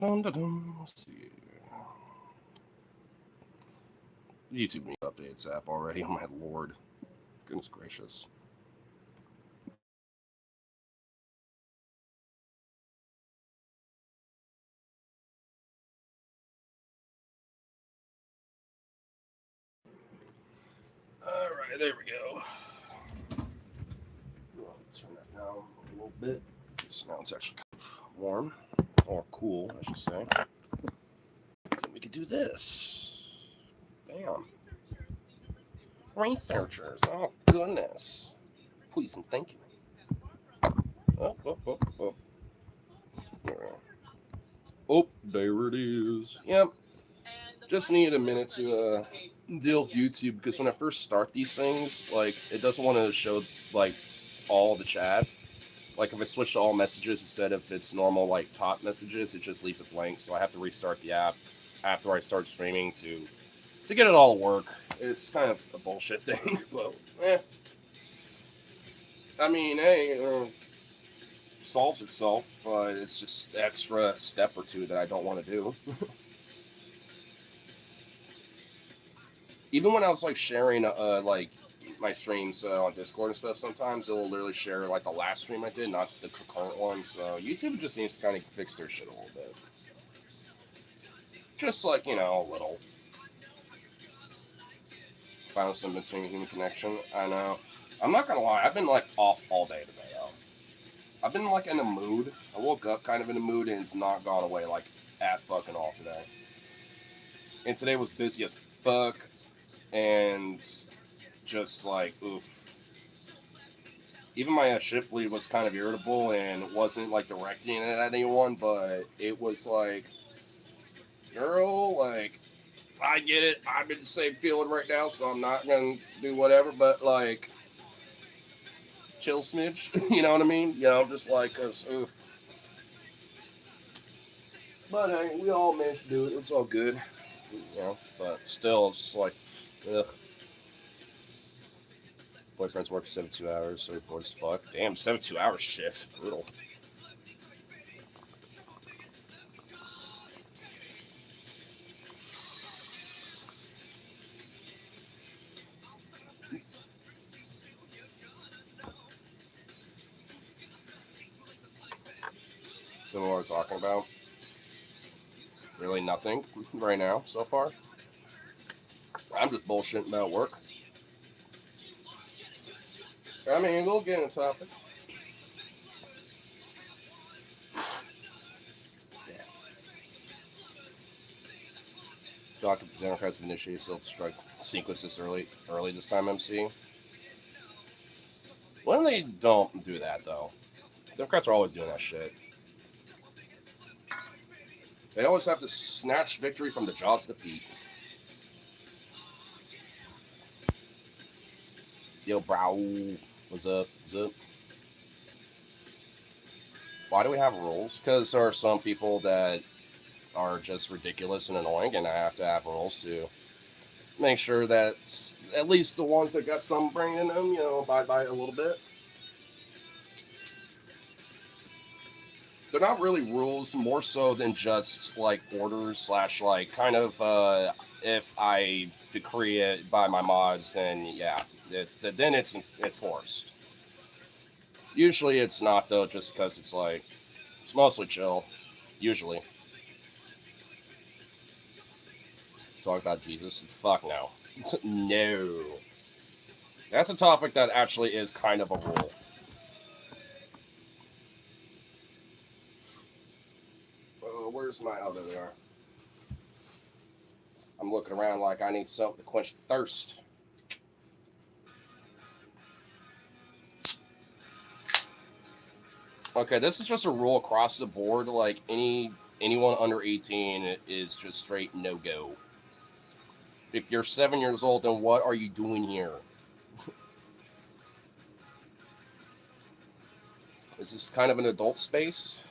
Dun, dun, dun. Let's see. YouTube needs updates app already. Oh my lord. Goodness gracious. Alright, there we go. Turn that down a little bit. So now it's actually kind of warm. Or cool, I should say. Then we could do this. Bam. Researchers. Oh, goodness. Please and thank you. Oh, oh, oh, oh. Oh, there it is. Yep. Just need a minute to deal with YouTube because when I first start these things, like, it doesn't want to show, like, all the chat. Like, if I switch to all messages instead of its normal, like, top messages, it just leaves it blank. So I have to restart the app after I start streaming to get it all to work. It's kind of a bullshit thing, but, I mean, hey, solves itself, but it's just extra step or two that I don't want to do. Even when I was like sharing like my streams on Discord and stuff, sometimes it'll literally share like the last stream I did, not the current one. So YouTube just needs to kind of fix their shit a little bit. Just like, you know, a little. Found some between human connection. I know. I'm not gonna lie, I've been like off all day today, yo. I've been like in a mood. I woke up kind of in a mood and it's not gone away like at fucking all today. And today was busy as fuck. And just like, oof. Even my shift lead was kind of irritable and wasn't like directing it at anyone, but it was like, girl, like, I get it. I'm in the same feeling right now, so I'm not gonna do whatever, but like, chill smidge, you know what I mean? You know, just like, cause, oof. But hey, we all managed to do it. It's all good, you know, but still, it's like, ugh. Boyfriend's working 72 hours, so bored as fuck. Damn, 72 hour shift. Brutal. So what we're talking about? Really nothing right now so far. I'm just bullshitting about work. I mean, we'll get into topic. Yeah. Doc, if the Democrats initiate self-destruct sequences early this time, MC. When they don't do that, though, Democrats are always doing that shit. They always have to snatch victory from the jaws of defeat. Yo, bro, what's up? What's up? Why do we have rules? Because there are some people that are just ridiculous and annoying, and I have to have rules to make sure that at least the ones that got some brain in them, you know, abide by it a little bit. They're not really rules, more so than just like orders slash like kind of if I decree it by my mods, then yeah, then it's enforced. Usually it's not though, just because it's like it's mostly chill. Usually, let's talk about Jesus. Fuck no, no. That's a topic that actually is kind of a rule. Where's my? Oh, there they are. I'm looking around like I need something to quench the thirst. Okay, this is just a rule across the board. Like anyone under 18 is just straight no go. If you're 7 years old, then what are you doing here? Is this kind of an adult space?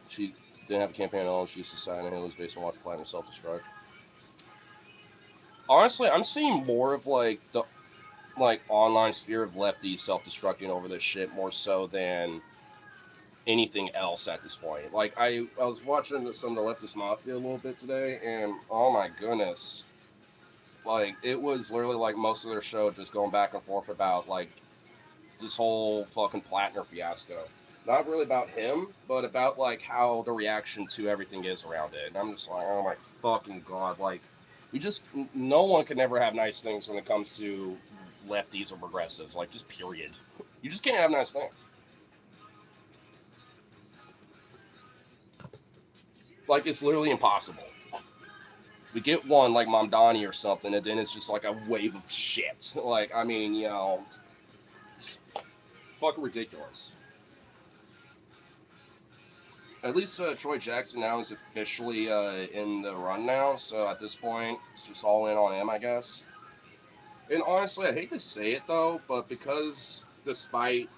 She didn't have a campaign at all. She used to sign Halo's based on watch platinum self destruct. Honestly, I'm seeing more of like the like online sphere of lefties self destructing over this shit more so than anything else at this point. Like I was watching some of the Leftist Mafia a little bit today, and oh my goodness, like it was literally like most of their show just going back and forth about like this whole fucking Plattner fiasco. Not really about him, but about like how the reaction to everything is around it. And I'm just like, oh my fucking god, like we just no one can ever have nice things when it comes to lefties or progressives. Like just period. You just can't have nice things. Like it's literally impossible. We get one like Mamdani or something, and then it's just like a wave of shit. Like I mean, you know, fucking ridiculous. At least Troy Jackson now is officially in the run now, so at this point, it's just all in on him, I guess. And honestly, I hate to say it though, but because despite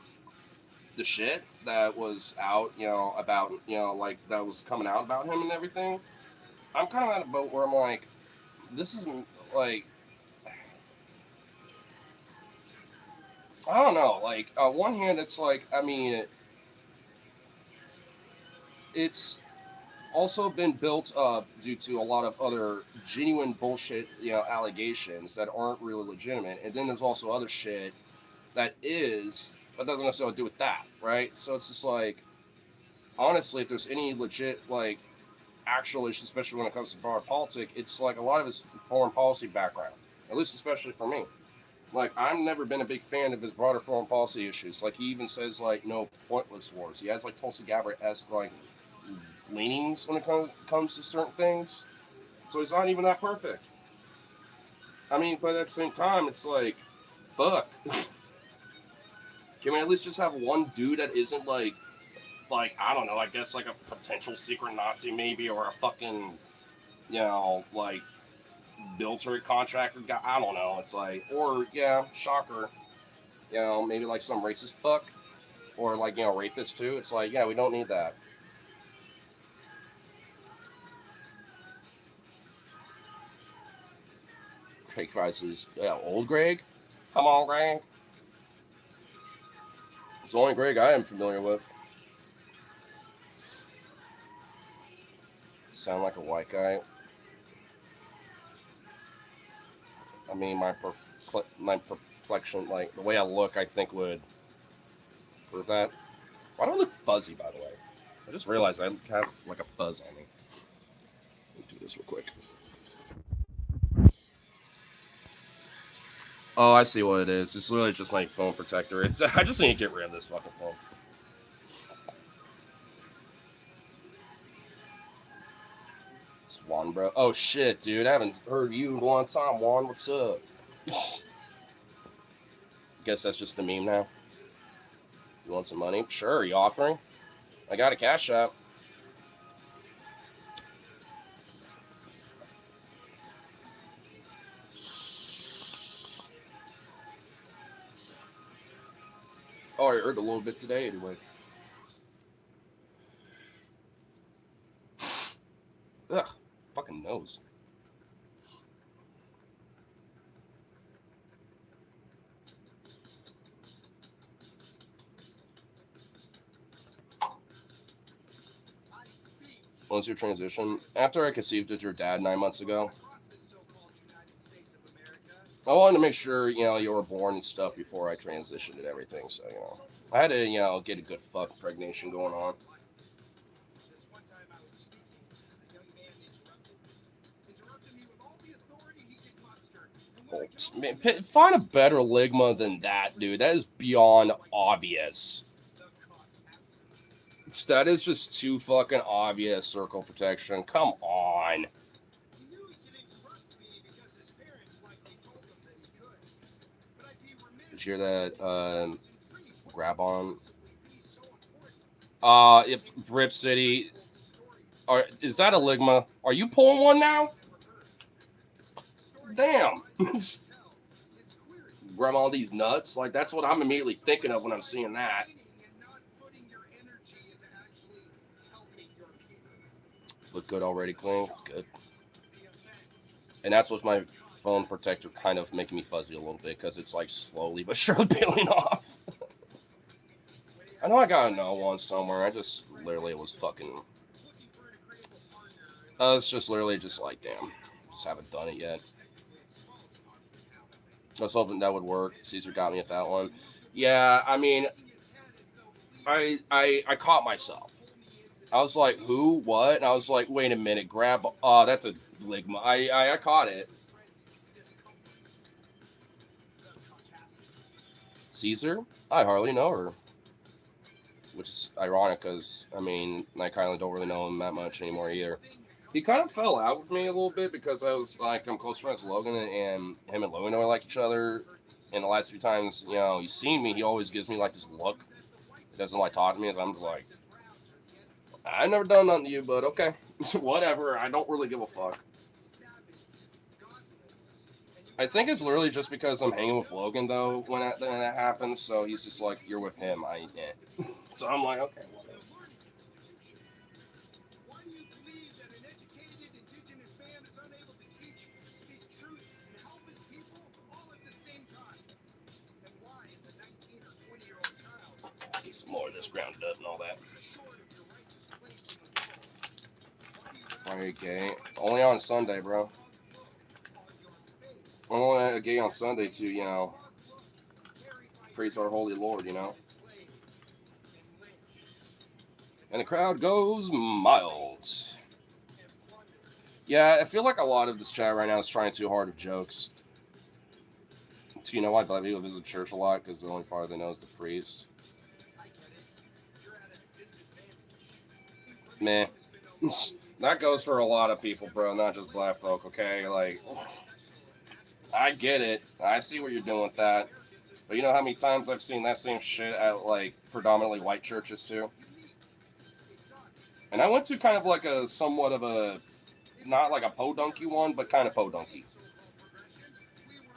the shit that was out, you know, about, you know, like that was coming out about him and everything, I'm kind of at a boat where I'm like, this isn't like, I don't know. Like, on one hand, it's like, I mean, it's also been built up due to a lot of other genuine bullshit, you know, allegations that aren't really legitimate. And then there's also other shit that is, but doesn't necessarily do with that, right? So it's just like, honestly, if there's any legit, like, actual issues, especially when it comes to broader politics, it's like a lot of his foreign policy background, at least especially for me. Like, I've never been a big fan of his broader foreign policy issues. Like, he even says, like, no pointless wars. He has, like, Tulsi Gabbard-esque, like, leanings when it comes to certain things. So he's not even that perfect. I mean, but at the same time, it's like, fuck. Can we at least just have one dude that isn't, like, I don't know, I guess, like, a potential secret Nazi, maybe, or a fucking, you know, like, military contractor guy? I don't know. It's like, or, yeah, shocker. You know, maybe like some racist fuck or like, you know, rapist too. It's like, yeah, we don't need that. Fake fries is old Greg. Come on, Greg. It's the only Greg I am familiar with. Sound like a white guy. I mean, my perplexion, like the way I look, I think would prove that. Why do I look fuzzy, by the way? I just realized I have like a fuzz on me. Let me do this real quick. Oh, I see what it is. It's literally just my phone protector. It's I just need to get rid of this fucking phone. It's Juan, bro. Oh shit, dude. I haven't heard you in a long time, Juan. What's up? Guess that's just the meme now. You want some money? Sure, you offering? I got a cash app. Oh, I heard a little bit today anyway. Ugh, fucking nose. Once your transition, after I conceived with your dad 9 months ago, I wanted to make sure, you know, you were born and stuff before I transitioned and everything. So, you know, I had to, you know, get a good fuck pregnation going on. Oh, man, find a better ligma than that, dude. That is beyond obvious. That is just too fucking obvious, circle protection. Come on. Did you hear that? Grab on. If Rip City. Is that a ligma? Are you pulling one now? Damn. Grab all these nuts. Like, that's what I'm immediately thinking of when I'm seeing that. Look good already, clean. Good. And that's what's my phone protector kind of making me fuzzy a little bit because it's like slowly but surely peeling off. I know I gotta know one somewhere. I just literally was fucking. It's just literally just like, damn, just haven't done it yet. I was hoping that would work. Caesar got me with that one. Yeah, I mean, I caught myself. I was like, who, what? And I was like, wait a minute, grab. Oh, that's a ligma. I caught it. Caesar? I hardly know her, which is ironic because I mean, I kind of don't really know him that much anymore either. He kind of fell out with me a little bit because I was like, I'm close friends with Logan, and him and Logan know I like each other. And the last few times, he's seen me, he always gives me like this look. He doesn't like talking to me, and I'm just like, I never done nothing to you, but okay, whatever. I don't really give a fuck. I think it's literally just because I'm hanging with Logan though when that happens. So he's just like, you're with him. So I'm like, okay, whatever. Get some more of this grounded up and all that. Okay, only on Sunday, bro. Only gay on Sunday to praise our holy Lord. And the crowd goes mild. Yeah, I feel like a lot of this chat right now is trying too hard with jokes. Do you know why black people visit church a lot? Because the only father they know is the priest. Meh. That goes for a lot of people, bro, not just black folk, okay? Like, I get it. I see what you're doing with that. But you know how many times I've seen that same shit at, like, predominantly white churches, too? And I went to kind of like a somewhat of a, not like a podunky one, but kind of podunky.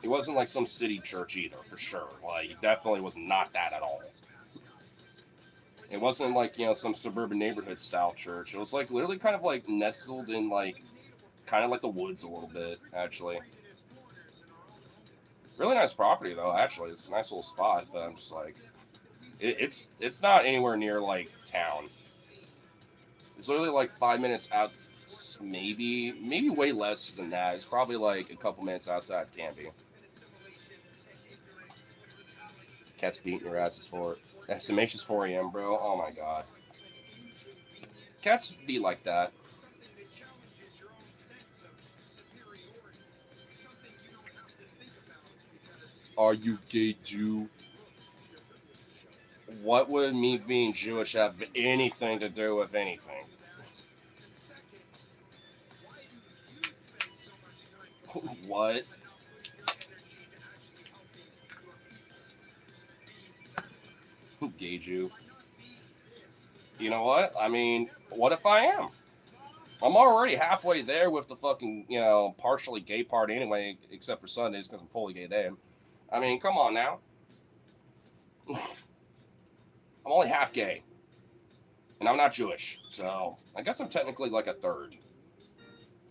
It wasn't like some city church either, for sure. Like, it definitely was not that at all. It wasn't like, some suburban neighborhood style church. It was like literally kind of like nestled in like, kind of like the woods a little bit, actually. Really nice property though, actually. It's a nice little spot, but I'm just like, it's not anywhere near like town. It's literally like 5 minutes out, maybe way less than that. It's probably like a couple minutes outside Canby. Cat's beating your asses for it. Semacious 4 a.m., bro. Oh my god. Cats be like that. Are you gay Jew? What would me being Jewish have anything to do with anything? What? Gay Jew. You know what? I mean, what if I am? I'm already halfway there with the fucking, partially gay part anyway, except for Sundays because I'm fully gay then. I mean, come on now. I'm only half gay. And I'm not Jewish. So I guess I'm technically like a third.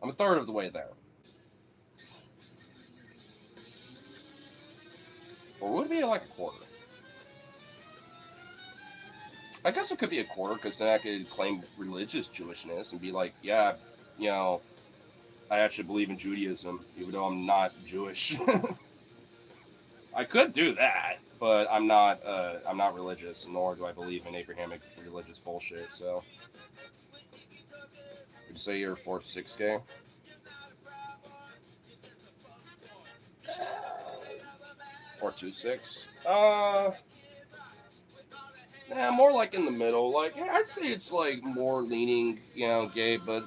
I'm a third of the way there. Or would it be like a quarter? I guess it could be a quarter because then I could claim religious Jewishness and be like, yeah, you know, I actually believe in Judaism, even though I'm not Jewish. I could do that, but I'm not. I'm not religious, nor do I believe in Abrahamic religious bullshit. So, would you say you're 4th, 6K? Or 2-6? Yeah, more like in the middle. Like, yeah, I'd say it's like more leaning, gay, but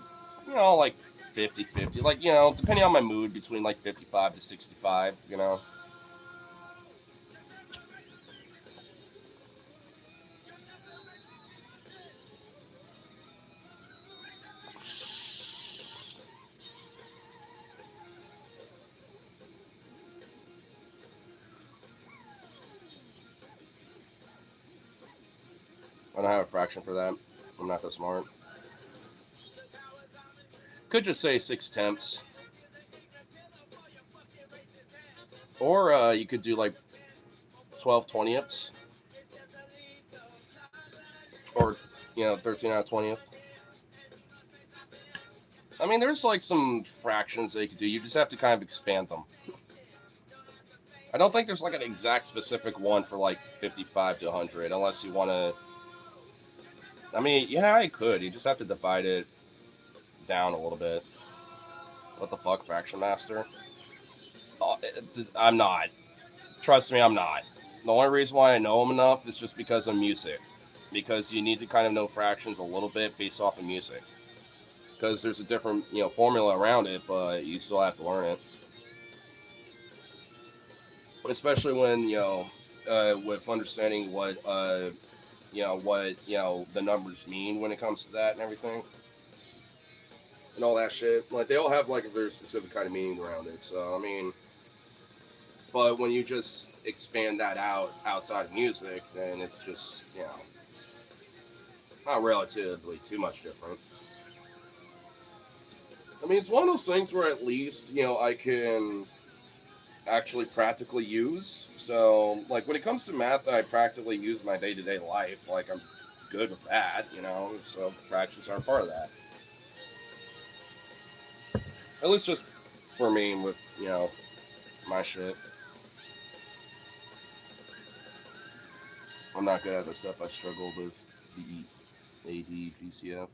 like 50-50. Like, depending on my mood, between like 55 to 65. I don't have a fraction for that. I'm not that smart. Could just say 6 tenths. Or you could do like 12/20ths. or 13 out of 20th. I mean, there's like some fractions they could do. You just have to kind of expand them. I don't think there's like an exact specific one for like 55 to 100, unless you want to. I mean, yeah, I could. You just have to divide it down a little bit. What the fuck, Fraction Master? I'm not. Trust me, I'm not. The only reason why I know them enough is just because of music. Because you need to kind of know fractions a little bit based off of music. Because there's a different, formula around it, but you still have to learn it. Especially when, with understanding what the numbers mean when it comes to that and everything. And all that shit. Like, they all have, like, a very specific kind of meaning around it. So, I mean, but when you just expand that out outside of music, then it's just, not relatively too much different. I mean, it's one of those things where at least, I can actually practically use. So, like, when it comes to math, I practically use my day to day life. Like, I'm good with that. So fractions are part of that. At least just for me with, my shit. I'm not good at the stuff I struggled with the ADGCF.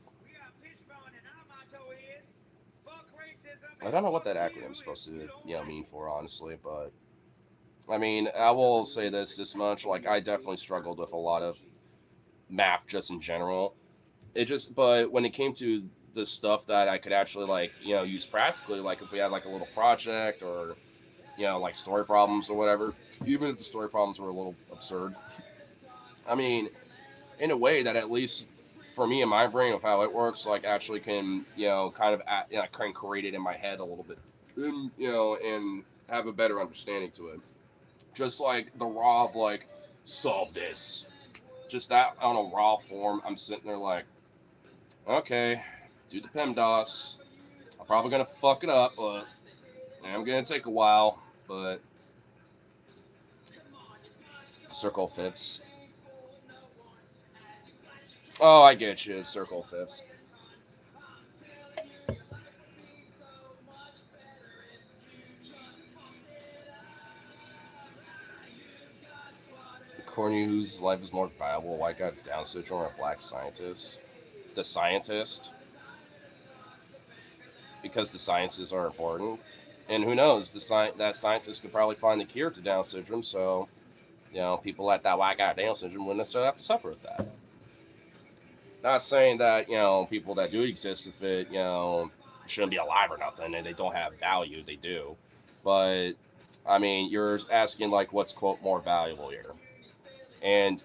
I don't know what that acronym's supposed to, mean for, honestly, but I mean, I will say this much: like, I definitely struggled with a lot of math just in general. But when it came to the stuff that I could actually like, use practically, like if we had like a little project or like story problems or whatever, even if the story problems were a little absurd, I mean, in a way that at least for me in my brain of how it works, like actually can kind of kind of create it in my head a little bit, and have a better understanding to it. Just like the raw of like solve this, just that on a raw form. I'm sitting there like, okay, do the PEMDAS. I'm probably gonna fuck it up, but I'm gonna take a while. But circle fifths. Oh, I get you. Circle fifths. Corny, whose life is more valuable, white guy with Down syndrome or a black scientist? The scientist, because the sciences are important. And who knows, that scientist could probably find the cure to Down syndrome. So, people like that white guy with Down syndrome wouldn't necessarily have to suffer with that. Not saying that people that do exist with it, shouldn't be alive or nothing, and they don't have value. They do, but I mean, you're asking like what's quote more valuable here, and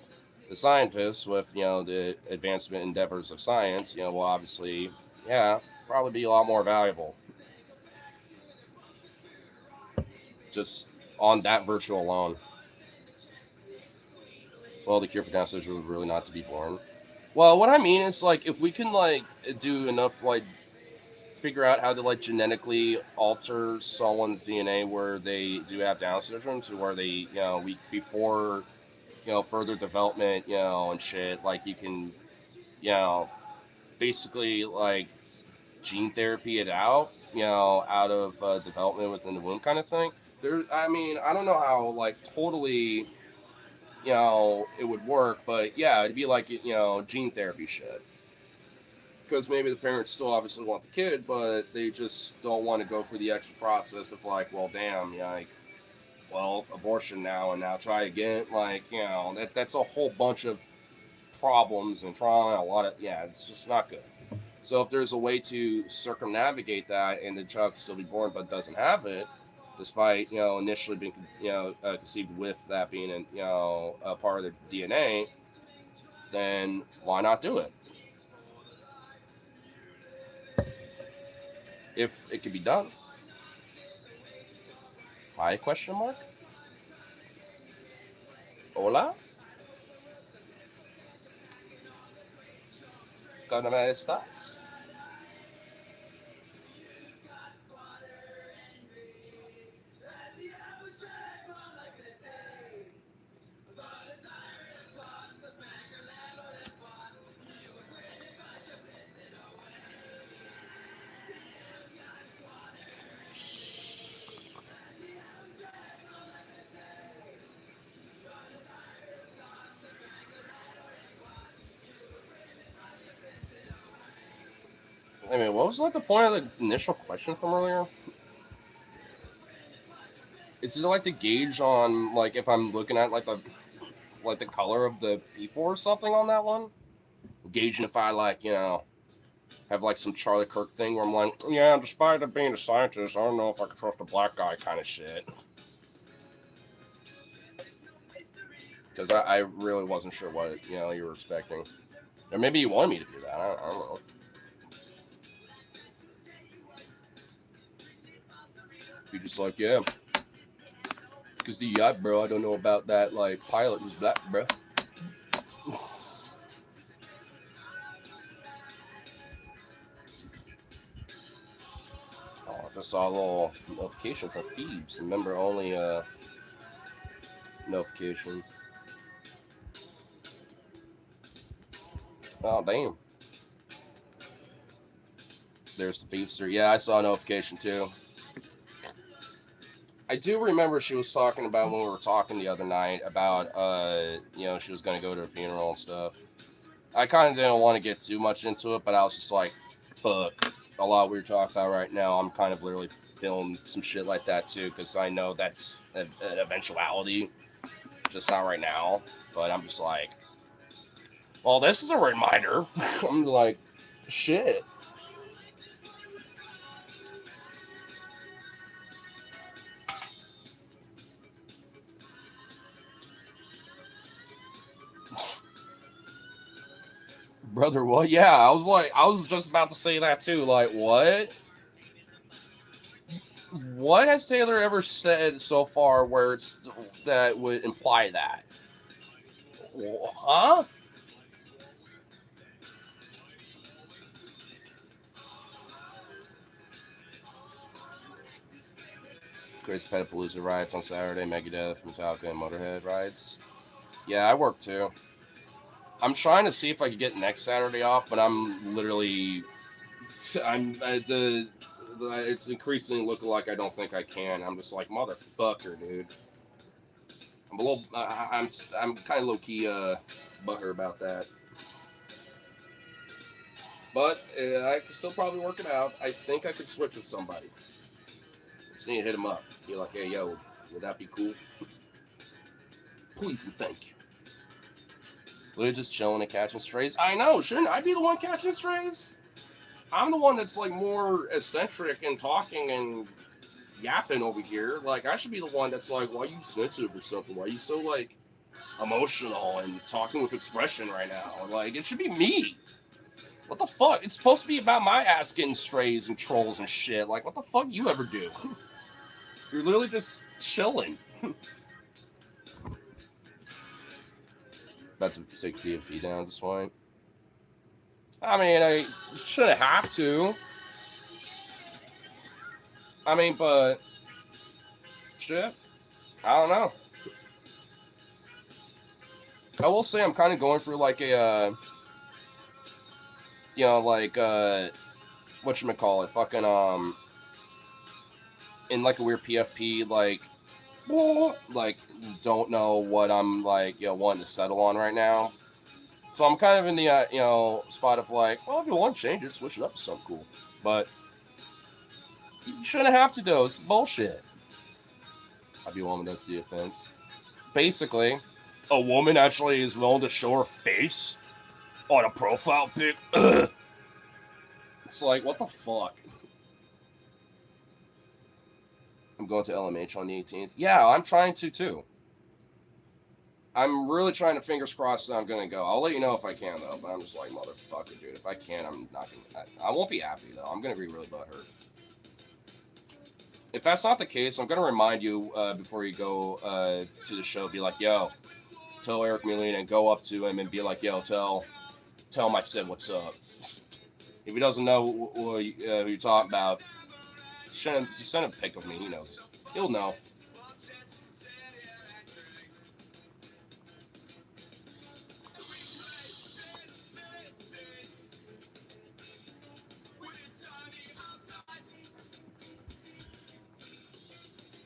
the scientists with the advancement endeavors of science, will obviously, yeah, probably be a lot more valuable just on that virtue alone. Well, the cure for Down syndrome would really not to be born. Well, what I mean is like if we can like do enough like figure out how to like genetically alter someone's DNA where they do have Down syndrome to where they we before further development and shit, like you can you know basically like gene therapy it out of development within the womb kind of thing. I mean, I don't know how like totally it would work, but yeah, it'd be like gene therapy shit. Because maybe the parents still obviously want the kid, but they just don't want to go through the extra process of like, well, damn, like, well, abortion now and now try again. Like, that's a whole bunch of problems and trying a lot of it's just not good. So if there's a way to circumnavigate that and the child can still be born but doesn't have it, despite initially being conceived with that being a part of their DNA, then why not do it if it can be done? Why question mark? Hola, ¿cómo estás? I mean, what was like the point of the initial question from earlier? Is it like to gauge on like if I'm looking at like the color of the people or something on that one? Gauging if I like have like some Charlie Kirk thing where I'm like, yeah, despite it being a scientist, I don't know if I can trust a black guy kind of shit. Because I really wasn't sure what you were expecting, or maybe you wanted me to do that. I don't know. You're just like, yeah, because bro, I don't know about that like pilot who's black, bro. Oh, I just saw a little notification from Phoebes. Remember only notification. Oh damn. There's the Phoebester. Yeah, I saw a notification too. I do remember she was talking about when we were talking the other night about she was gonna go to a funeral and stuff. I kind of didn't want to get too much into it, but I was just like, fuck, a lot we were talking about right now. I'm kind of literally feeling some shit like that too, because I know that's an eventuality, just not right now. But I'm just like, well, this is a reminder. I'm like, shit. Brother, what? Yeah, I was just about to say that too. Like, what? What has Taylor ever said so far where it's that would imply that? Huh? Crazy Petapalooza riots on Saturday. Megadeth, Metallica, and Motorhead riots. Yeah, I work too. I'm trying to see if I could get next Saturday off, but I'm literally, it's increasingly looking like I don't think I can. I'm just like motherfucker, dude. I'm a little, I'm kind of low key butthurt about that, but I can still probably work it out. I think I could switch with somebody. Just need to hit him up. Be like, hey, yo, would that be cool? Please and thank you. We're just chilling and catching strays. I know, shouldn't I be the one catching strays? I'm the one that's like more eccentric and talking and yapping over here. Like I should be the one that's like, why are you sensitive or something? Why are you so like emotional and talking with expression right now? Like it should be me. What the fuck? It's supposed to be about my ass getting strays and trolls and shit. Like what the fuck you ever do? You're literally just chilling. About to take PFP down at this point. I mean, I shouldn't have to. I mean, but shit. I don't know. I will say I'm kind of going through like a, like whatchamacallit, fucking in like a weird PFP like don't know what I'm like wanting to settle on right now. So I'm kind of in the spot of like, well, if you want to change it, switch it up to something cool. But you shouldn't have to though. It's bullshit. I'd be a woman that's the offense. Basically, a woman actually is willing to show her face on a profile pic. Ugh. It's like, what the fuck? I'm going to LMH on the 18th. Yeah, I'm trying to too. I'm really trying to fingers crossed that I'm gonna go. I'll let you know if I can though. But I'm just like motherfucker, dude. If I can, I'm not gonna. I won't be happy though. I'm gonna be really butthurt. If that's not the case, I'm gonna remind you before you go to the show. Be like, yo, tell Eric Molina and go up to him and be like, yo, tell him I said what's up. If he doesn't know who you're talking about, just send him a pic of me. He knows. He'll know.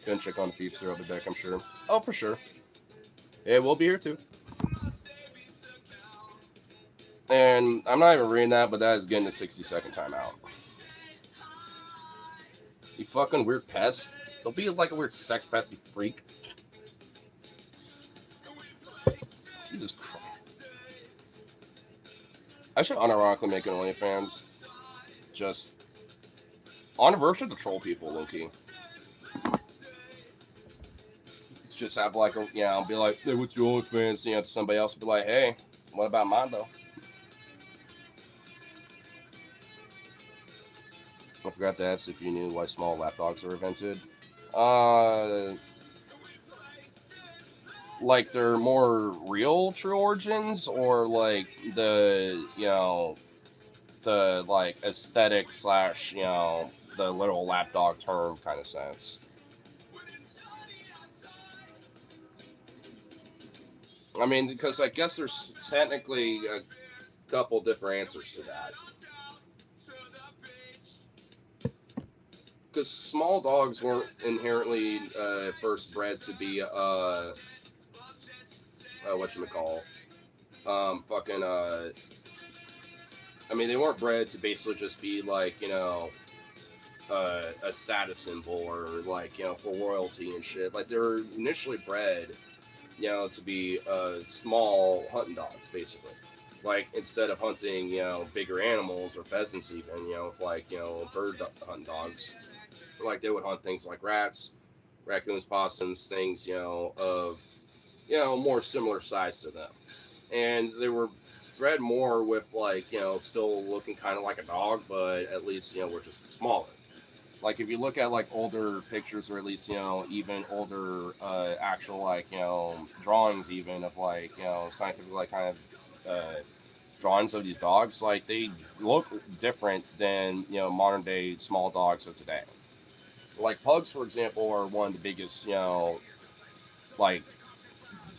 Gonna check on the Feepster. I'll be back, I'm sure. Oh, for sure. Yeah, we'll be here too. And And I'm not even reading that, but that is getting a 60-second timeout. You fucking weird pest. Don't be like a weird sex pest, you freak. Jesus Christ. I should unironically make an OnlyFans. Just on a version to troll people, low-key. Let's just have like a, I'll be like, hey, what's your OnlyFans? To somebody else, be like, hey, what about mine though? I forgot to ask if you knew why small lapdogs were invented. Like they're more real true origins, or like the the like aesthetic slash the literal lapdog term kind of sense. I mean, because I guess there's technically a couple different answers to that. Because small dogs weren't inherently first bred to be whatchamacall, I mean, they weren't bred to basically just be like a status symbol or like for royalty and shit. Like they were initially bred to be small hunting dogs, basically. Like instead of hunting bigger animals or pheasants, even with like bird hunting dogs, like they would hunt things like rats, raccoons, possums, things of more similar size to them, and they were bred more with like still looking kind of like a dog, but at least we're just smaller. Like if you look at like older pictures, or at least even older actual like drawings even of like scientific like kind of drawings of these dogs, like they look different than modern day small dogs of today. Like pugs, for example, are one of the biggest like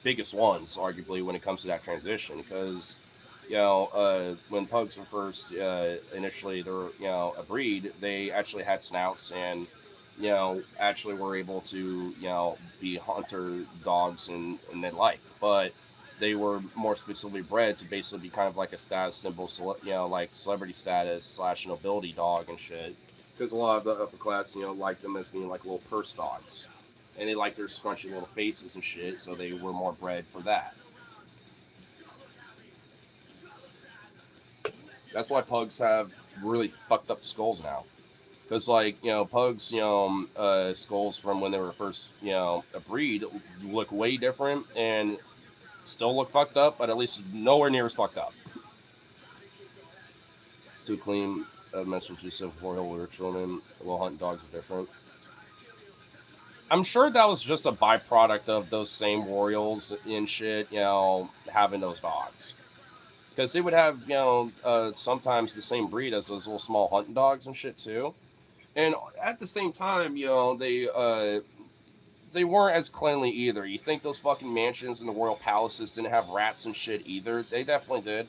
biggest ones arguably when it comes to that transition, because when pugs were first initially they're a breed, they actually had snouts and actually were able to be hunter dogs and they like, but they were more specifically bred to basically be kind of like a status symbol, like celebrity status slash nobility dog and shit, because a lot of the upper class like them as being like little purse dogs, and they like their scrunchy little faces and shit, so they were more bred for that. That's why pugs have really fucked up skulls now. Because, like, pugs, skulls from when they were first, a breed look way different and still look fucked up, but at least nowhere near as fucked up. It's too clean. Message yourself before he'll wear children. Little hunting dogs are different. I'm sure that was just a byproduct of those same royals and shit, having those dogs. Because they would have, sometimes the same breed as those little small hunting dogs and shit too. And at the same time, they weren't as cleanly either. You think those fucking mansions and the royal palaces didn't have rats and shit either? They definitely did.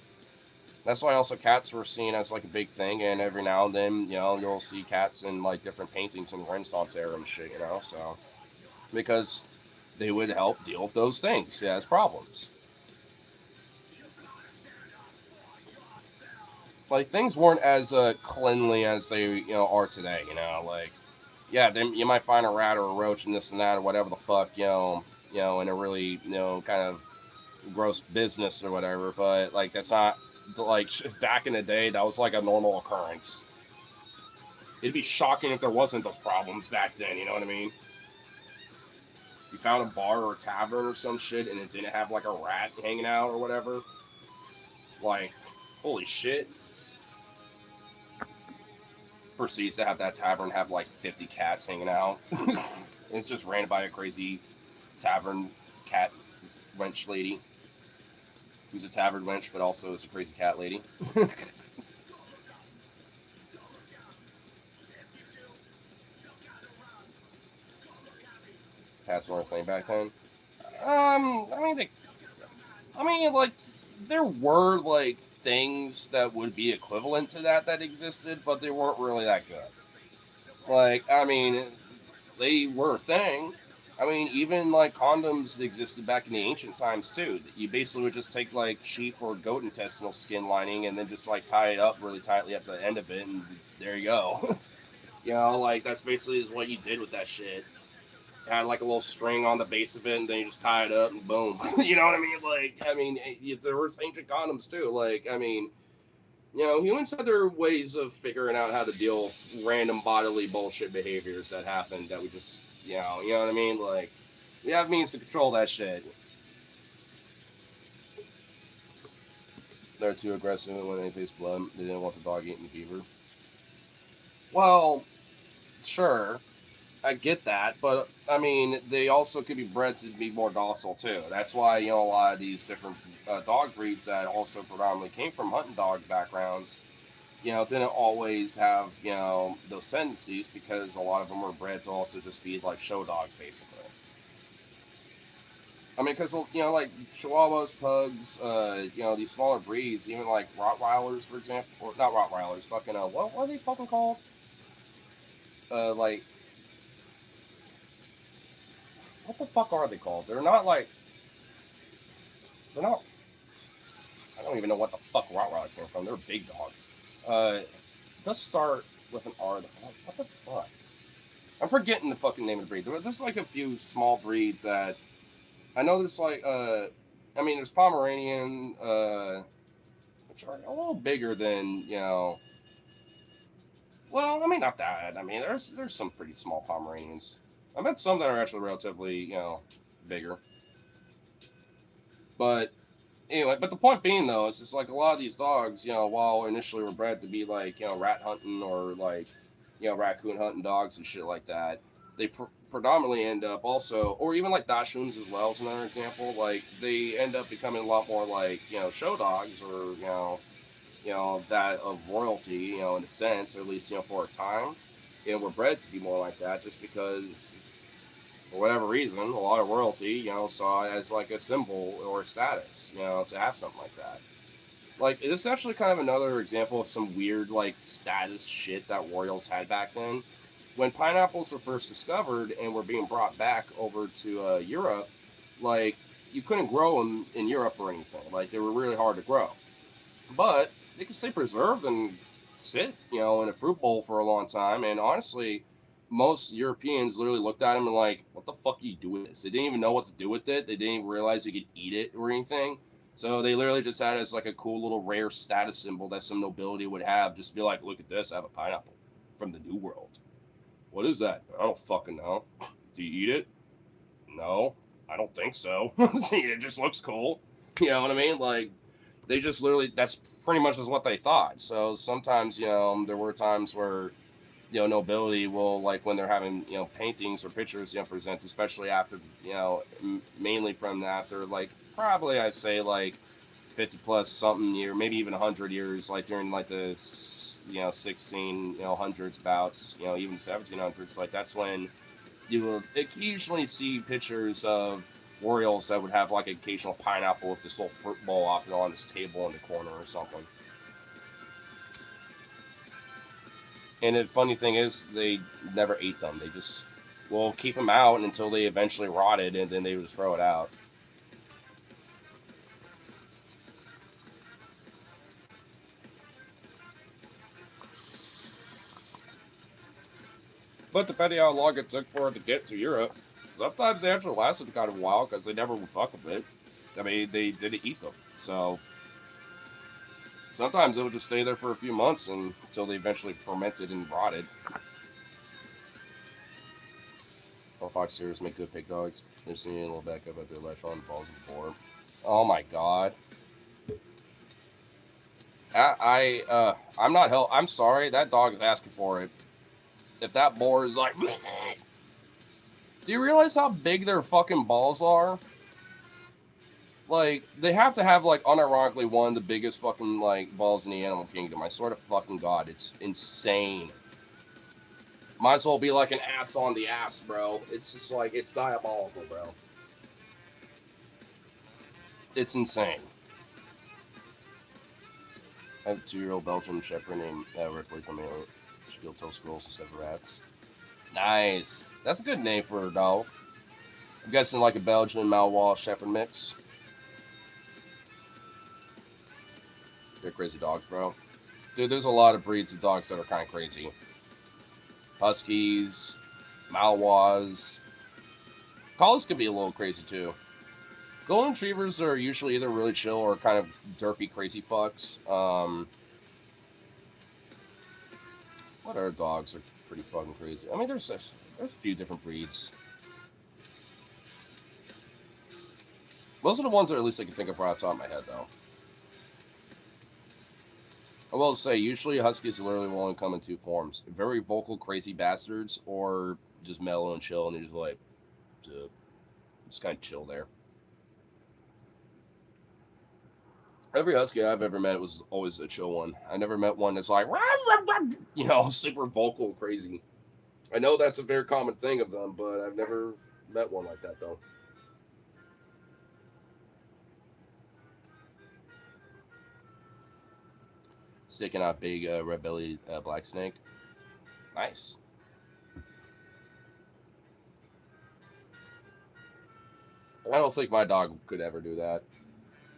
That's why also cats were seen as like a big thing, and every now and then, you'll see cats in like different paintings in the Renaissance era and shit, so because they would help deal with those things as problems. Like things weren't as cleanly as they are today. Like yeah, then you might find a rat or a roach and this and that or whatever the fuck in a really kind of gross business or whatever. But like that's not like back in the day that was like a normal occurrence. It'd be shocking if there wasn't those problems back then. You know what I mean? You found a bar or a tavern or some shit and it didn't have like a rat hanging out or whatever. Like holy shit. Proceeds to have that tavern have like 50 cats hanging out. It's just ran by a crazy tavern cat wench lady who's a tavern wench but also is a crazy cat lady. Cats weren't a thing back then. Like there were like things that would be equivalent to that existed, but they weren't really that good. Like, I mean, they were a thing. I mean, even like condoms existed back in the ancient times too. You basically would just take like sheep or goat intestinal skin lining and then just like tie it up really tightly at the end of it, and there you go. You know, like that's basically is what you did with that shit. Had like a little string on the base of it, and then you just tie it up, and boom. You know what I mean? Like, I mean, there were ancient condoms too. Like, I mean, you know, humans had their ways of figuring out how to deal with random bodily bullshit behaviors that happened that we just, you know what I mean? Like, we have means to control that shit. They're too aggressive when they taste blood. They didn't want the dog eating the beaver. Well, sure, I get that, but I mean, they also could be bred to be more docile too. That's why you know a lot of these different dog breeds that also predominantly came from hunting dog backgrounds, you know, didn't always have you know those tendencies because a lot of them were bred to also just be like show dogs, basically. I mean, because you know, like Chihuahuas, Pugs, you know, these smaller breeds, even like Rottweilers, for example, or not Rottweilers, fucking what are they fucking called? Like what the fuck are they called? They're not. I don't even know what the fuck Rottweiler came from. They're a big dog. It does start with an R. What the fuck? I'm forgetting the fucking name of the breed. There's like a few small breeds that I know. There's like I mean, there's Pomeranian, which are a little bigger than you know. Well, I mean, not that. I mean, there's some pretty small Pomeranians. I met some that are actually relatively you know bigger, but anyway, but the point being though, is just like a lot of these dogs, you know, while initially were bred to be like, you know, rat hunting or like, you know, raccoon hunting dogs and shit like that, they predominantly end up also, or even like Dachshunds as well as another example, like they end up becoming a lot more like, you know, show dogs or, you know, that of royalty, you know, in a sense, or at least, you know, for a time. You know, we're bred to be more like that just because for whatever reason, a lot of royalty, you know, saw it as like a symbol or a status, you know, to have something like that. Like, this is actually kind of another example of some weird, like, status shit that royals had back then. When pineapples were first discovered and were being brought back over to Europe, like, you couldn't grow them in Europe or anything. Like, they were really hard to grow. But they could stay preserved and sit, you know, in a fruit bowl for a long time. And honestly, most Europeans literally looked at him and like, "What the fuck do you do with this?" They didn't even know what to do with it. They didn't even realize they could eat it or anything. So they literally just had it as like a cool little rare status symbol that some nobility would have. Just be like, "Look at this! I have a pineapple from the New World. What is that? I don't fucking know. Do you eat it? No, I don't think so. It just looks cool. You know what I mean? Like they just literally that's pretty much is what they thought. So sometimes you know there were times where you know nobility will like when they're having you know paintings or pictures you know present, especially after you know mainly from after like probably I say like 50 plus something year, maybe even 100 years, like during like the you know 16 you know hundreds bouts, you know even 1700s. Like that's when you will occasionally see pictures of Orioles that would have like an occasional pineapple with this little fruit bowl off you know, on this table in the corner or something. And the funny thing is, they never ate them. They just will keep them out until they eventually rotted, and then they would just throw it out. But depending on how long it took for it to get to Europe, sometimes they actually lasted kind of a while because they never would fuck with it. I mean, they didn't eat them, so sometimes it would just stay there for a few months until they eventually fermented and rotted. All fox terriers make good pig dogs. They're seeing a little back up at their electron balls and boar. Oh my god. I'm not hell. I'm sorry. That dog is asking for it. If that boar is like, do you realize how big their fucking balls are? Like they have to have like unironically one of the biggest fucking like balls in the animal kingdom. I swear to fucking god, it's insane. Might as well be like an ass on the ass, bro. It's just like it's diabolical, bro. It's insane. I have a 2-year-old Belgian Shepherd named Ripley from here. She killed toast squirrels instead of rats. Nice. That's a good name for a dog. I'm guessing like a Belgian Malinois Shepherd mix. They're crazy dogs, bro. Dude, there's a lot of breeds of dogs that are kind of crazy. Huskies, Malinois. Collies could be a little crazy too. Golden Retrievers are usually either really chill or kind of derpy crazy fucks. What other dogs are pretty fucking crazy? I mean, there's a few different breeds. Those are the ones that at least I can think of right off the top of my head, though. I will say, usually Huskies literally will only come in two forms. Very vocal, crazy bastards, or just mellow and chill, and they're just like, just kind of chill there. Every Husky I've ever met was always a chill one. I never met one that's like, you know, super vocal, crazy. I know that's a very common thing of them, but I've never met one like that, though. Sticking out big red belly black snake. Nice. I don't think my dog could ever do that.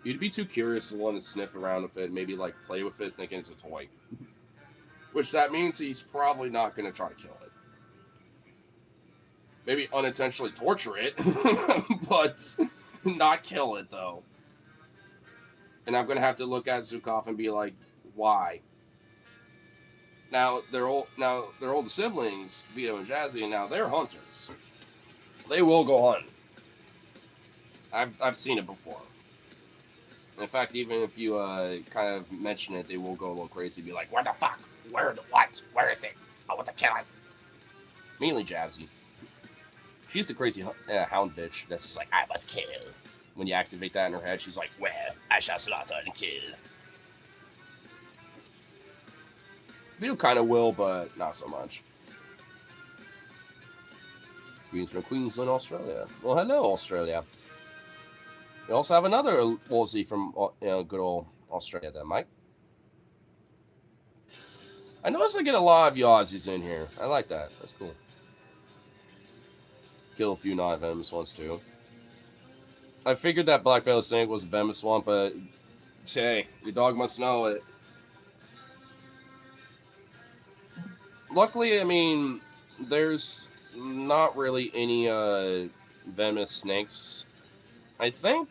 You'd be too curious to want to sniff around with it, maybe like play with it, thinking it's a toy. Which that means he's probably not going to try to kill it. Maybe unintentionally torture it, but not kill it though. And I'm going to have to look at Zukov and be like, why? Now their older siblings, Vito and Jazzy, and now they're hunters. They will go hunt. I've seen it before. In fact, even if you kind of mention it, they will go a little crazy. Be like, "Where the fuck? Where? What? Where is it? I want to kill it." Mainly Jazzy. She's the crazy hound bitch that's just like, "I must kill." When you activate that in her head, she's like, "Well, I shall slaughter and kill." Vito kind of will, but not so much. Greetings from Queensland, Australia. Well, hello, Australia. We also have another Aussie from good old Australia there, Mike. I notice I get a lot of you Aussies in here. I like that. That's cool. Kill a few non-venomous ones, too. I figured that black belly snake was a venomous one, but hey, your dog must know it. Luckily, I mean, there's not really any venomous snakes. I think,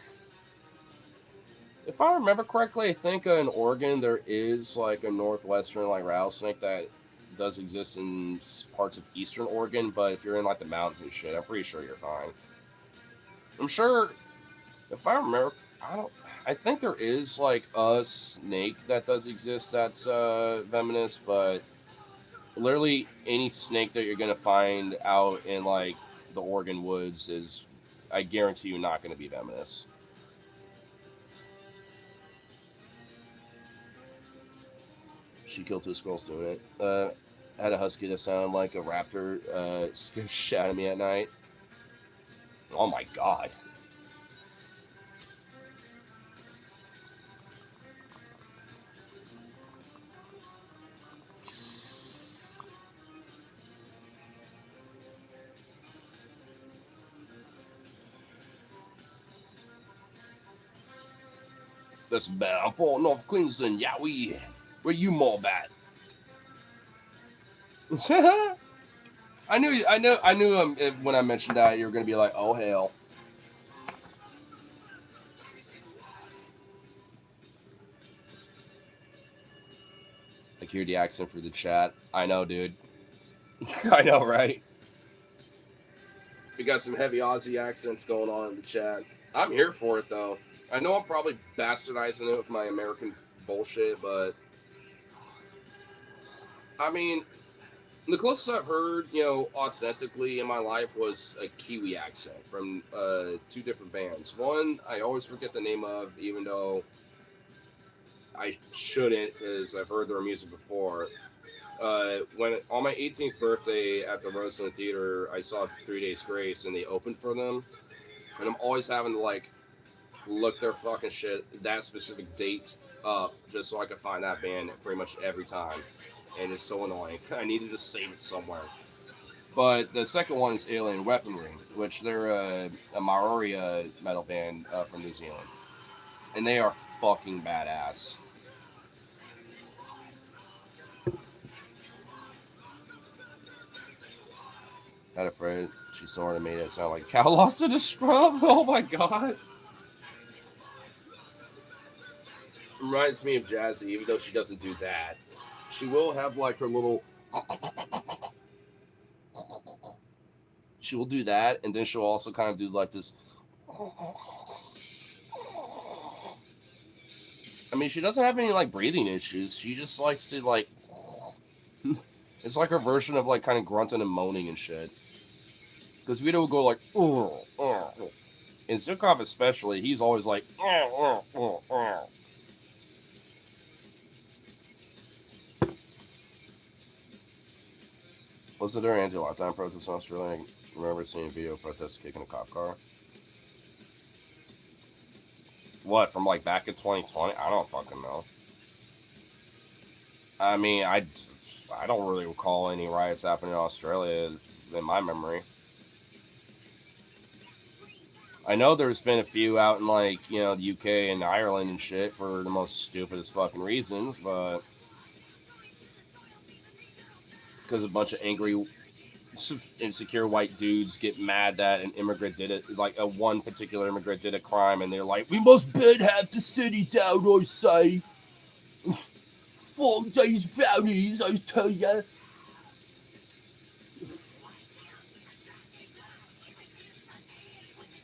if I remember correctly, I think in Oregon there is like a northwestern like rattlesnake that does exist in parts of eastern Oregon, but if you're in like the mountains and shit, I'm pretty sure you're fine. I'm sure, if I remember, I think there is like a snake that does exist that's venomous, but literally any snake that you're gonna find out in like the Oregon woods is, I guarantee you, not gonna be venomous. She killed two squirrels doing it. I had a husky that sounded like a raptor scared shit out of me at night. Oh my god. That's bad. I'm from North Queensland, yeah, where you more bad? I knew when I mentioned that you were gonna be like, oh hell. I hear the accent for the chat. I know, dude. I know, right? We got some heavy Aussie accents going on in the chat. I'm here for it though. I know I'm probably bastardizing it with my American bullshit, but I mean, the closest I've heard, authentically in my life was a Kiwi accent from two different bands. One I always forget the name of, even though I shouldn't, because I've heard their music before. When on my 18th birthday at the Roseland Theater, I saw 3 Days Grace, and they opened for them, and I'm always having to like look their fucking shit, that specific date up, just so I can find that band pretty much every time. And it's so annoying. I need to just save it somewhere. But the second one is Alien Weaponry, which they're a Maori metal band from New Zealand, and they are fucking badass. Had a friend, she sort of made it sound like cow lost in a scrub. Oh my god. Reminds me of Jazzy, even though she doesn't do that. She will have like her little. She will do that, and then she'll also kind of do like this. I mean, she doesn't have any like breathing issues. She just likes to like. It's like her version of like kind of grunting and moaning and shit. Because Vito will go like, and Zukov especially, he's always like, Was it during anti-lockdown protests in Australia? I remember seeing a video of protests kicking a cop car. What, from like back in 2020? I don't fucking know. I mean, I don't really recall any riots happening in Australia in my memory. I know there's been a few out in like, the UK and Ireland and shit for the most stupidest fucking reasons, but because a bunch of angry, insecure white dudes get mad that an immigrant did it, like a one particular immigrant did a crime, and they're like, we must burn half the city down, I say. Fuck these brownies, I tell ya.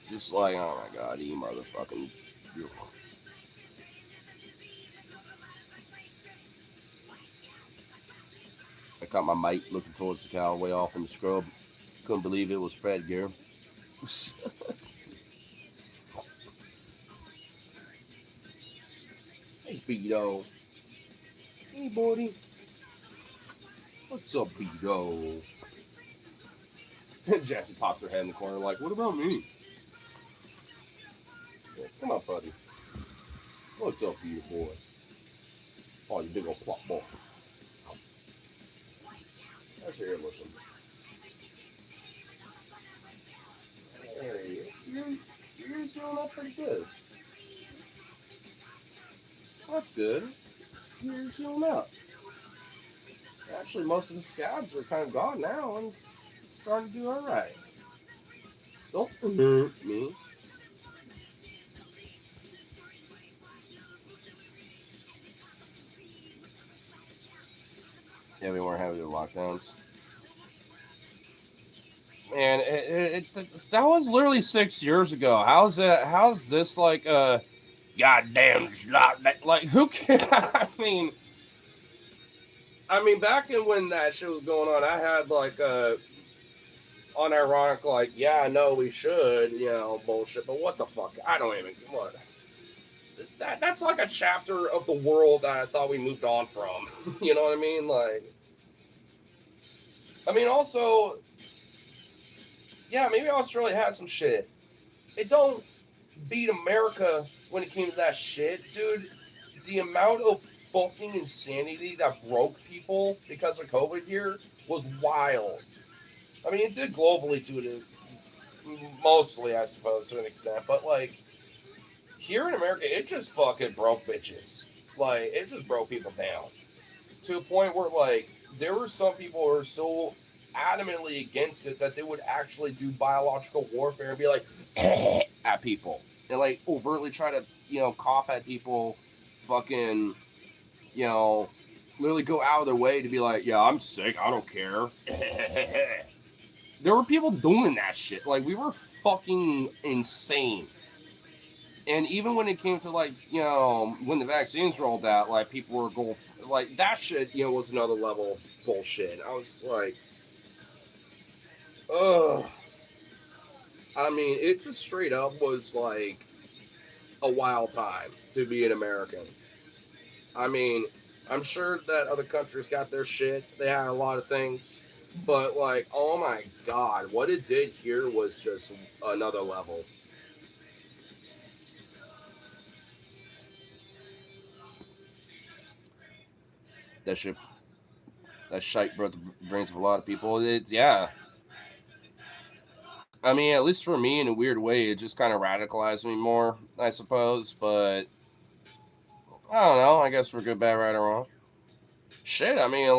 It's just like, oh my god, you motherfucking. Ugh. I caught my mate looking towards the cow way off in the scrub. Couldn't believe it was Fred Gear. Hey, Beto. Hey, buddy. What's up, Beto? Jessie pops her head in the corner like, what about me? Yeah, come on, buddy. What's up, you boy? Oh, you big old plop ball. That's your hair looking. Hey, you're healing up pretty good. That's good. You're healing up. Actually, most of the scabs are kind of gone now, and it's starting to do all right. Don't hurt me. Yeah, we weren't having the lockdowns. Man, that was literally 6 years ago. How's that? How's this like a goddamn lockdown? Like who cares? I mean, back in when that shit was going on, I had like unironic like, yeah, I know we should, bullshit. But what the fuck? I don't even what. That's like a chapter of the world that I thought we moved on from. You know what I mean? Like, I mean, also, yeah, maybe Australia has some shit. It don't beat America when it came to that shit, dude. The amount of fucking insanity that broke people because of COVID here was wild. I mean, it did globally to mostly, I suppose, to an extent, but like here in America, it just fucking broke bitches. Like, it just broke people down to a point where like there were some people who were so adamantly against it that they would actually do biological warfare and be like at people and like overtly try to cough at people, fucking you know literally go out of their way to be like, yeah, I'm sick, I don't care. There were people doing that shit. Like, we were fucking insane. And even when it came to like, when the vaccines rolled out, like people were going like that shit, was another level of bullshit. I was like, ugh. I mean, it just straight up was like a wild time to be an American. I mean, I'm sure that other countries got their shit. They had a lot of things. But like, oh my god, what it did here was just another level. That shit, that shite broke the brains of a lot of people. Yeah. I mean, at least for me, in a weird way, it just kind of radicalized me more, I suppose. But I don't know. I guess for good, bad, right, or wrong. Shit, I mean,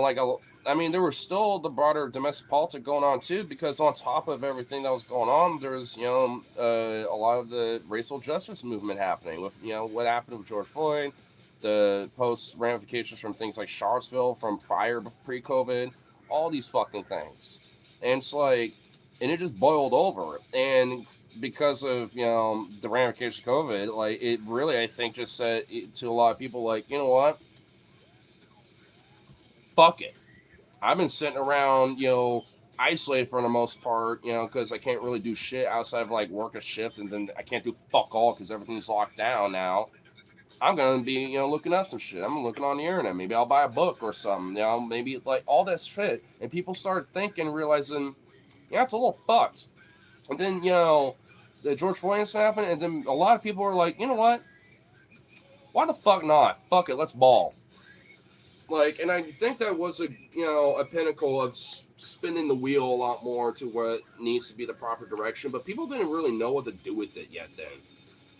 I mean, there was still the broader domestic politics going on too, because on top of everything that was going on, there was, a lot of the racial justice movement happening with, what happened with George Floyd, the post ramifications from things like Charlottesville from prior pre-COVID, all these fucking things, and it's like, and it just boiled over, and because of the ramifications of COVID, like it really, I think, just said to a lot of people, like, you know what, fuck it. I've been sitting around, isolated for the most part, because I can't really do shit outside of like work a shift, and then I can't do fuck all because everything's locked down now. I'm gonna be, looking up some shit. I'm looking on the internet. Maybe I'll buy a book or something. Maybe like all that shit. And people started thinking, realizing, yeah, it's a little fucked. And then, the George Floyd incident happened, and then a lot of people were like, you know what? Why the fuck not? Fuck it, let's ball. Like, and I think that was a pinnacle of spinning the wheel a lot more to what needs to be the proper direction, but people didn't really know what to do with it yet. Then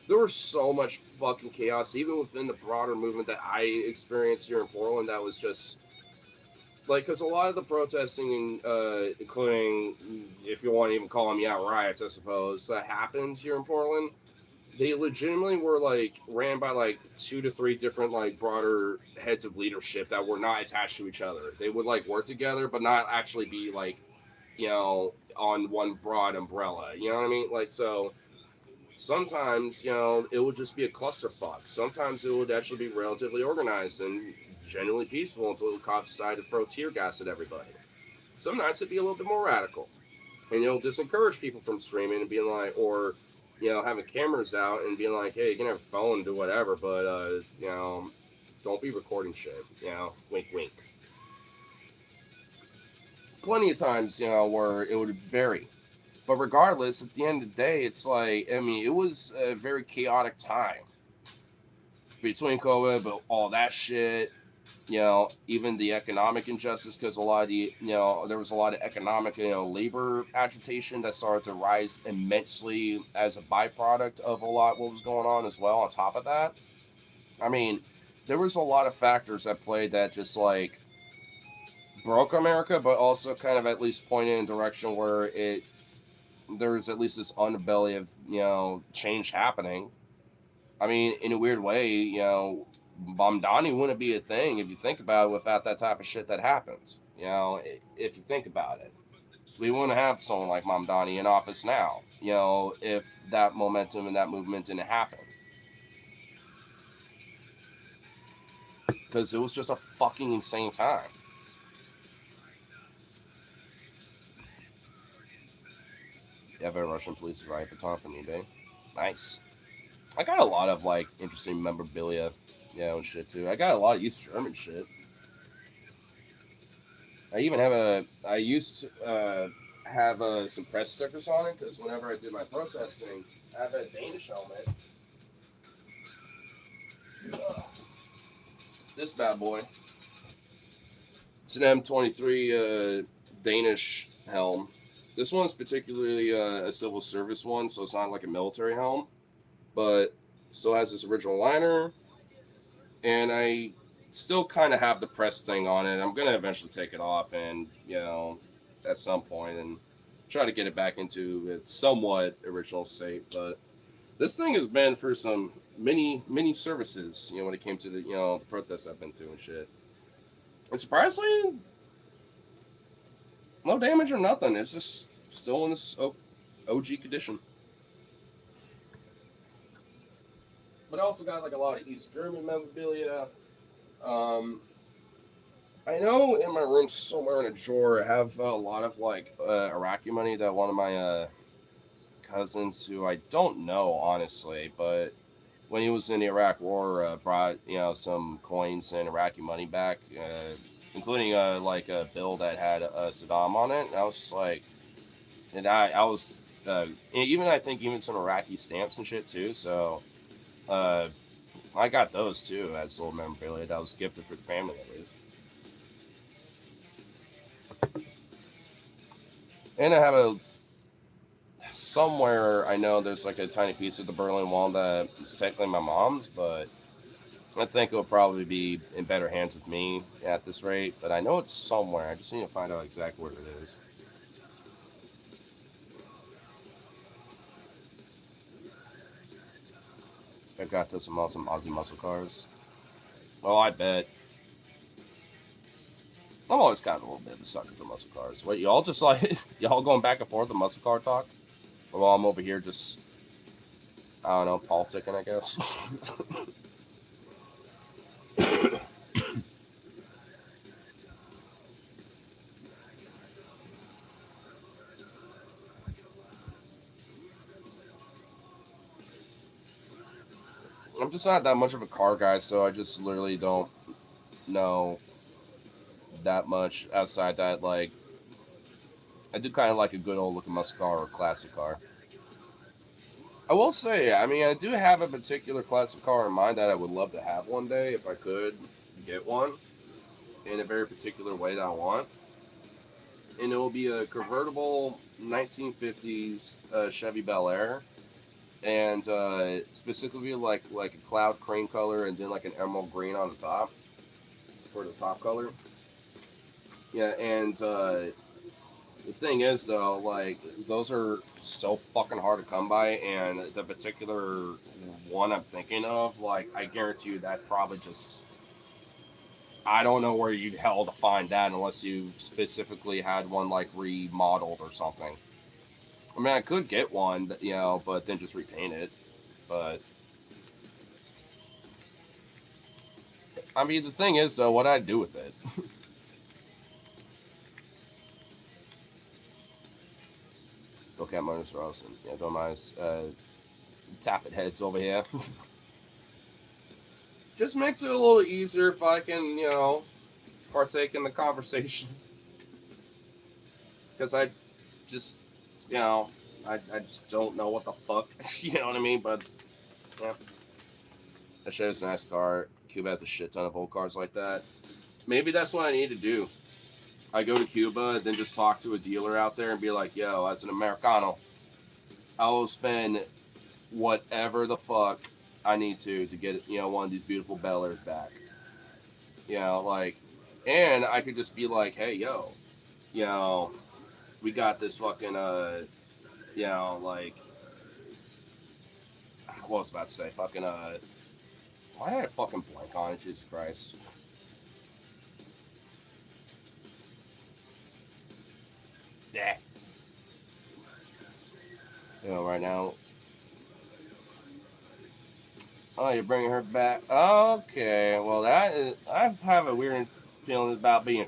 there was so much fucking chaos even within the broader movement that I experienced here in Portland. That was just like, because a lot of the protesting, including, if you want to even call them, yeah, riots, I suppose, that happened here in Portland, they legitimately were like ran by like two to three different like broader heads of leadership that were not attached to each other. They would like work together, but not actually be like, on one broad umbrella. You know what I mean? Like, so sometimes, it would just be a clusterfuck. Sometimes it would actually be relatively organized and genuinely peaceful until the cops decided to throw tear gas at everybody. Some nights it'd be a little bit more radical, and you'll discourage people from streaming and being like, or having cameras out and being like, hey, you can have a phone, do whatever, but don't be recording shit. Wink, wink. Plenty of times, where it would vary, but regardless, at the end of the day, it's like, I mean, it was a very chaotic time between COVID, but all that shit, even the economic injustice, because a lot of there was a lot of economic, labor agitation that started to rise immensely as a byproduct of a lot what was going on as well. On top of that, I mean, there was a lot of factors that played that just like broke America, but also kind of at least pointed in a direction where there's at least this underbelly of change happening. I mean, in a weird way, Mamdani wouldn't be a thing if you think about it without that type of shit that happens. If you think about it, we wouldn't have someone like Mamdani in office now. If that momentum and that movement didn't happen, because it was just a fucking insane time. You have a Russian police riot baton from eBay. Nice. I got a lot of like interesting memorabilia, and shit too. I got a lot of East German shit. I even have I used to have some press stickers on it because whenever I did my protesting, I have a Danish helmet. This bad boy. It's an M23 Danish helm. This one's particularly a civil service one, so it's not like a military helm, but still has this original liner, and I still kind of have the press thing on it. I'm gonna eventually take it off, and at some point, and try to get it back into its somewhat original state. But this thing has been for some many services. When it came to the protests I've been through and shit. And surprisingly, no damage or nothing. It's just still in this OG condition. But I also got like a lot of East German memorabilia. Um, I know in my room somewhere in a drawer I have a lot of like Iraqi money that one of my cousins, who I don't know honestly, but when he was in the Iraq War, brought some coins and Iraqi money back, including like a bill that had Saddam on it. And I was just like, and I was even I think even some Iraqi stamps and shit too. So uh, I got those too as little memorabilia that was gifted for the family at least. And I have somewhere I know there's like a tiny piece of the Berlin Wall that is technically my mom's, but I think it'll probably be in better hands with me at this rate. But I know it's somewhere. I just need to find out exactly where it is. I got to some awesome Aussie muscle cars. Oh, I bet. I'm always kind of a little bit of a sucker for muscle cars. Wait, y'all just like y'all going back and forth on muscle car talk? While I'm over here just I don't know, politicking, I guess. I'm just not that much of a car guy, so I just literally don't know that much outside that. Like, I do kind of like a good old looking muscle car or a classic car. I will say, I mean, I do have a particular classic car in mind that I would love to have one day if I could get one in a very particular way that I want. And it will be a convertible 1950s Chevy Bel Air, and specifically like a cloud cream color, and then like an emerald green on the top for the top color. Yeah, and the thing is though, like those are so fucking hard to come by, and the particular one I'm thinking of, like I guarantee you that probably just I don't know where you'd hell to find that unless you specifically had one like remodeled or something. I mean, I could get one, you know, but then just repaint it. But I mean, the thing is though, what I'd do with it. Okay, minus Ross and yeah, don't mind tapping heads over here. Just makes it a little easier if I can, you know, partake in the conversation. Because I just, you know, I just don't know what the fuck, you know what I mean? But yeah, I should have a nice car. Cuba has a shit ton of old cars like that. Maybe that's what I need to do. I go to Cuba and then just talk to a dealer out there and be like, yo, as an Americano, I will spend whatever the fuck I need to get, you know, one of these beautiful Bel Airs back. You know, like, and I could just be like, hey, yo, you know, we got this fucking, you know, like, what was I about to say? Fucking, why did I fucking blank on it? Jesus Christ. Yeah. You know, right now. Oh, you're bringing her back. Okay. Well, that is, I have a weird feeling about being.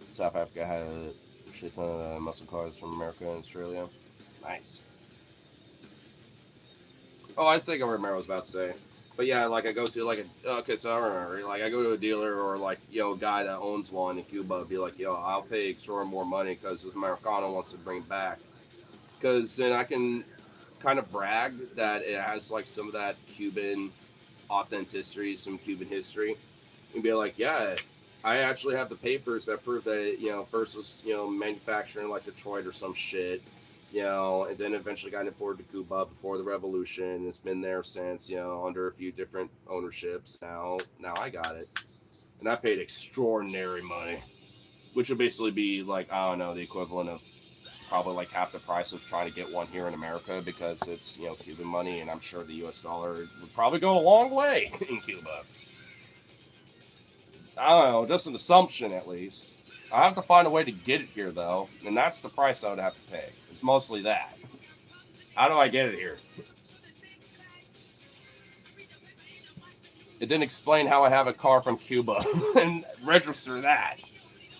South Africa had a shit ton of muscle cars from America and Australia. Nice. Oh, I think I remember what I was about to say. But yeah, like I go to like a okay, so I remember like I go to a dealer or like you know a guy that owns one in Cuba, be like, yo, I'll pay extra more money because this Americano wants to bring it back, because then I can kind of brag that it has like some of that Cuban authenticity, some Cuban history, and be like, yeah, I actually have the papers that prove that it, you know first was you know manufactured in like Detroit or some shit, you know, and then eventually got imported to Cuba before the revolution. It's been there since, you know, under a few different ownerships. Now I got it, and I paid extraordinary money, which would basically be like I don't know the equivalent of probably like half the price of trying to get one here in America because it's you know Cuban money, and I'm sure the U.S. dollar would probably go a long way in Cuba. I don't know, just an assumption at least. I have to find a way to get it here though, and that's the price I would have to pay. It's mostly that. How do I get it here? It didn't explain how I have a car from Cuba and register that.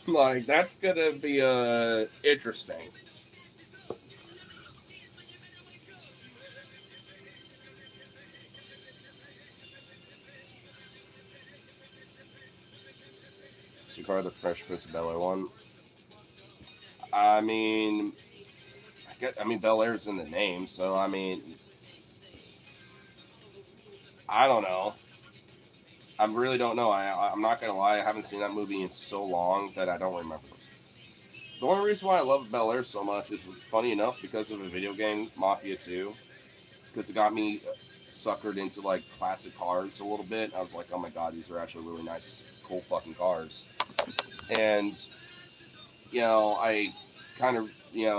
Like that's gonna be interesting. So car the Fresh Prince of Bel Air one. I mean, I mean Bel Air's in the name, so I mean, I don't know. I really don't know. I'm not gonna lie. I haven't seen that movie in so long that I don't remember. The only reason why I love Bel Air so much is, funny enough, because of a video game, Mafia 2, because it got me suckered into like classic cars a little bit. I was like, oh my god, these are actually really nice, cool fucking cars. And I kind of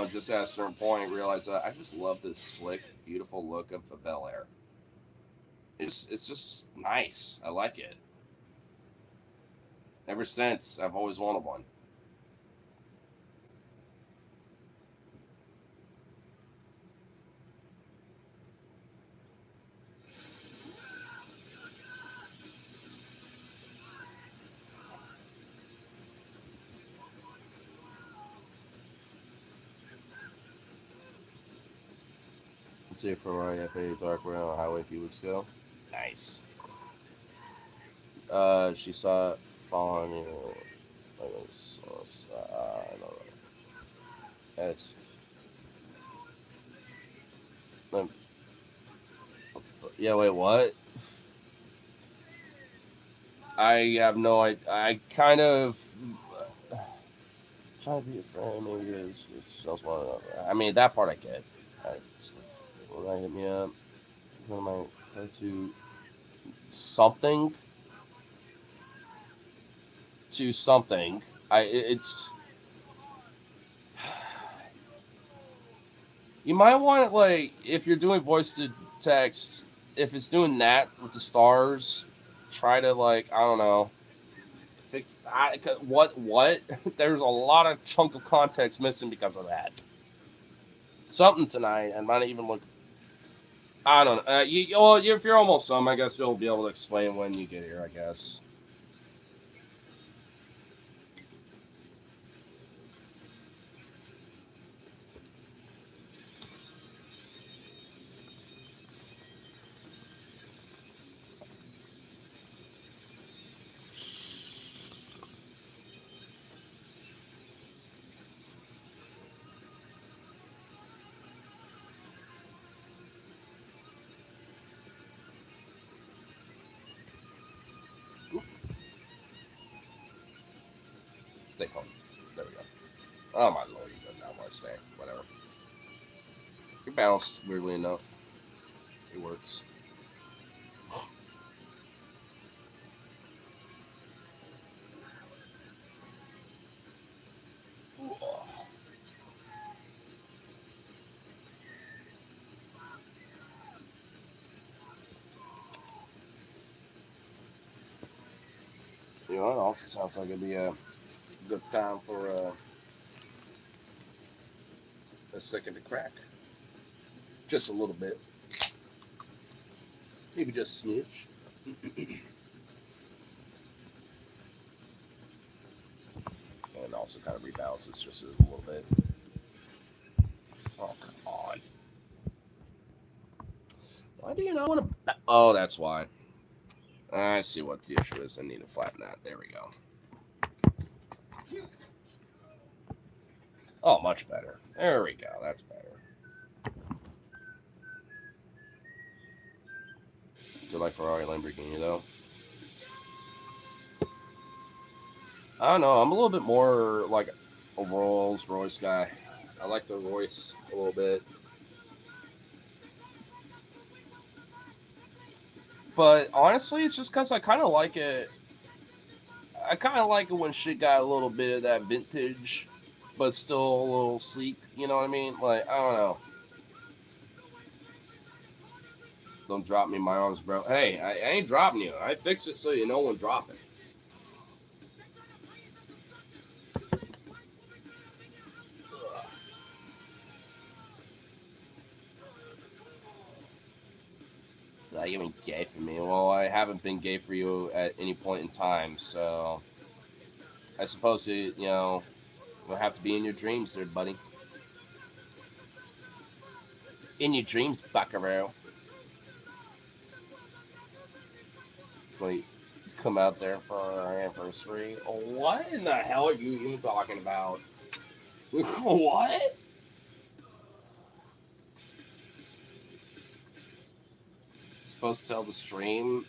just at a certain point realized that I just love this slick, beautiful look of a Bel Air. It's just nice. I like it. Ever since, I've always wanted one. Let's see, Ferrari F8 Dark Red on the highway a few weeks ago. Nice. She saw it falling. I don't know. It's what the fuck? Yeah, wait, what? I have no idea. I kind of trying to be a friend. Maybe it's just one. I mean, that part I get. When I hit me up, when am I to something to something? It's you might want like if you're doing voice to text, if it's doing that with the stars, try to like I don't know fix what there's a lot of chunk of context missing because of that. Something tonight, and might even look. I don't know. Well, if you're almost some, I guess you'll be able to explain when you get here. I guess. Stay fun. There we go. Oh my lord, you do not want to stay. Whatever. You're balanced weirdly enough. It works. You know, it also sounds like it'd be a good time for a second to crack. Just a little bit. Maybe just a smidge. And also kind of rebalances just a little bit. Oh, come on. Why do you not want to... Oh, that's why. I see what the issue is. I need to flatten that. There we go. Oh, much better. There we go. That's better. Do you like Ferrari Lamborghini, though? I don't know. I'm a little bit more like a Rolls Royce guy. I like the Royce a little bit. But honestly, it's just because I kind of like it. I kind of like it when shit got a little bit of that vintage, but still a little sleek. You know what I mean? Like, I don't know. Don't drop me in my arms, bro. Hey, I ain't dropping you. I fix it so you know when dropping. Like, you mean gay for me? Well, I haven't been gay for you at any point in time, so I suppose it'll have to be in your dreams, there, buddy. In your dreams, Buckaroo. Wait, to come out there for our anniversary. What in the hell are you even talking about? What? supposed to tell the stream.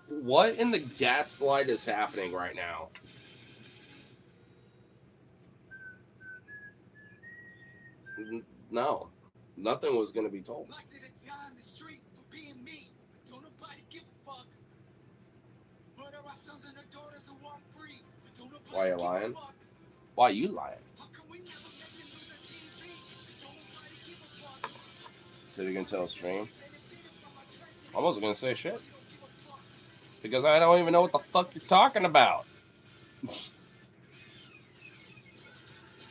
What in the gaslight is happening right now? No, nothing was going to be told. Why are you lying? Why are you lying? So you're going to tell a stream? I wasn't going to say shit. Because I don't even know what the fuck you're talking about.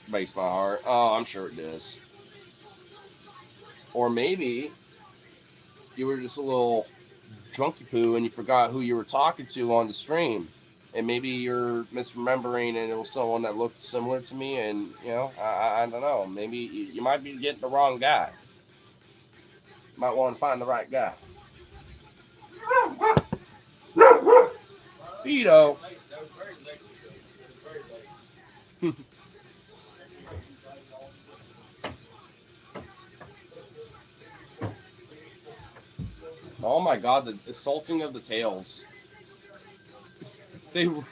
Breaks my heart. Oh, I'm sure it does. Or maybe you were just a little drunky poo and you forgot who you were talking to on the stream. And maybe you're misremembering and it was someone that looked similar to me. And, you know, I don't know. Maybe you might be getting the wrong guy. Might want to find the right guy. Vito. Oh my god, the salting of the tails. They were...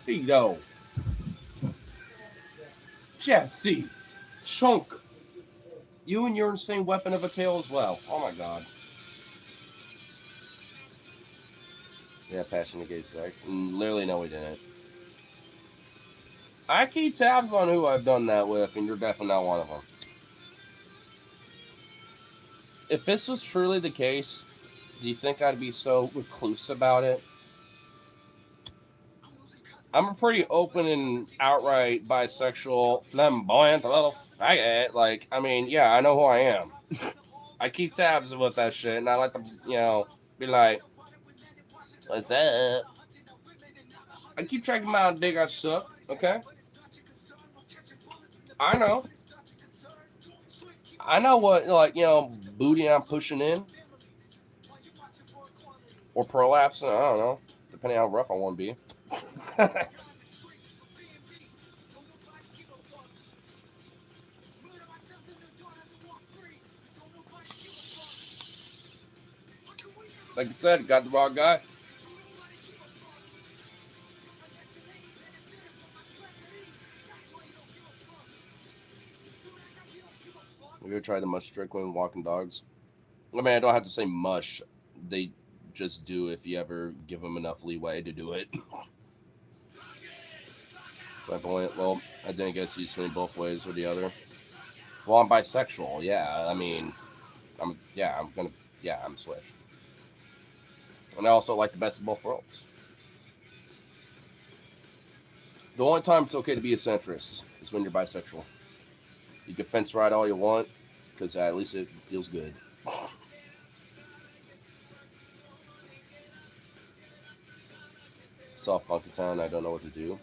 Vito. Jesse. Chunk. You and your insane weapon of a tail as well. Oh my god. Yeah, passionate gay sex. Literally, no, we didn't. I keep tabs on who I've done that with, and you're definitely not one of them. If this was truly the case, do you think I'd be so recluse about it? I'm a pretty open and outright bisexual, flamboyant little faggot. Like, I mean, yeah, I know who I am. I keep tabs with that shit, and I like to, you know, be like, what's that? I keep tracking my dick I suck, okay? I know. I know what, like, you know, booty I'm pushing in. Or prolapsing, I don't know. Depending on how rough I want to be. Like I said, got the wrong guy. We're gonna try the mush trick when walking dogs. I mean, I don't have to say mush. They just do if you ever give them enough leeway to do it. Flamboyant. Well, I didn't guess you swing both ways or the other. Well, I'm bisexual. Yeah, I mean, I'm switch. And I also like the best of both worlds. The only time it's okay to be a centrist is when you're bisexual. You can fence ride all you want, because at least it feels good. Saw Funky Town, I don't know what to do.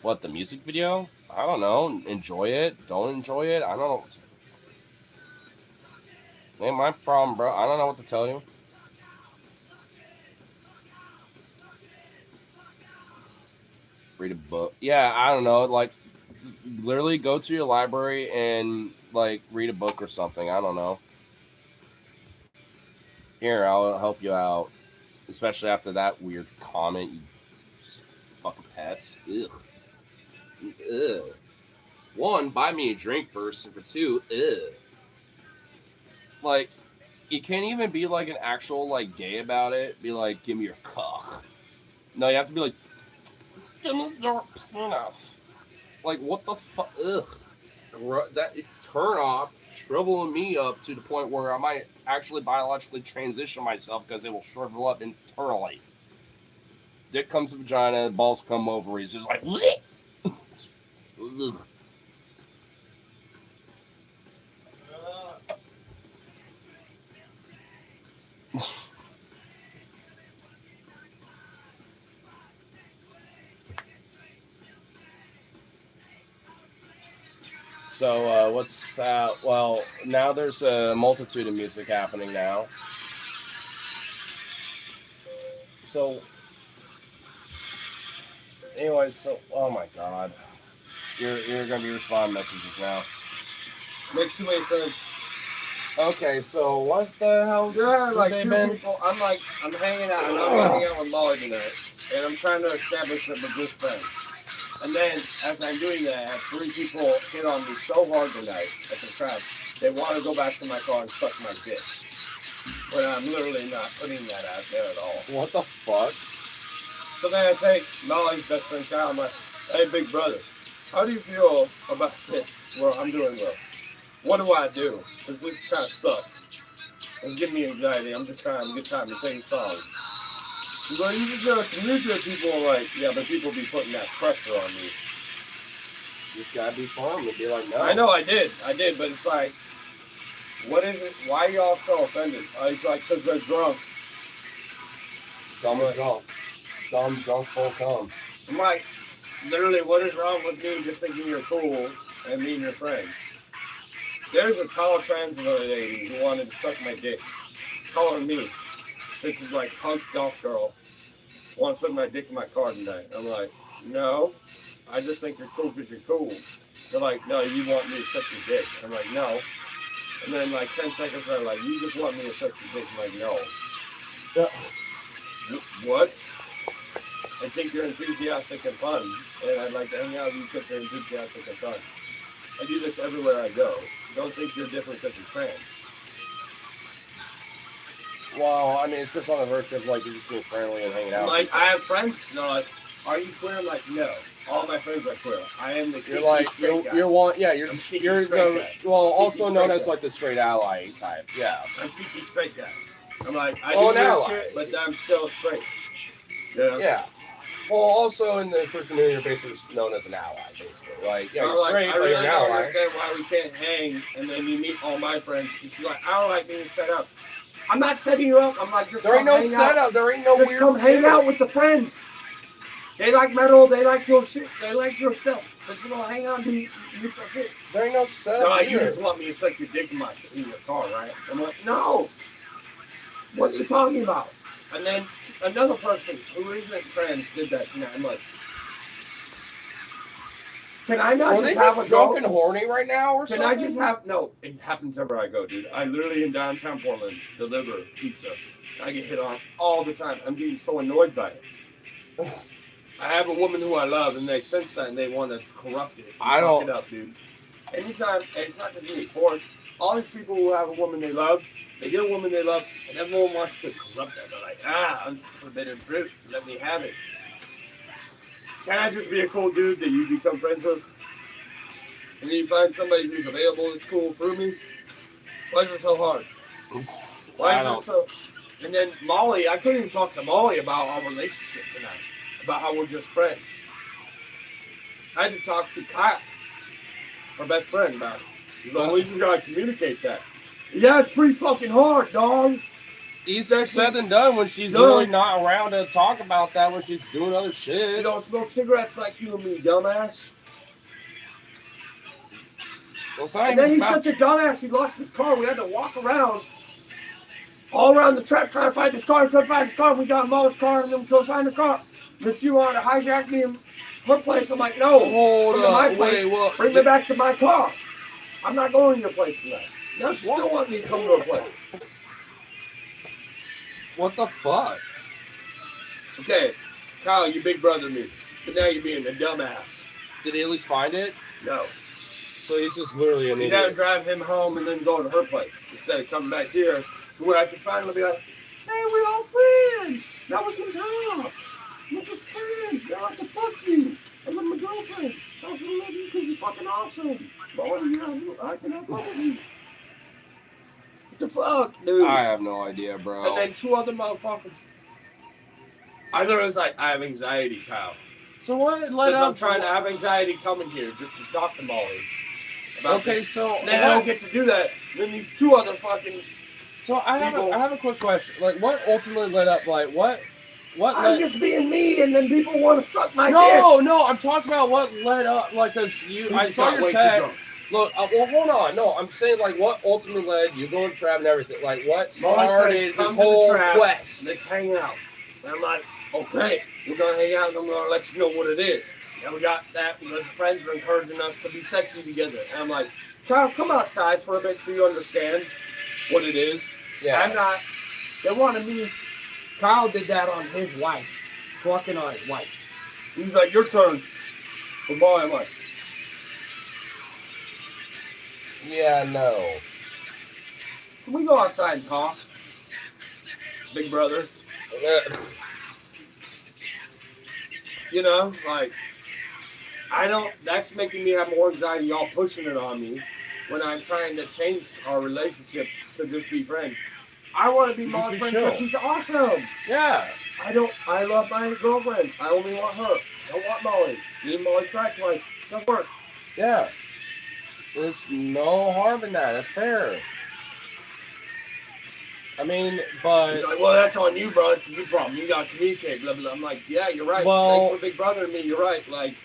What, the music video? I don't know. Enjoy it? Don't enjoy it? I don't know. Ain't my problem, bro. I don't know what to tell you. Read a book. Yeah, I don't know. Like, literally go to your library and, like, read a book or something. I don't know. Here, I'll help you out. Especially after that weird comment, you fucking pest. Ugh. Ugh. One, buy me a drink first, and for two, ugh. Like, you can't even be like an actual like gay about it. Be like, give me your cock. No, you have to be like, give me your penis. Like, what the fuck? Ugh. That turn off, shriveling me up to the point where I might actually biologically transition myself because it will shrivel up internally. Dick comes to vagina, balls come ovaries. Just like, ugh. So, what's well, now there's a multitude of music happening now. So, anyways, so, oh my god. You're gonna be responding messages now. Make too many friends. Okay, so what the hell's Yeah, like they two been? people. I'm hanging out, and I'm hanging out with Molly tonight, and I'm trying to establish that we're just friends. And then, as I'm doing that, I have three people hit on me so hard tonight at the track, they want to go back to my car and suck my dick. When I'm literally not putting that out there at all. What the fuck? So then I take Molly's best friend Kyle. I'm like, hey, big brother, how do you feel about this? Well, I'm doing well. What do I do? Because this kind of sucks. It's giving me anxiety. I'm just trying to get time to sing songs. He's like, you just gotta communicate people. I'm like, yeah, but people be putting that pressure on me. You just gotta be firm and be like, no. I know I did, but it's like, what is it? Why are y'all so offended? It's like, because they're drunk. Dumb drunk. Dumb drunk full cum. I'm like, literally, what is wrong with me just thinking you're cool and being your friend? There's a tall trans lady who wanted to suck my dick. Calling me. This is like punk golf girl. Want to suck my dick in my car tonight. I'm like, no. I just think you're cool because you're cool. They're like, no, you want me to suck your dick. I'm like, no. And then like 10 seconds later, like, you just want me to suck your dick. I'm like, no. What? I think you're enthusiastic and fun. And I'd like to hang out with you because you're enthusiastic and fun. I do this everywhere I go. Don't think you're different because you're trans. Well, I mean, it's just on the verge of like you're just being friendly and hanging out. Like, I have friends. They're like, "Are you queer?" I'm like, "No." All my friends are queer. I am the you're like straight guy. You're one. Yeah, you're the well, also known as like the straight ally type. Yeah. I'm kiki straight guy. I'm like, I do weird shit, but I'm still straight. Yeah. Yeah. Well, also in the queer community, you're basically known as an ally, basically. Like, yeah, you're straight, but you're an ally. I don't understand why we can't hang, and then you meet all my friends. And she's like, I don't like being set up. I'm not setting you up. I'm like, just there ain't no setup. There ain't no just weird come hang out with the friends. They like metal. They like your shit. They like your stuff. Let's go hang out and do mutual shit. There ain't no setup. No, you just want me to suck your dick in your car, right? I'm like, no. What are you talking about? And then another person who isn't trans did that tonight. I'm like, can I not just have a drunk and horny right now or something? Can I just have... No, it happens everywhere I go, dude. I literally in downtown Portland deliver pizza. I get hit on all the time. I'm getting so annoyed by it. I have a woman who I love, and they sense that, and they want to corrupt it. Fuck it up, dude. Anytime, it's not just me, forced. All these people who have a woman they love, they get a woman they love, and everyone wants to corrupt that. They're like, unforbidden fruit, let me have it. Can I just be a cool dude that you become friends with? And then you find somebody who's available that's cool through me? Why is it so hard? Why is it so... And then Molly, I couldn't even talk to Molly about our relationship tonight. About how we're just friends. I had to talk to Kyle, our best friend, about it. He's like, we just gotta communicate that. Yeah, it's pretty fucking hard, dog. Easier said than done when she's really not around to talk about that when she's doing other shit. She don't smoke cigarettes like you and me, dumbass. And then he's such a dumbass, he lost his car. We had to walk around, all around the track, trying to find his car. We couldn't find his car. We got Molly's car, and then we couldn't find the car. But she wanted to hijack me in her place. I'm like, no, come to my place. Bring me back to my car. I'm not going to your place tonight. Now she still wants me to come to her place. What the fuck? Okay, Kyle, you big brother me. But now you're being a dumbass. Did he at least find it? No. So he's just literally an idiot. She got to drive him home and then go to her place instead of coming back here where I can finally be like, hey, we're all friends. Now we can talk. We're just friends. I like to fuck you. I love my girlfriend. I also love you because you're fucking awesome. Boy, I can have fun with you. What the fuck, dude? I have no idea, bro. And then two other motherfuckers. I thought it was like, I have anxiety, Kyle. So what led up? I'm trying to have anxiety coming here just to talk to Molly. Okay, so they don't get to do that. Then these two other fucking. So I have a quick question. Like, what ultimately led up? Like, what? I'm just being me, and then people want to suck my dick. No, I'm talking about what led up. Like, cause I saw your tag. Look, well, hold on. No, I'm saying like what ultimately led you going to Trap and everything. Like, what started this whole quest? Let's hang out. And I'm like, okay, we're gonna hang out, and I'm gonna let you know what it is. And we got that because friends are encouraging us to be sexy together. And I'm like, child, come outside for a bit so you understand. what it is. Yeah. I'm not. They wanted me. Kyle did that on his wife, fucking on his wife. He's like, your turn. For boy, I'm like, Yeah, no. can we go outside and talk, big brother? You know, like, I don't. That's making me have more anxiety. Y'all pushing it on me when I'm trying to change our relationship to just be friends. I want to be Molly's friend because she's awesome. Yeah. I love my girlfriend. I only want her. I don't want Molly. Me and Molly tried twice. Doesn't work. Yeah. There's no harm in that. That's fair. I mean, but... He's like, well, that's on you, bro. It's a you problem. You got to communicate, blah, blah, blah. I'm like, yeah, you're right. Well, thanks for big brother to me. You're right. Like,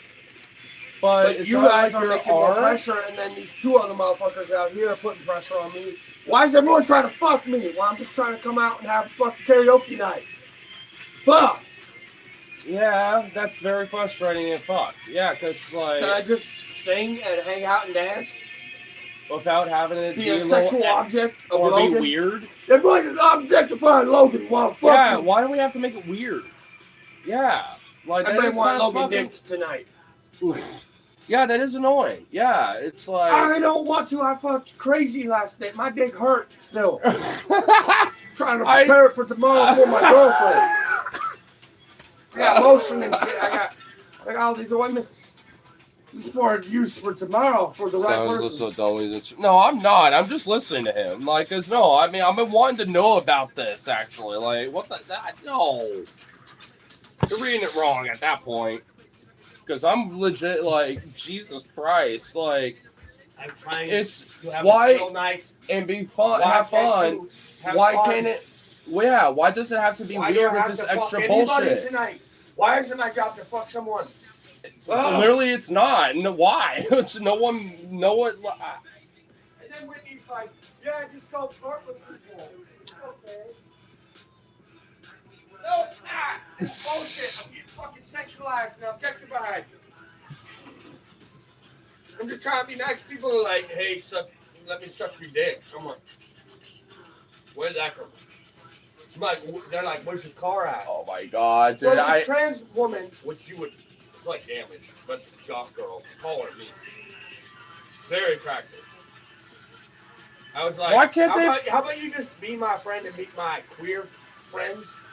but it's you not guys like are making more pressure, and then these two other motherfuckers out here are putting pressure on me. Why is everyone trying to fuck me? Well, I'm just trying to come out and have a fucking karaoke night. Fuck! Yeah, that's very frustrating and fucked. Yeah, because, like... Can I just sing and hang out and dance? Without having it be a sexual object of or Logan? Be weird? It wasn't objectifying Logan, motherfucker. Yeah, why do we have to make it weird? Yeah. Like, I that want Logan dick tonight. Yeah, that is annoying. Yeah, it's like... I don't want to. I fucked crazy last night. My dick hurt still. Trying to prepare it for tomorrow for my girlfriend. I got lotion and shit. I got all these ointments. This is for use for tomorrow for the right person. No, I'm not. I'm just listening to him. Like, cause no, I mean, I've been wanting to know about this actually. Like, what the? No, you're reading it wrong at that point. Cause I'm legit like Jesus Christ. Like, I'm trying to have a chill night and be fun. Have fun. Can't it? Well, yeah. Why does it have to be weird with this extra bullshit? Tonight? Why is it my job to fuck someone? Literally, it's not. No, why? It's no one. And then Whitney's like, "Yeah, just go flirt with people." Okay. No, it's not. It's bullshit. I'm getting fucking sexualized and objectified. I'm just trying to be nice. People are like, "Hey, let me suck your dick." I'm like, "Where did that come from?" They're like, "Where's your car at?" Oh my god, dude! So this trans woman, which you would. It's like damage, but goth girl, taller than me, very attractive. I was like, why can't how about you just be my friend and meet my queer friends?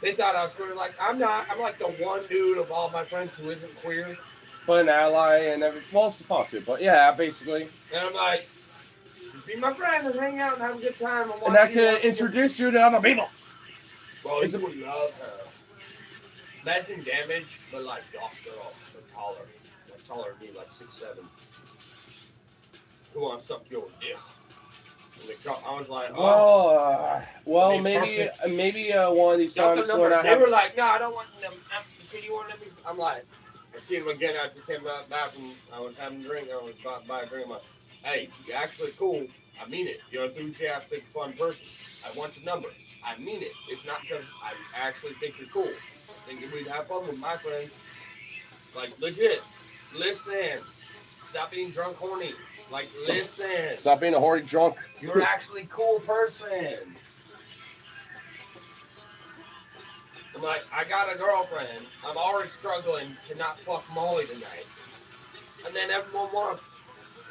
They thought I was queer. Like, I'm not. I'm like the one dude of all my friends who isn't queer. But an ally and everything. Well, it's fun too, but yeah, basically. And I'm like, be my friend and hang out and have a good time. And I could introduce you to other people. Well, you would love her. Imagine damage, but like goth girl, but taller. Like taller than me, like 6'7". Who wants to suck your dick? I was like, oh. Well, maybe one of these times when they were like, no, I don't want them. Can you want them? I'm like, I see them again after I came back from, I was having a drink. I was about to buy a drink. I'm like, hey, you're actually cool. I mean it. You're an enthusiastic, fun person. I want your number. I mean it. It's not because I actually think you're cool. I think we'd have fun with my friends. Like, legit. Listen. Stop being drunk horny. Like, listen. Stop being a horny drunk. You're actually a cool person. I'm like, I got a girlfriend. I'm already struggling to not fuck Molly tonight. And then everyone want to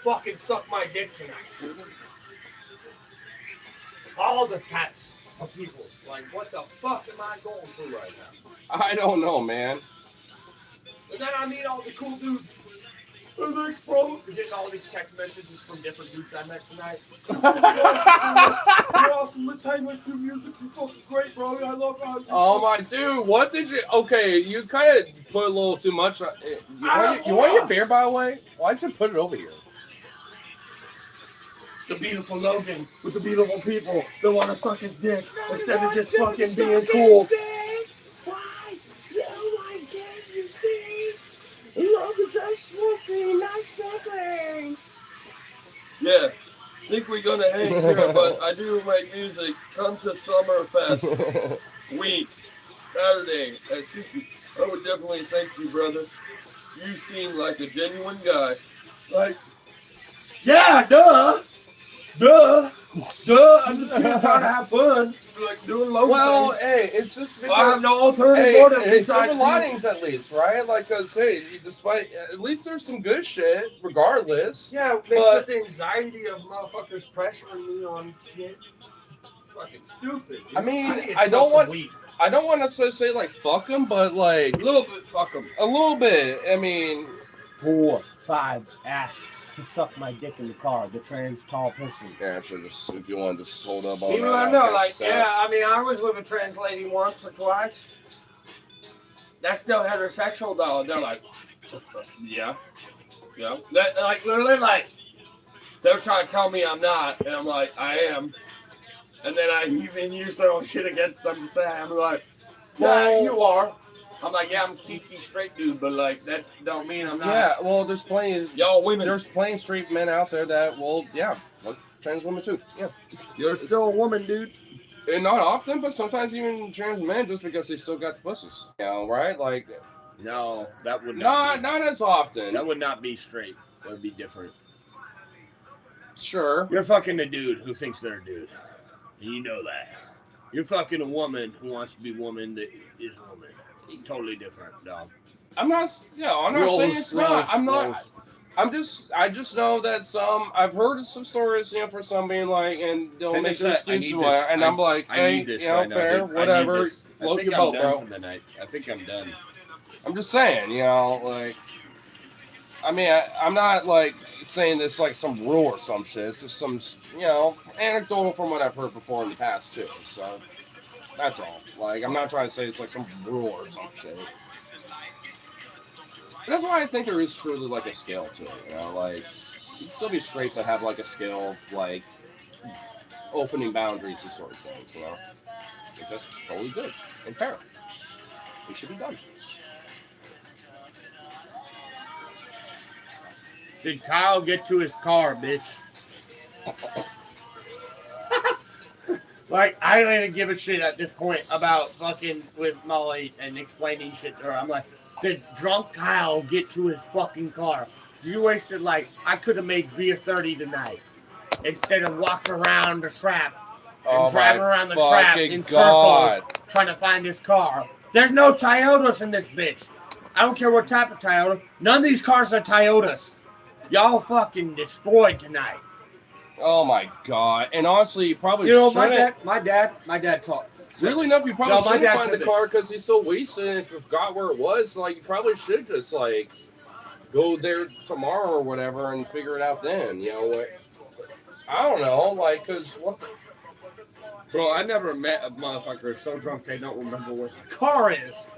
fucking suck my dick tonight. All the cats of people's. Like, what the fuck am I going through right now? I don't know, man. And then I meet all the cool dudes. Thanks, bro. You're getting all these text messages from different dudes I met tonight. You're awesome. Let's hang. Let's do music. You're fucking great, bro. I love how you. Oh my dude, what did you? Okay, you kind of put a little too much. You want your beer, by the way? Why'd you put it over here? The beautiful Logan with the beautiful people that want to suck his dick instead of just fucking being cool. Why? Why can't you see? Logan just wants to be nice and clean. Yeah, I think we're gonna hang here, but I do make music. Come to Summerfest week, Saturday at Suki. I would definitely thank you, brother. You seem like a genuine guy. Like, yeah, duh. Duh, I'm just here trying to have fun. Like doing low Well, things. hey, it's just because I have no alternative motive. hey, besides silver being- linings at least, right? Like, cause hey, despite at least there's some good shit, regardless. Yeah, mixed but with the anxiety of motherfuckers pressuring me on shit. Fucking stupid. Dude. I mean, need to I don't smoke some want- weed. I don't want to necessarily say like fuck them, but like A little bit, fuck them. a little bit. I mean, 4, 5 asks to suck my dick in the car. The trans tall pussy. yeah, sure. Just if you want to just hold up on Even that. I know, I'll like, catch this out. I mean, I was with a trans lady once or twice. That's still heterosexual, though. They're like, yeah. That, like, literally, like, they're trying to tell me I'm not, and I'm like, I am. And then I even use their own shit against them to say, I'm like, yeah, Well- you are. I'm like, yeah, I'm a kiki straight dude, but like, that don't mean I'm not. Yeah, well, there's plenty. Y'all women. There's plenty of straight men out there that will, yeah, like trans women too. Yeah, You're still a woman, dude. and not often, but sometimes even trans men just because they still got the pussies. You know, right? Like, No, that would not as often. That would not be straight. That would be different. Sure. You're fucking a dude who thinks they're a dude. And you know that. You're fucking a woman who wants to be woman that is a woman. Totally different, dog. I'm not. Yeah, I'm not saying it's not. I'm not. I just know that I've heard some stories, you know, for some being like, and they'll Finish make an that. I excuse need to it, this. and I'm like, I hey, need this you know, right now, fair, dude. I need whatever, this. I float think your I'm boat, done bro. for the night. I think I'm done. I'm just saying, you know, like, I mean, I'm not like saying this like some rule or some shit. It's just some, you know, anecdotal from what I've heard before in the past too. So that's all. Like, I'm not trying to say it's like some rule or some shit. But that's why I think there is truly like a scale to it. You know, like you can still be straight but have like a scale of like opening boundaries and sort of things. You know, it's just totally good and fair. It should be done. Did Kyle get to his car, bitch? Like, I don't even give a shit at this point about fucking with Molly and explaining shit to her. I'm like, did drunk Kyle get to his fucking car? You wasted, like, I could have made beer 30 tonight instead of walking around the trap and driving around the trap in circles trying to find his car. There's no Toyotas in this bitch. I don't care what type of Toyota. None of these cars are Toyotas. Y'all fucking destroyed tonight. Oh my god! And honestly, you probably You know, shouldn't. my dad taught. Really enough, you probably No, my shouldn't dad find said the this. car because he's so wasted. And if you forgot where it was, like you probably should just like go there tomorrow or whatever and figure it out then. You know what? I don't know, like, cause what? Bro, I never met a motherfucker so drunk they don't remember where the car is.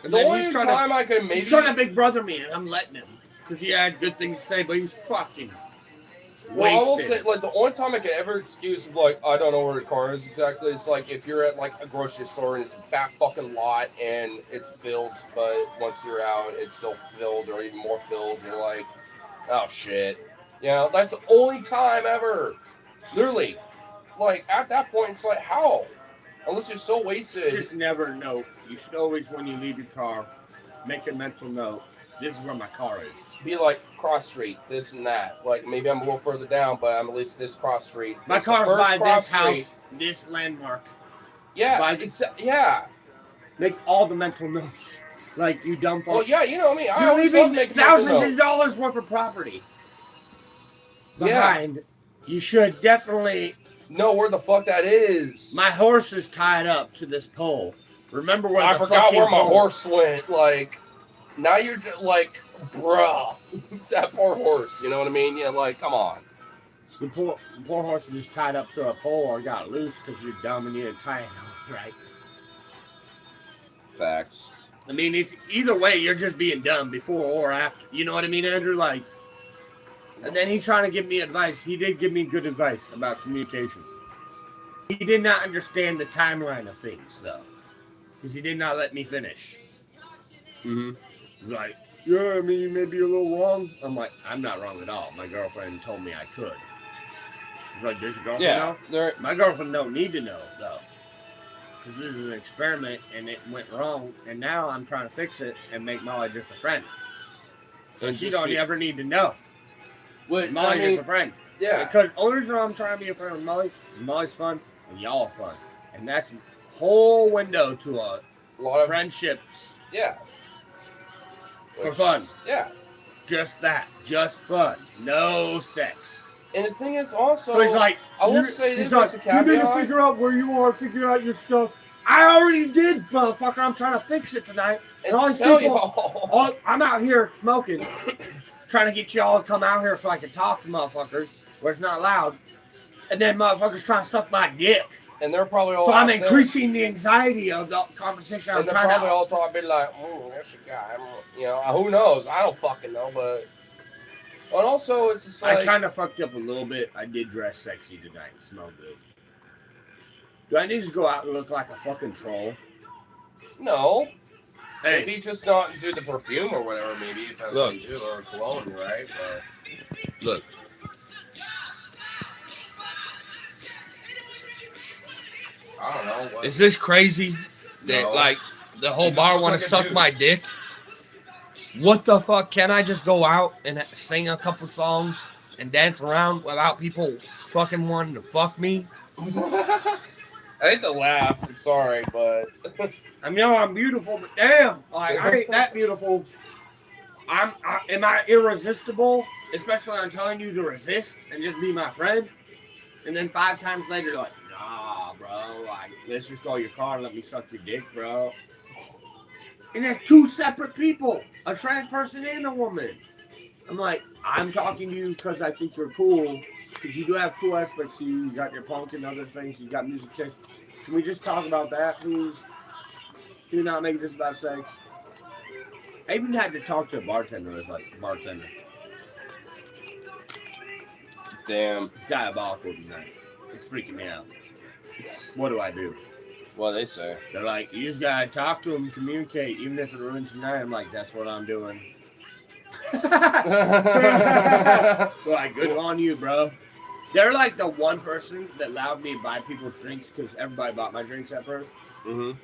And The then only time I could maybe he's trying to big brother me, and I'm letting him because he had good things to say, but he's fucking well, I will wasted. say, like, the only time I could ever excuse, like, I don't know where the car is exactly, is, like, if you're at, like, a grocery store and it's a back fucking lot and it's filled, but once you're out, it's still filled or even more filled, you're like, oh, shit. You know, that's the only time ever. Literally. Like, at that point, it's like, how? Unless you're so wasted. Just never know. You should always, when you leave your car, make a mental note. This is where my car is. Be like, cross street, this and that. Like, maybe I'm a little further down, but I'm at least this cross street. My It's the car's first by cross this house, this landmark. Yeah, by the- yeah. Make all the mental notes. Like, you dumb fuck. Well, yeah, you know me. I You're always love leaving making thousands mental of notes. dollars worth of property Yeah. behind. You should definitely. Know where the fuck that is. My horse is tied up to this pole. Remember where I the forgot fucking where my pole- horse went. Like, now you're just like, bruh. That poor horse, you know what I mean? Yeah, like, come on. The poor horse is just tied up to a pole or got loose because you're dumb and you didn't tie it off right. Facts. I mean, it's either way, you're just being dumb before or after. You know what I mean, Andrew? Like, and then he's trying to give me advice. He did give me good advice about communication. He did not understand the timeline of things, though, because he did not let me finish. Mm-hmm. He's like, yeah, I mean, you may be a little wrong. I'm like, I'm not wrong at all. My girlfriend told me I could. He's like, does your girlfriend Yeah, know? there. My girlfriend don't need to know, though. Because this is an experiment, and it went wrong, and now I'm trying to fix it and make Molly just a friend. So And she just don't be- ever need to know. What, Molly's I mean, just a friend. Yeah. Because the only reason I'm trying to be a friend with Molly is Molly's fun and y'all are fun. And that's a whole window to A lot of friendships Yeah. for fun. Yeah. Just that. Just fun. No sex. And the thing is also, So he's like, I will say this like, as a you need to caveat. figure out where you are, figure out your stuff. I already did, motherfucker. I'm trying to fix it tonight. And all these people, I'm out here smoking, trying to get y'all to come out here so I can talk to motherfuckers where it's not loud. And then motherfuckers trying to suck my dick. And they're probably all So I'm out there. increasing the anxiety of the conversation. And they're probably all talking like, that's a guy. You know, who knows? I don't fucking know, but. And also, it's just like. I kind of fucked up a little bit. I did dress sexy tonight. Smell good. Do I need to just go out and look like a fucking troll? No. Hey. Maybe just not do the perfume or whatever, maybe, if that's what you do, or cologne, right? But. Look. I don't know. What? Is this crazy that, No. like, the whole You bar just want look to like a suck dude. my dick? What the fuck? Can I just go out and sing a couple songs and dance around without people fucking wanting to fuck me? I hate to laugh. I'm sorry, but. I know I'm beautiful, but damn, like I ain't that beautiful. Am I irresistible? Especially when I'm telling you to resist and just be my friend. And then 5 times later, you're like, nah, bro. Like, let's just go to your car and let me suck your dick, bro. And they're 2 separate people, a trans person and a woman. I'm like, I'm talking to you because I think you're cool. Because you do have cool aspects to you. You got your punk and other things. You got music taste. Can we just talk about that, please? Can you not make this about sex? I even had to talk to a bartender. It's like, bartender. Damn. It's diabolical tonight. It's freaking me out. What do I do? What they say? They're like, you just gotta talk to them, communicate, even if it ruins your night. I'm like, that's what I'm doing. Like, good on you, bro. They're like the one person that allowed me to buy people's drinks because everybody bought my drinks at first. Mm-hmm.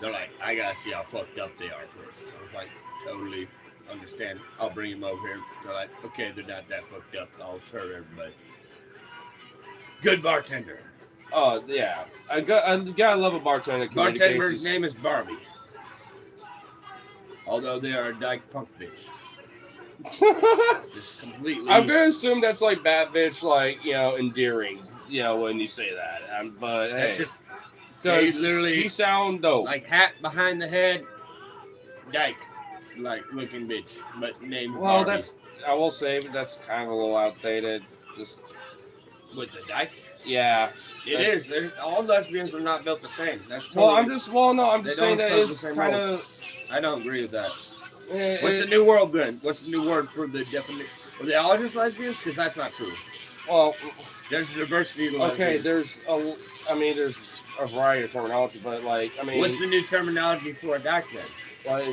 They're like, I gotta see how fucked up they are first. I was like, totally understand. I'll bring them over here. They're like, okay, they're not that fucked up. I'll serve everybody. Good bartender. Oh yeah, I gotta love a bartender. Bartender's name is Barbie. Although they are a dyke punk bitch. Just completely. I'm gonna assume that's like bad bitch, like, you know, endearing, you know, when you say that. But That's hey, just does literally she sound dope? like hat behind the head, dyke, like looking bitch, but named Well, Barbie. I will say that's kind of a little outdated. Just With the dyke. yeah, It is. All lesbians are not built the same. That's well, totally, I'm just saying that it's kind of. I don't agree with that. What's the new world then? What's the new word for the definition? Are they all just lesbians? Because that's not true. Well, There's diversity of okay, lesbians. there's a variety of terminology, but like, I mean, What's the new terminology for a dyke then? well,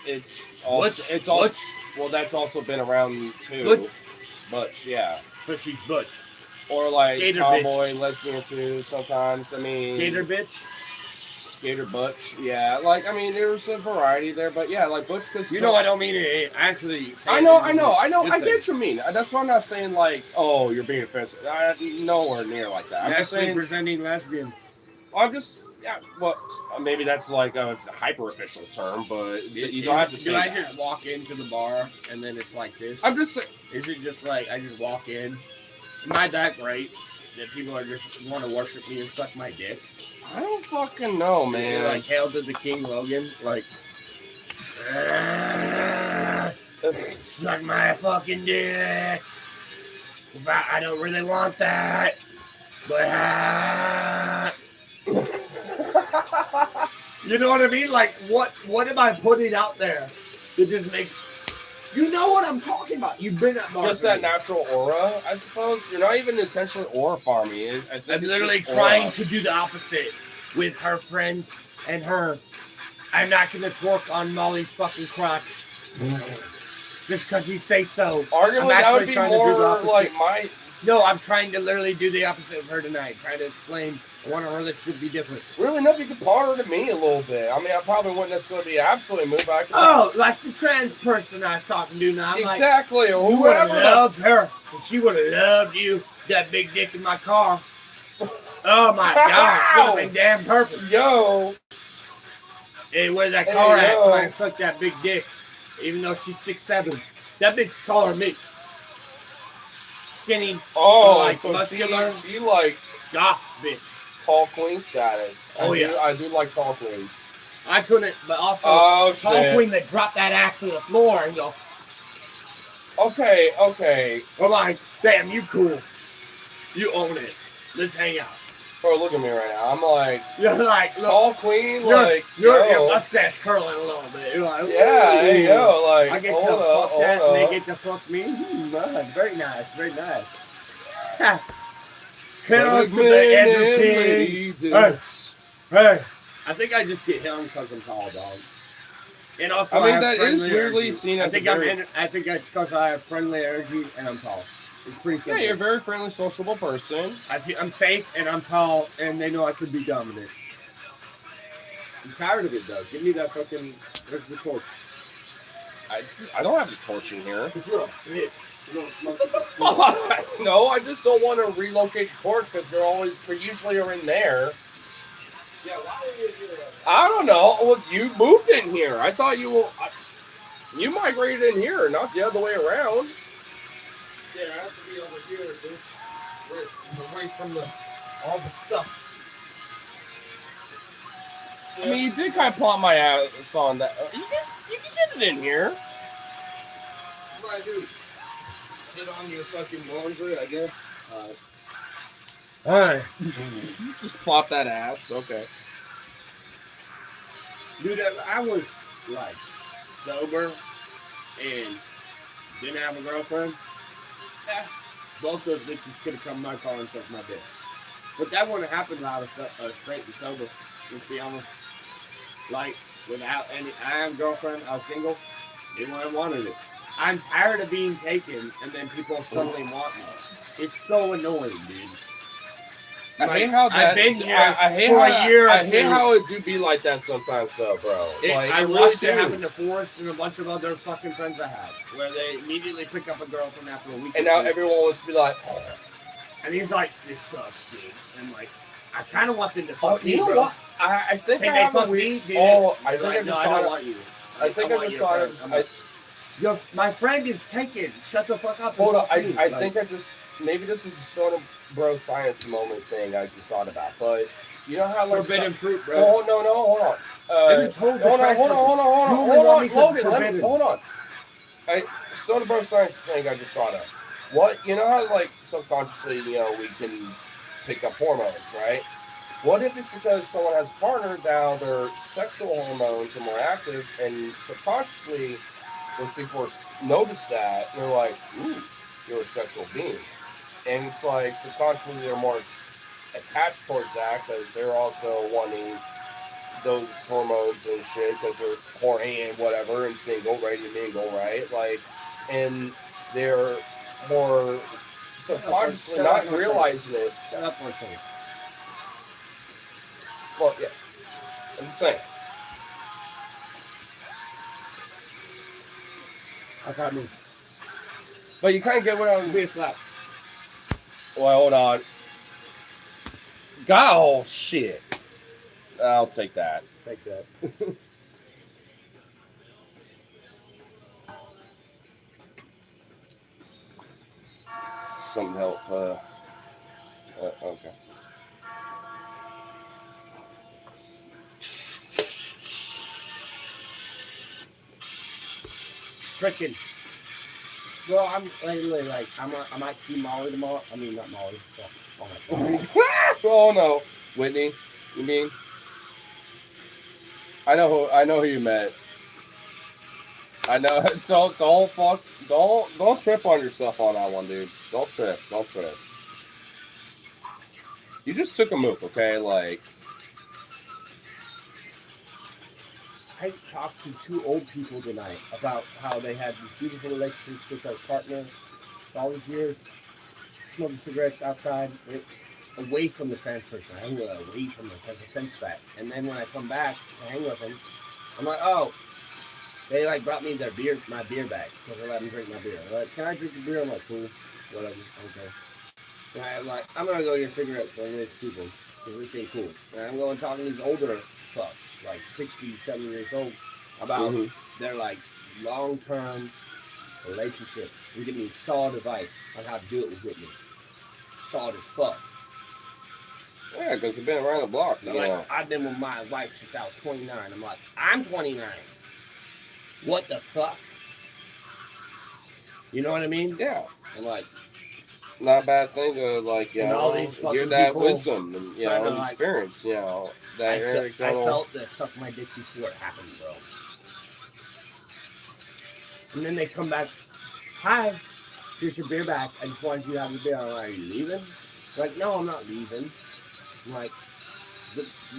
it's also Butch? well, that's also been around too. Butch, yeah. So she's butch. Or like Skater tomboy, bitch. lesbian too. Sometimes, I mean, Skater bitch? skater butch, yeah. Like, I mean, there's a variety there, but yeah, like butch. Cause You know, I don't mean it actually. I know. I get what you mean. That's why I'm not saying like, oh, you're being offensive. Nowhere near like that. I'm just Actually saying. presenting lesbian. I'm just. Yeah, well, maybe that's like a hyper official term, but you don't have to say Do I that. just walk into the bar and then it's like this? I'm just saying. Is it just like I just walk in? Am I that great that people are just want to worship me and suck my dick? I don't fucking know, man. Like hail to the King Logan, like suck my fucking dick. I don't really want that, but you know what I mean? Like what am I putting out there that just makes you know what I'm talking about? You've been at just that natural aura, I suppose. You're not even intentionally aura farming. I think I'm it's literally just trying aura. to do the opposite with her friends and her. I'm not gonna twerk on Molly's fucking crotch just because you say so. Arguably, I'm that actually would be trying to do the more opposite. like my. No, I'm trying to literally do the opposite of her tonight. Trying to explain I want our relationship to be different. Really enough, you could partner to me a little bit. I mean, I probably wouldn't necessarily be absolutely moved, but I could. Oh, like the trans person I was talking to now. I'm exactly, like, or you would have whoever. loved her, and she would have loved you. That big dick in my car. Oh my God, it would have been damn perfect. Yo. Hey, where's that car at? yo. So I can suck that big dick. Even though she's 6'7". That bitch's taller than me. Skinny. Oh, like so muscular. she like goth bitch. Tall queen status. Oh, I yeah. I do like tall queens. I couldn't, but also Oh, tall shit. queen that dropped that ass to the floor and go, Okay, okay. I'm like, damn, you cool. You own it. Let's hang out. Bro, look at me right now. I'm like, You're like, look, tall queen, you're, like, your yo. mustache curling a little bit. You're like, Yeah, there you go. Like, I get hold to up, fuck that, hold and up. they get to fuck me. Very nice, very nice. Hit on to the Andrew King. Hey, I think I just get him because I'm tall, dog. And also, I mean, have that is friendly weirdly energy. seen I as think a very... I think it's because I have friendly energy and I'm tall. It's pretty simple. Yeah, you're a very friendly, sociable person. I'm safe and I'm tall, and they know I could be dominant. I'm tired of it, though. Give me that fucking... Where's the torch? I don't have the torch in here. It's real. It is. No, I just don't want to relocate the torch because they usually are in there. Yeah, why are you here? I don't know. Well, you moved in here. I thought you migrated in here, not the other way around. Yeah, I have to be over here, dude. Away from all the stuffs. I mean, you did kind of plot my ass on that. You can get it in here. What do I do? Sit on your fucking laundry, I guess. Alright. Just plop that ass. Okay. Dude, I was like sober and didn't have a girlfriend. Both those bitches could have come to my car and sucked my dick. But that wouldn't happen while I was straight and sober. Let's be honest. Like, without any... I have a girlfriend. I was single. They wouldn't have wanted it. I'm tired of being taken and then people suddenly want me. It's so annoying, dude. I hate how that. I've been here I hate for how, a year. I hate how it do be like that sometimes, though, bro. I really watched do. it happen to Forrest and a bunch of other fucking friends I had, where they immediately pick up a girlfriend after a week. And now everyone wants to be like, and he's like, "This sucks, dude." And like, I kind of want them to fuck me, you know bro. what? I think Can I they have fuck a me? Dude? Oh, I think like, I just no, I thought don't of. want you. I think I just thought of. My friend is taken. Shut the fuck up. Hold on, I like, think I just maybe this is a Stoner Bro science moment thing I just thought about, but you know how like forbidden fruit, bro. Oh no, hold on. Hold on. Hold on. Stoner Bro science thing I just thought of. What you know how like subconsciously we can pick up hormones, right? What if it's because someone has a partner now their sexual hormones are more active and subconsciously those people notice that and they're like, ooh, you're a sexual being. And it's like subconsciously they're more attached towards that because they're also wanting those hormones and shit because they're horny and whatever and single, ready to mingle, right? Like, and they're more subconsciously not realizing it. Shut up for a second. Well, yeah. I'm just saying. That's how I move. But you kind of get what I'm... Be a slap. Well, hold on. God, oh, shit. I'll take that. Take that. Something to help. Okay. Freaking. Well, I'm literally like, I might see Molly tomorrow. I mean, not Molly. Oh no, Whitney. You mean? I know who you met. I know. Don't trip on yourself on that one, dude. Don't trip. You just took a move, okay? Like. I talked to two old people tonight about how they had these beautiful relationships with their partner for all these years, smoking cigarettes outside. away from the trans person. I hang away from them because I sense that. And then when I come back to hang with them, I'm like, oh, they like brought me my beer back because I let them drink my beer. They're like, can I drink the beer? I'm like, cool, whatever, okay. And I'm like, I'm gonna go get cigarettes from these people because they seem cool. And I'm going talking to these older fucks, like 60, 70 years old, about their like long-term relationships and give me solid advice on how to do it with me. Solid as fuck. Yeah, because they've been around the block. You know. I've been with my wife since I was 29. I'm like, I'm 29. What the fuck? You know what I mean? Yeah. I'm like, not a bad thing to like, you know, hear that people wisdom and you know, and experience, you know, that I felt that suck my dick before it happened, bro. And then they come back, hi, here's your beer back. I just wanted you to have your beer. I'm like, are you leaving? Like, no, I'm not leaving. I'm like,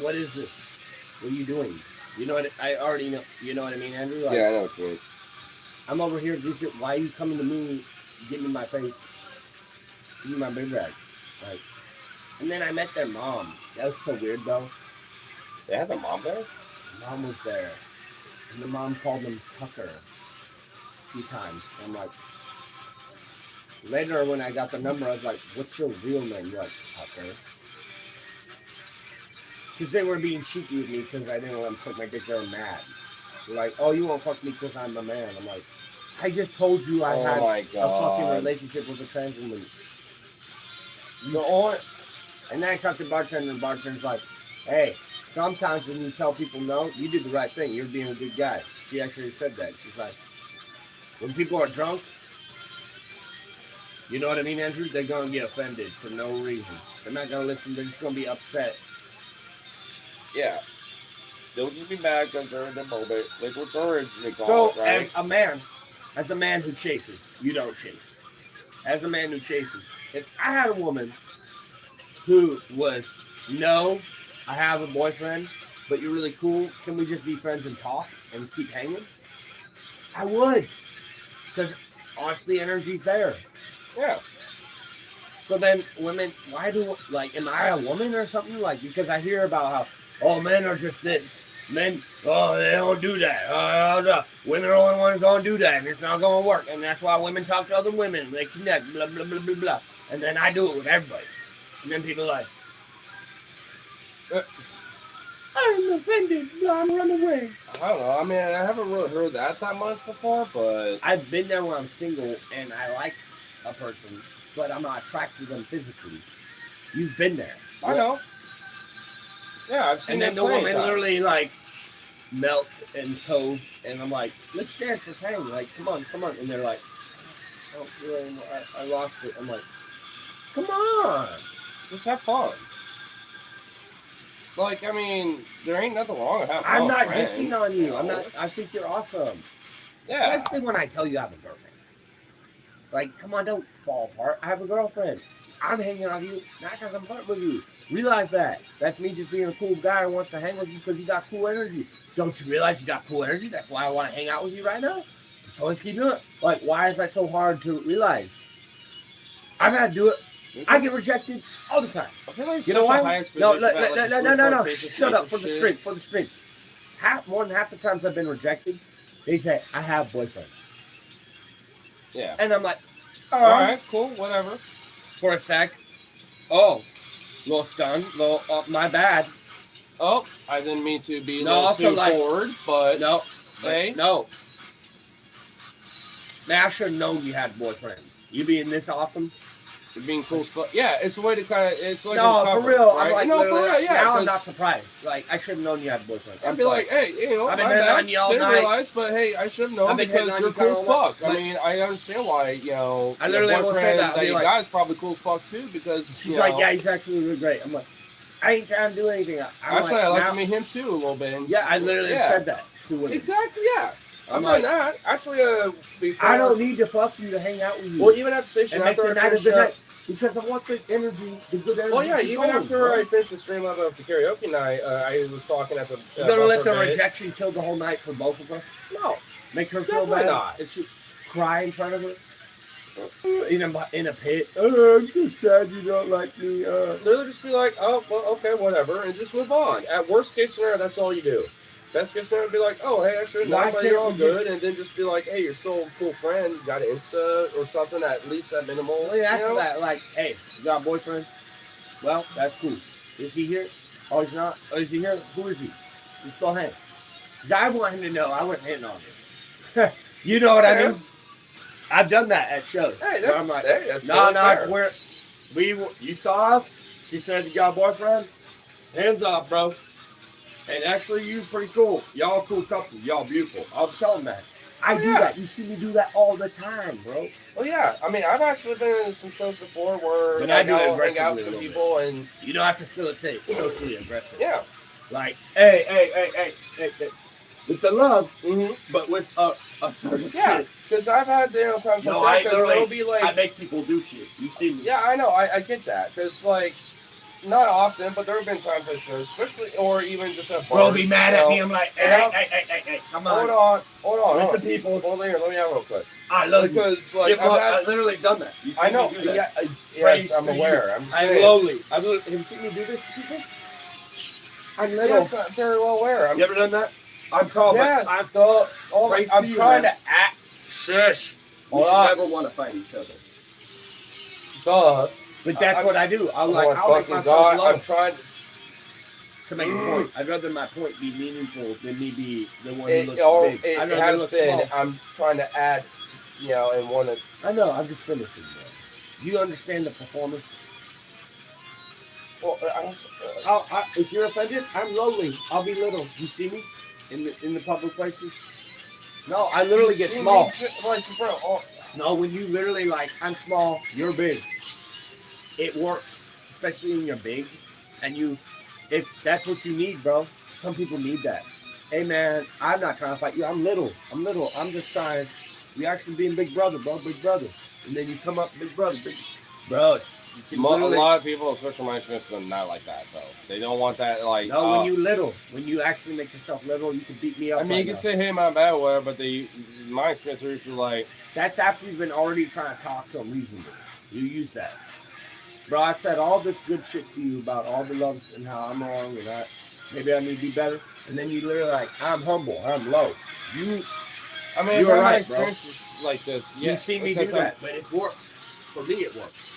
what is this? What are you doing? You know what? I already know. You know what I mean, Andrew? Like, yeah, I know what you mean. I'm over here. Why are you coming to me, getting in my face, give me my beer back? Like, and then I met their mom. That was so weird, though. They had their mom there? Mom was there. And the mom called them Tucker a few times. I'm like, later when I got the number, I was like, what's your real name? You're like, Tucker. Because they were being cheeky with me because I didn't let them suck my dick. They were mad. They're like, oh, you won't fuck me because I'm a man. I'm like, I just told you I had a fucking relationship with a trans woman. And then I talked to the bartender, and the bartender's like, hey, sometimes when you tell people no, you did the right thing. You're being a good guy. She actually said that. She's like, when people are drunk, you know what I mean, Andrew? They're going to get offended for no reason. They're not going to listen. They're just going to be upset. Yeah. They'll just be mad because they're in the moment. Like what they originally called, so, right? as a man who chases, you don't chase. As a man who chases, if I had a woman who was, no, I have a boyfriend, but you're really cool, can we just be friends and talk and keep hanging? I would. Because, honestly, energy's there. Yeah. So then, women, am I a woman or something? Like, because I hear about how, oh, men are just this. Men, oh, they don't do that. Women are the only ones going to do that, and it's not going to work. And that's why women talk to other women. They connect, blah, blah, blah, blah, blah. And then I do it with everybody. And then people are like, I'm offended. I'm running away. I don't know. I mean, I haven't really heard that much before, but I've been there when I'm single, and I like a person, but I'm not attracted to them physically. You've been there. I know. Yeah, I've seen and that. And then the woman literally like melt and cove, and I'm like, let's dance, let's hang. Like, come on. And they're like, I don't feel anymore. I lost it. I'm like, come on, let's have fun. Like, I mean, there ain't nothing wrong with having fun. I'm not dissing on you. I'm not. I think you're awesome. Yeah. Especially when I tell you I have a girlfriend. Like, come on, don't fall apart. I have a girlfriend. I'm hanging out with you not because I'm flirting with you. Realize that. That's me just being a cool guy who wants to hang with you because you got cool energy. Don't you realize you got cool energy? That's why I want to hang out with you right now. So let's keep doing it. Like, why is that so hard to realize? I've had to do it. I get rejected all the time. I feel like you know why? No. Shut up for the stream. More than half the times I've been rejected, they say, I have a boyfriend. Yeah. And I'm like, all right, cool, whatever. For a sec, a little stunned, my bad. Oh, I didn't mean to be too forward, but no, hey, no. Man, I should have known you had a boyfriend. You being this awesome. You're being cool as fuck. Yeah, it's a way to kind of. It's like no, cover, for real. Right? I'm like, no, for real. Yeah. Now I'm not surprised. Like, I should have known you had a boyfriend. I'd be like, hey, I've been hitting on you all night. Didn't realize, but hey, I should have known because you're cool as fuck. I mean, I understand why. I literally will say that you got is probably cool as fuck too because she's like, yeah, he's actually really great. I'm like, I ain't trying to do anything. Actually, I like to meet him too a little bit. Yeah, I literally said that to women. Exactly. Yeah. I'm like that. Actually, before I don't need to fuck you to hang out with you. Well, even at the station after I finish night. Because I want the energy, the good energy. Well, yeah, even after I finished the stream of the karaoke night, I was talking at the. You're gonna let the rejection kill the whole night for both of us? No. Make her feel bad? Not. Did she cry in front of her? in a pit. Oh, I'm so sad you don't like me. Literally just be like, oh, well, okay, whatever, and just move on. At worst case scenario, that's all you do. Best case scenario would be like, oh, hey, I should Why have but can't you're all we good, just- and then just be like, hey, you're still a cool friend. You got an Insta or something, at least at minimal. Let me ask you know? that. Like, hey, you got a boyfriend? Well, that's cool. Is he here? Oh, he's not. Oh, is he here? Who is he? Let's go hang. Cause I want him to know I wasn't hitting on him. You know what I Yeah. mean? I've done that at shows. Hey, where that's, I'm like, hey, that's no, totally no, fair. it's where you saw us. She said you got a boyfriend. Hands off, bro. And actually, you pretty cool. Y'all cool couple. Y'all beautiful. I'll tell them that. I Oh, do yeah. that. You see me do that all the time, bro. Well, yeah. I mean, I've actually been in some shows before where But I do it I'll hang aggressively out a with some little bit. people, and You don't have to facilitate socially aggressive. yeah. Like, hey. With the love, Mm-hmm. but with a certain Yeah, shit. because I've had times No, like I that, because literally, it'll be like, I make people do shit. You see me? yeah, I know, I get that, because like, not often, but there have been times at shows, especially, or even just at bars. Bro, be mad you at know. me. I'm like, And hey, come on. Hold on. With the people. Hold on here, let me have real quick. I love you. Because like Yeah, bro, I've had, I've literally done that. You see I know, me do that. yeah, Praise yes, I'm to aware. you. I'm just I'm saying. lowly. Have you seen me do this to people? I'm little. Yes, I'm very well aware. You ever done that? I'm tall, Yeah, but praise I'm to you, trying man. to act. Shush. We should never want to fight each other. Duh. But that's what I do. I'll Oh my I'll make fucking myself God, low I'm trying to make a point. I'd rather my point be meaningful than me be the one who It, looks or, big. it I'd rather has look been. small. I'm trying to add, and want to. I know. I'm just finishing, bro. You understand the performance? Well, If you're offended, I'm lowly. I'll be little. You see me in the public places? No, I literally get see small. me like, bro. Oh, No, when you literally like, I'm small, you're big. It works, especially when you're big, and if that's what you need, bro. Some people need that. Hey man, I'm not trying to fight you. I'm little. I'm just trying. We actually being big brother, bro. Big brother. And then you come up, big brother, big bro. a lot of people, especially my experience, are not like that though. They don't want that. Like, no, when you little, when you actually make yourself little, you can beat me up. I mean, right you can now. say, "Hey, my bad," whatever, but my experience is usually like, That's after you've been already trying to talk to them reasonably. You use that. Bro, I said all this good shit to you about all the loves and how I'm wrong and maybe I need to be better. And then you literally like, I'm humble, I'm low. I mean, You are my right, experience is like this. Yeah, you see me do because that, but it works. For me, it works.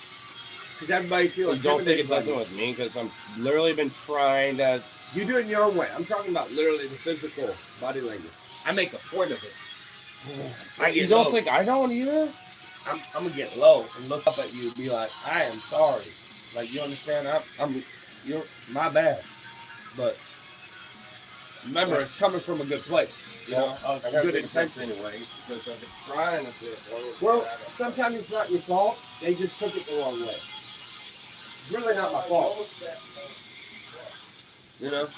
Because everybody feels You don't think it intimidated by doesn't me. with me? Because I'm literally been trying to. You do it in your own way. I'm talking about literally the physical body language. I make a point of it. You don't think I don't either? I'm gonna get low and look up at you and be like, I am sorry. Like, you understand? You're my bad. But remember, it's coming from a good place. You know, I a gotta good take this intention. anyway because I've been trying to say it. Well, sometimes it's not your fault. They just took it the wrong way. It's really not my fault. You know?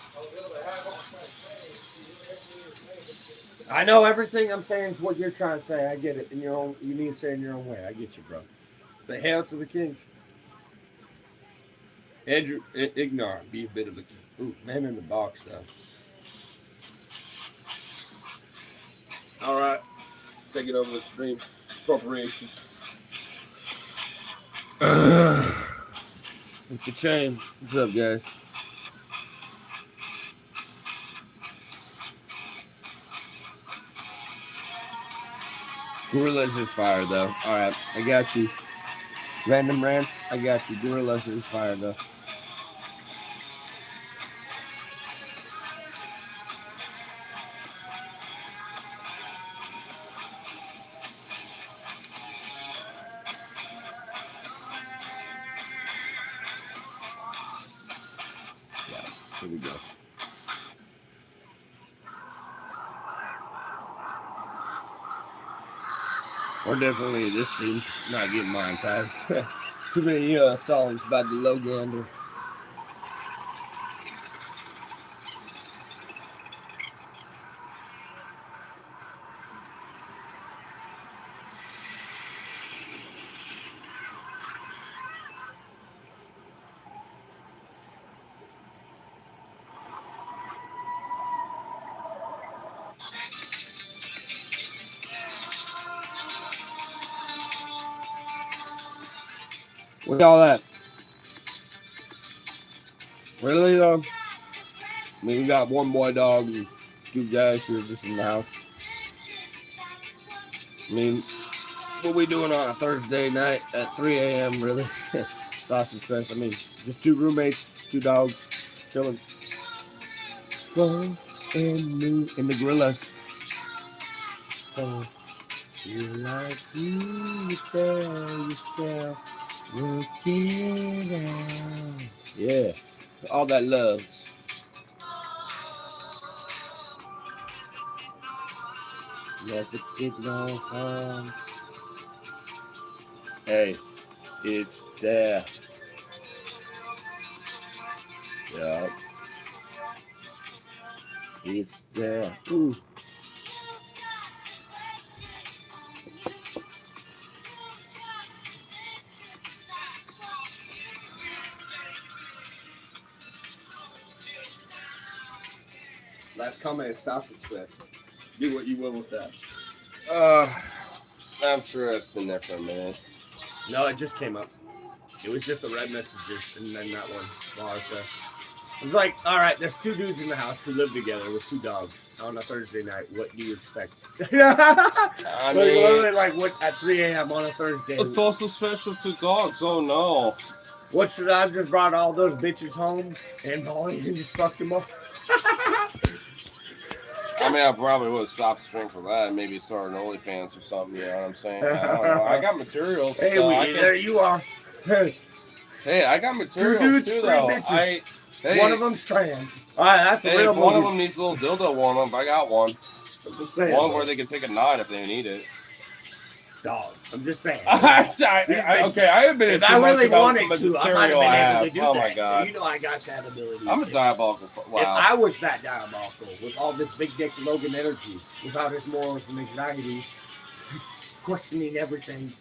I know everything I'm saying is what you're trying to say. I get it. You need to say it in your own way. I get you, bro. But hail to the king. Andrew, Ignar, be a bit of a king. Ooh, man in the box, though. All right. Take it over the stream. Appropriation. With the chain. What's up, guys? Gorillas is fire, though. All right, I got you. Random rants, I got you. Gorillas is fire, though. Yeah, here we go. Or definitely, this seems not getting monetized. Too many songs by the Logander. With all that. Really though? I mean, we got one boy dog and 2 guys who are just in the house. I mean, what we doing on a Thursday night at 3 a.m. really? Sausage fest. I mean, just 2 roommates, 2 dogs, chilling. Fun and new in the gorillas. Oh, you like you there yourself, working out. Yeah, all that loves. Let the kid know home. Hey, it's there. Yeah. It's there. Ooh. Last comment is sausage fest. Do what you will with that. I'm sure it's been there for a minute. No, it just came up. It was just the red messages and then that one while I was there. It was like, all right, there's 2 dudes in the house who live together with 2 dogs on a Thursday night. What do you expect? I mean, literally like what at 3 a.m. on a Thursday. it's also special to dogs. Oh no. What should I have just brought all those bitches home and Molly and just fucked them up? I mean, I probably would have stopped the stream for that and maybe start an OnlyFans or something. You know what I'm saying? I don't know. I got materials. Hey, so there you are. Hey, I got 2 materials dudes, too, 3 though. bitches. Hey, One of them's trans. All right, that's a hey, real if one of movie. them needs a little dildo warm up, I got one. I'm just saying. One where they can take a knot if they need it. Dog. I'm just saying. Okay, I admit it. If I really wanted the to, I might material have I been able to do Oh that. my god. You know I got that ability. I'm a diabolical. If Wow. I was that diabolical with all this big dick Logan energy, without his morals and anxieties, questioning everything,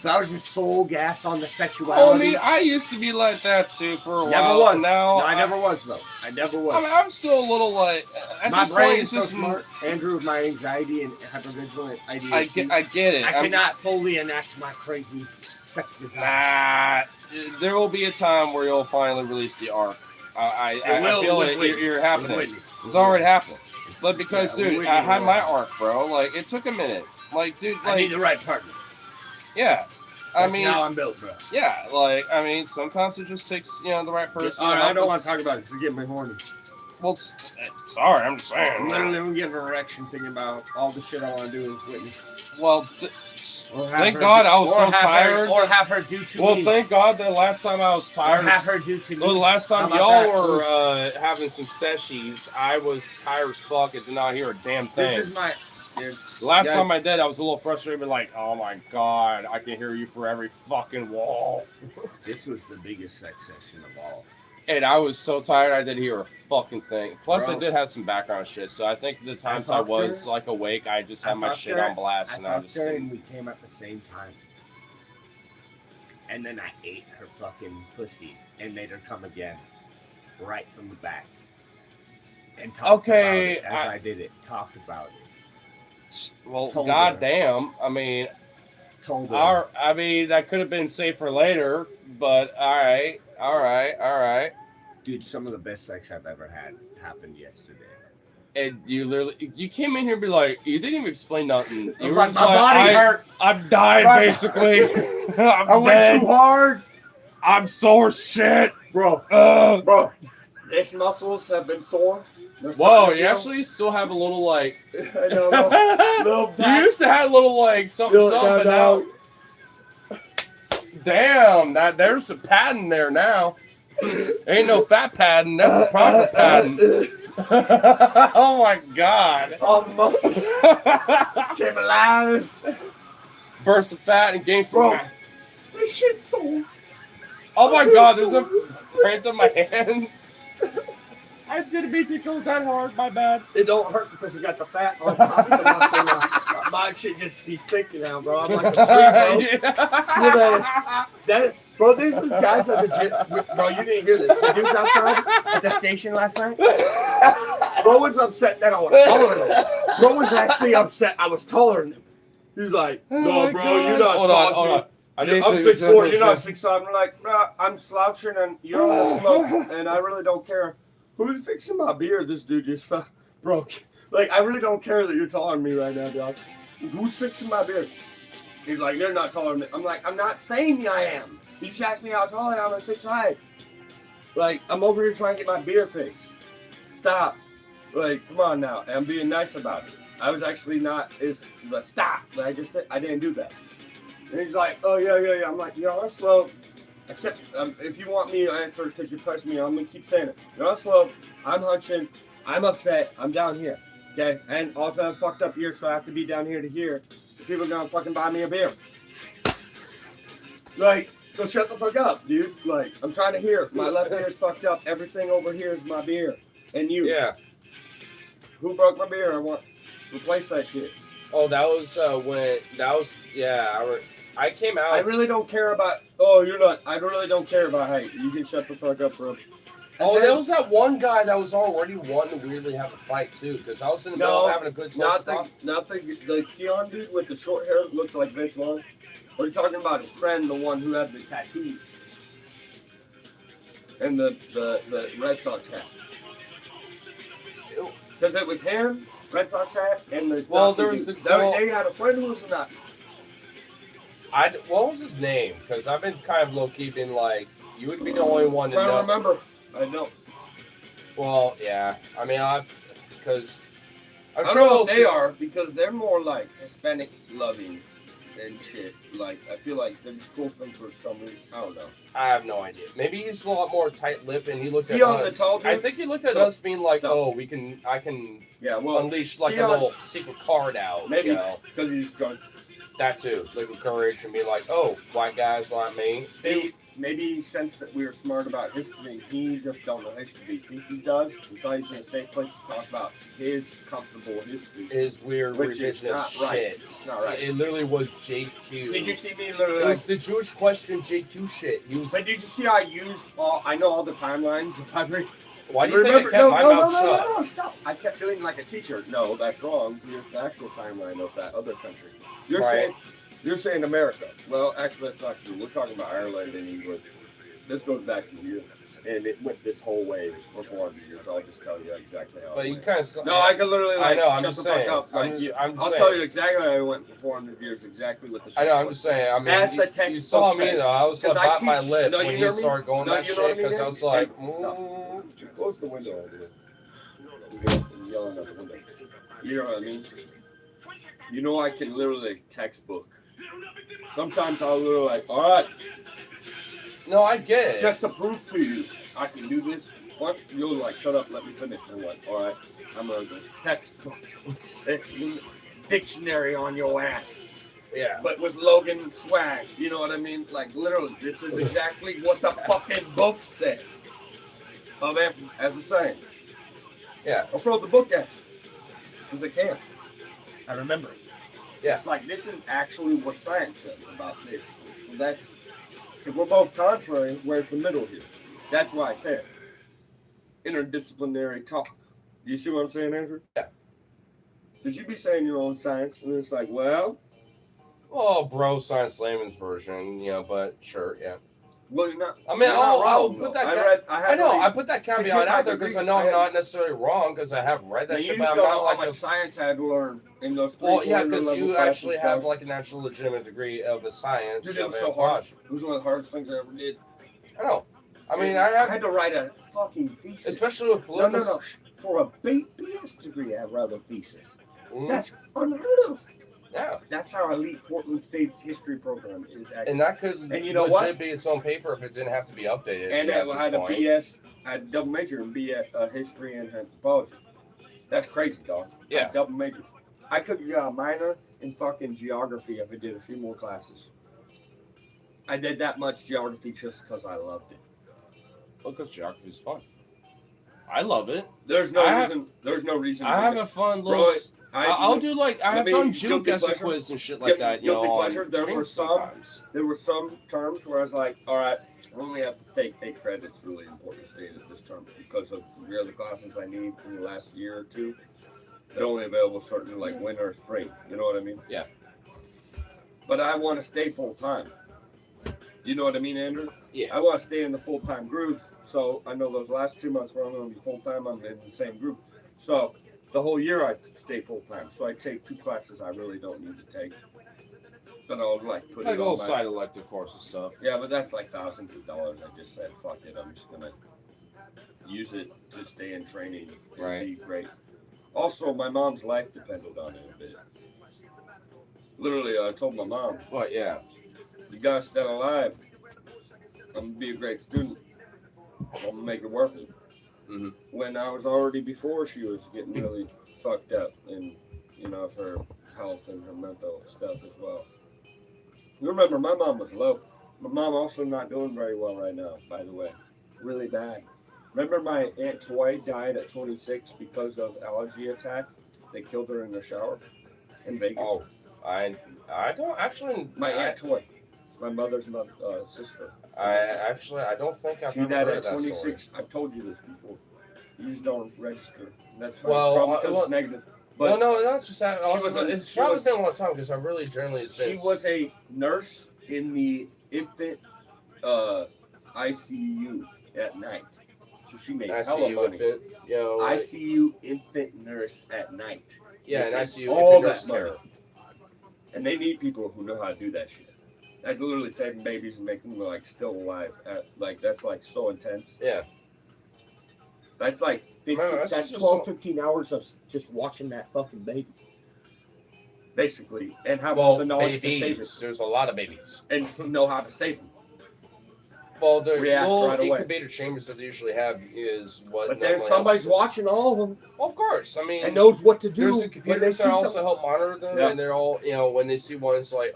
if I was just full gas on the Oh, sexuality. I used to be like that too for a while. Never was. Now No, I never was though. I never was. I mean, I'm still a little like. At My this brain point, is it's so just smart. Andrew, with my anxiety and hypervigilant ideation, I get it. I cannot fully enact my crazy sex desire. There will be a time where you'll finally release the arc. I feel it. You're happening. It's already happening. But because, dude, I had my arc, bro. Like, it took a minute. Like, dude, I need the right partner. Yeah. That's how I'm built, bro. Yeah, like, I mean, sometimes it just takes, the right person. All right, I don't want to talk about it because you're getting me horny. Well, sorry, I'm just saying. I'm literally getting an erection thinking about all the shit I want to do with Whitney. Well, thank God I was so tired. Or have her do to me. Well, thank God the last time I was tired. Or have her do to me. Well, the last time y'all were having some sessions, I was tired as fuck and did not hear a damn thing. This is my... Dude, the last time I did, I was a little frustrated, but like, oh my God, I can hear you for every fucking wall. This was the biggest sex session of all. And I was so tired, I didn't hear a fucking thing. Plus, Bro, I did have some background shit, so I think the times I was like awake, I just had my shit on blast, and I just didn't. And we came at the same time. And then I ate her fucking pussy and made her come again, right from the back. And talked about it as I did it. Talked about it. Well, goddamn. I mean, I mean, that could have been saved for later, but all right. Dude, some of the best sex I've ever had happened yesterday. And you came in here and be like, you didn't even explain nothing. You were like, my body hurt. I'm dying, basically. I went too hard. I'm sore as shit. Bro, these muscles have been sore. Whoa, you actually still have a little like. I know, you used to have a little like something, but now. Damn, there's some padding there now. Ain't no fat padding, that's a proper padding. Oh my God. All the muscles just came alive. Burst some fat and gain some fat. This shit's sore. Oh my God, there's a print on my hands. I didn't mean to go that hard, my bad. It don't hurt because you got the fat on top of the muscle now. My shit just be thick now, bro. I'm like a freak, bro. Bro, there's this guys at the gym. Bro, you didn't hear this. The dudes outside at the station last night. Bro was upset that I was taller than him. Bro was actually upset I was taller than him. He's like, no, bro, you're not. Hold on. I didn't I'm say 6'4", you're not 6'5". I'm like, bruh, I'm slouching and you're on the smoke, and I really don't care. Who's fixing my beer? This dude just broke. Like, I really don't care that you're taller than me right now, dog. Who's fixing my beer? He's like, you're not taller than me. I'm like, I'm not saying I am. You just asked me how tall I am. I'm 6'5". Like, I'm over here trying to get my beer fixed. Stop. Like, come on now. I'm being nice about it. I was actually not. But stop. Like, I just said I didn't do that. And he's like, oh yeah. I'm like, you're on slope. I kept. If you want me to answer because you pressed me, I'm gonna keep saying it. You're on slope. I'm hunching. I'm upset. I'm down here. Okay. And also I have fucked up ears, so I have to be down here to hear. People are gonna fucking buy me a beer. Like, so shut the fuck up, dude. Like, I'm trying to hear. My left ear's fucked up. Everything over here is my beer. And you. Yeah. Who broke my beer? I want replace that shit. Oh, that was I came out. I really don't care about. Oh, you're not. I really don't care about height. You can shut the fuck up for him. There was that one guy that was already wanting to weirdly have a fight too, because I was in the middle of having a good social talk. Not the Keon dude with the short hair that looks like Vince Vaughn. What are you talking about? His friend, the one who had the tattoos and the Red Sox hat. Because it was him, Red Sox hat, and the they had a friend who was a Nazi. What was his name? Because I've been kind of low key been like, you would be the only one to know. Trying to remember. I know. Well, yeah. I mean, because I don't know if they are, because they're more like Hispanic loving and shit. Like, I feel like they're just cool thing for some reason. I don't know. I have no idea. Maybe he's a lot more tight-lipped, and he looked at us. I think he looked at us being like, "Oh, I can unleash like a little secret card out." Maybe because he's drunk. That too, like courage and be like, "Oh, white guys like me." Maybe he sensed that we were smart about history. He just don't know history. He think he does. He thought he's in a safe place to talk about his comfortable history. His weird revisionist shit. Right. It's not right. It literally was JQ. Did you see me literally? It was the Jewish question JQ shit. But did you see I used I know all the timelines of every. Why do you think I kept my mouth shut? No, stop. I kept doing like a t-shirt. No, that's wrong. Here's the actual timeline of that other country. You're saying America. Well, actually, that's not true. We're talking about Ireland and England. This goes back to here. And it went this whole way for 400 years. I'll just tell you exactly how. But you kind of. No, I can literally. I know. I'm shut just the saying. fuck up. I'll tell you exactly how I went for 400 years. Exactly what the. I know. I'm just saying. I mean, as the text you saw me though. I was like, bite my lip when you started going that shit because I was like, close the window over there. You're yelling out the window. You know what I mean? You know, I can literally textbook. Sometimes I'll literally like, all right. No, I get it. Just to prove to you, I can do this. What? You'll like, shut up, let me finish. I'm like, all right, I'm gonna go textbook. It's dictionary on your ass. Yeah. But with Logan swag, you know what I mean? Like, literally, this is exactly what the fucking book says. As a science. Yeah. I'll throw the book at you. Because I can. I remember. Yeah. It's like, this is actually what science says about this. So that's, if we're both contrary, where's the middle here? That's why I said interdisciplinary talk. You see what I'm saying, Andrew? Yeah. Because you be saying your own science, and it's like, well... Oh, bro, science layman's version, but sure, yeah. Well, you're not. I mean, I'll put that. I put that to caveat out there because I know I'm not necessarily wrong because I have read that shit. But I'm not like how science I had to learn in those. Well, yeah, because you actually have like an actual legitimate degree of a science. Dude, it was so hard. It was one of the hardest things I ever did. I know. I mean, I had to write a fucking thesis. Especially with political. No. For a BS degree, I wrote a thesis. Mm-hmm. That's unheard of. Yeah. That's how elite Portland State's history program is actually. And that could legit be its own paper if it didn't have to be updated. And I had a BS, I had a double major in history and anthropology. That's crazy, dog. Yeah. Double majors. I could have got a minor in fucking geography if I did a few more classes. I did that much geography just because I loved it. Well, because geography is fun. I love it. There's no reason. I have a fun little. I'll do like I have done juke as a quiz and shit like that. Guilty pleasure. There were some terms where I was like, all right, I only have to take 8 credits really important state at this term because of the other classes I need in the last year or two. They're only available certain like winter or spring. You know what I mean? Yeah. But I want to stay full time. You know what I mean, Andrew? Yeah. I want to stay in the full-time group, so I know those last 2 months where I'm going to be full-time, I'm in the same group. So the whole year I stay full-time. So I take 2 classes I really don't need to take. But I'll like put Like it all on my... side elective courses stuff. Yeah, but that's like thousands of dollars. I just said, fuck it, I'm just going to use it to stay in training. It'd be great. Also, my mom's life depended on it a bit. Literally, I told my mom, What? Yeah. you gotta stay alive. I'm gonna be a great student. I'm gonna make it worth it. Mm-hmm. When I was already before she was getting really fucked up, and of her health and her mental stuff as well. You remember, my mom was low. My mom also not doing very well right now, by the way. Really bad. Remember my Aunt Toy died at 26 because of allergy attack? They killed her in the shower in Vegas. Oh, I don't actually. My Aunt Toy, my mother's sister. I don't think I've She ever died heard at that 26. story. I've told you this before. You just don't register. That's fine. Well, Probably because it's negative. But no, not just that. It's probably been a long time because I really generally. She was a nurse in the infant ICU at night. So she made hella money. Infant, ICU infant nurse at night. Yeah, an ICU all infant that nurse money. care. And they need people who know how to do that shit. That's literally saving babies and making them like still alive. That's like so intense. Yeah. That's like 15, that's 12, 15 hours of just watching that fucking baby. Basically. And have all the knowledge to save it. There's a lot of babies. And know how to save them. Well, the little right incubator chambers that they usually have is what. But there's somebody's watching all of them. Well, of course. I mean, and knows what to do. There's the computers that also help monitor them, and they're all, when they see one, it's like,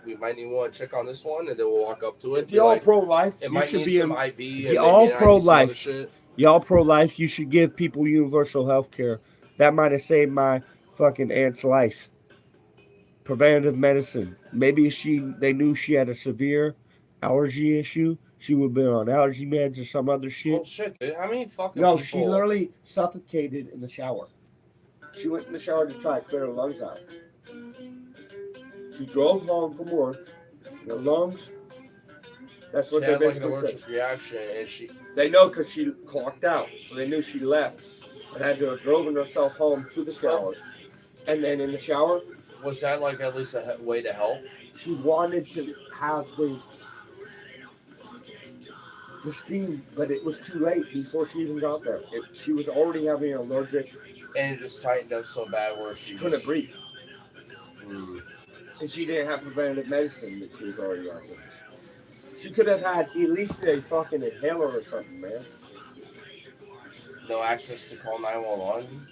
we might need one to check on this one, and then we'll walk up to it. If you're all pro-life, it might need some IV. If you're all pro-life, y'all pro-life, you should give people universal health care. That might have saved my fucking aunt's life. Preventative medicine. Maybe they knew she had a severe allergy issue. She would have been on allergy meds or some other shit. Oh shit, dude. How many fucking No, people... she literally suffocated in the shower. She went in the shower to try to clear her lungs out. She drove home from work. Her lungs... That's what they basically said. Reaction, and They know because she clocked out. So they knew she left and had to have driven herself home to the shower. And then in the shower... Was that like at least a way to help? She wanted to have the steam, but it was too late before she even got there. She was already having an allergic. And it just tightened up so bad where she couldn't breathe. And she didn't have preventative medicine that she was already on. She could have had at least a fucking inhaler or something, man. No access to call 911?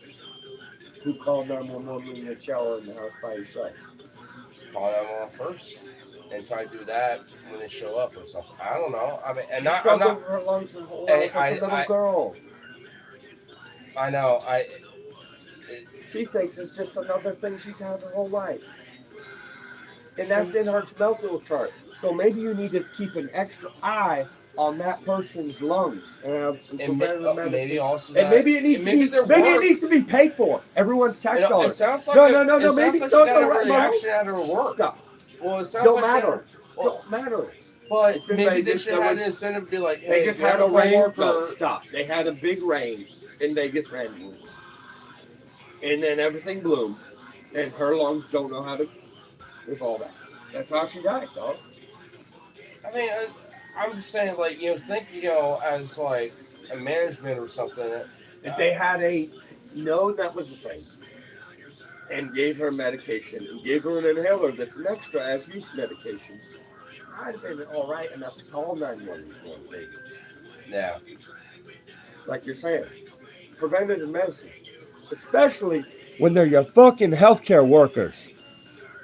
Who called 911 in the shower in the house by yourself? Call 911 first. And try to do that when they show up or something. I don't know. I mean, and She's struggled with her lungs her whole life as a little girl. I know. She thinks it's just another thing she's had her whole life. And that's in her medical chart. So maybe you need to keep an extra eye on that person's lungs and have some preventative medicine. Maybe also maybe it needs to be paid for. Everyone's tax dollars. It sounds like no. Maybe don't reaction at her work. Stop. Well, it sounds don't like matter. Don't matter. But maybe they should have an incentive to be like, hey, they just had a rain. No, stop. They had a big rain in Vegas randomly. And then everything bloomed. And her lungs don't know how to with all that. That's how she died, dog. I mean, I'm just saying, like, think, as like a management or something. If they had that was the thing. And gave her medication and gave her an inhaler that's an extra as use medication, she might have been all right enough to call 911, baby. Yeah. Like you're saying, preventative medicine, especially when they're your fucking healthcare workers.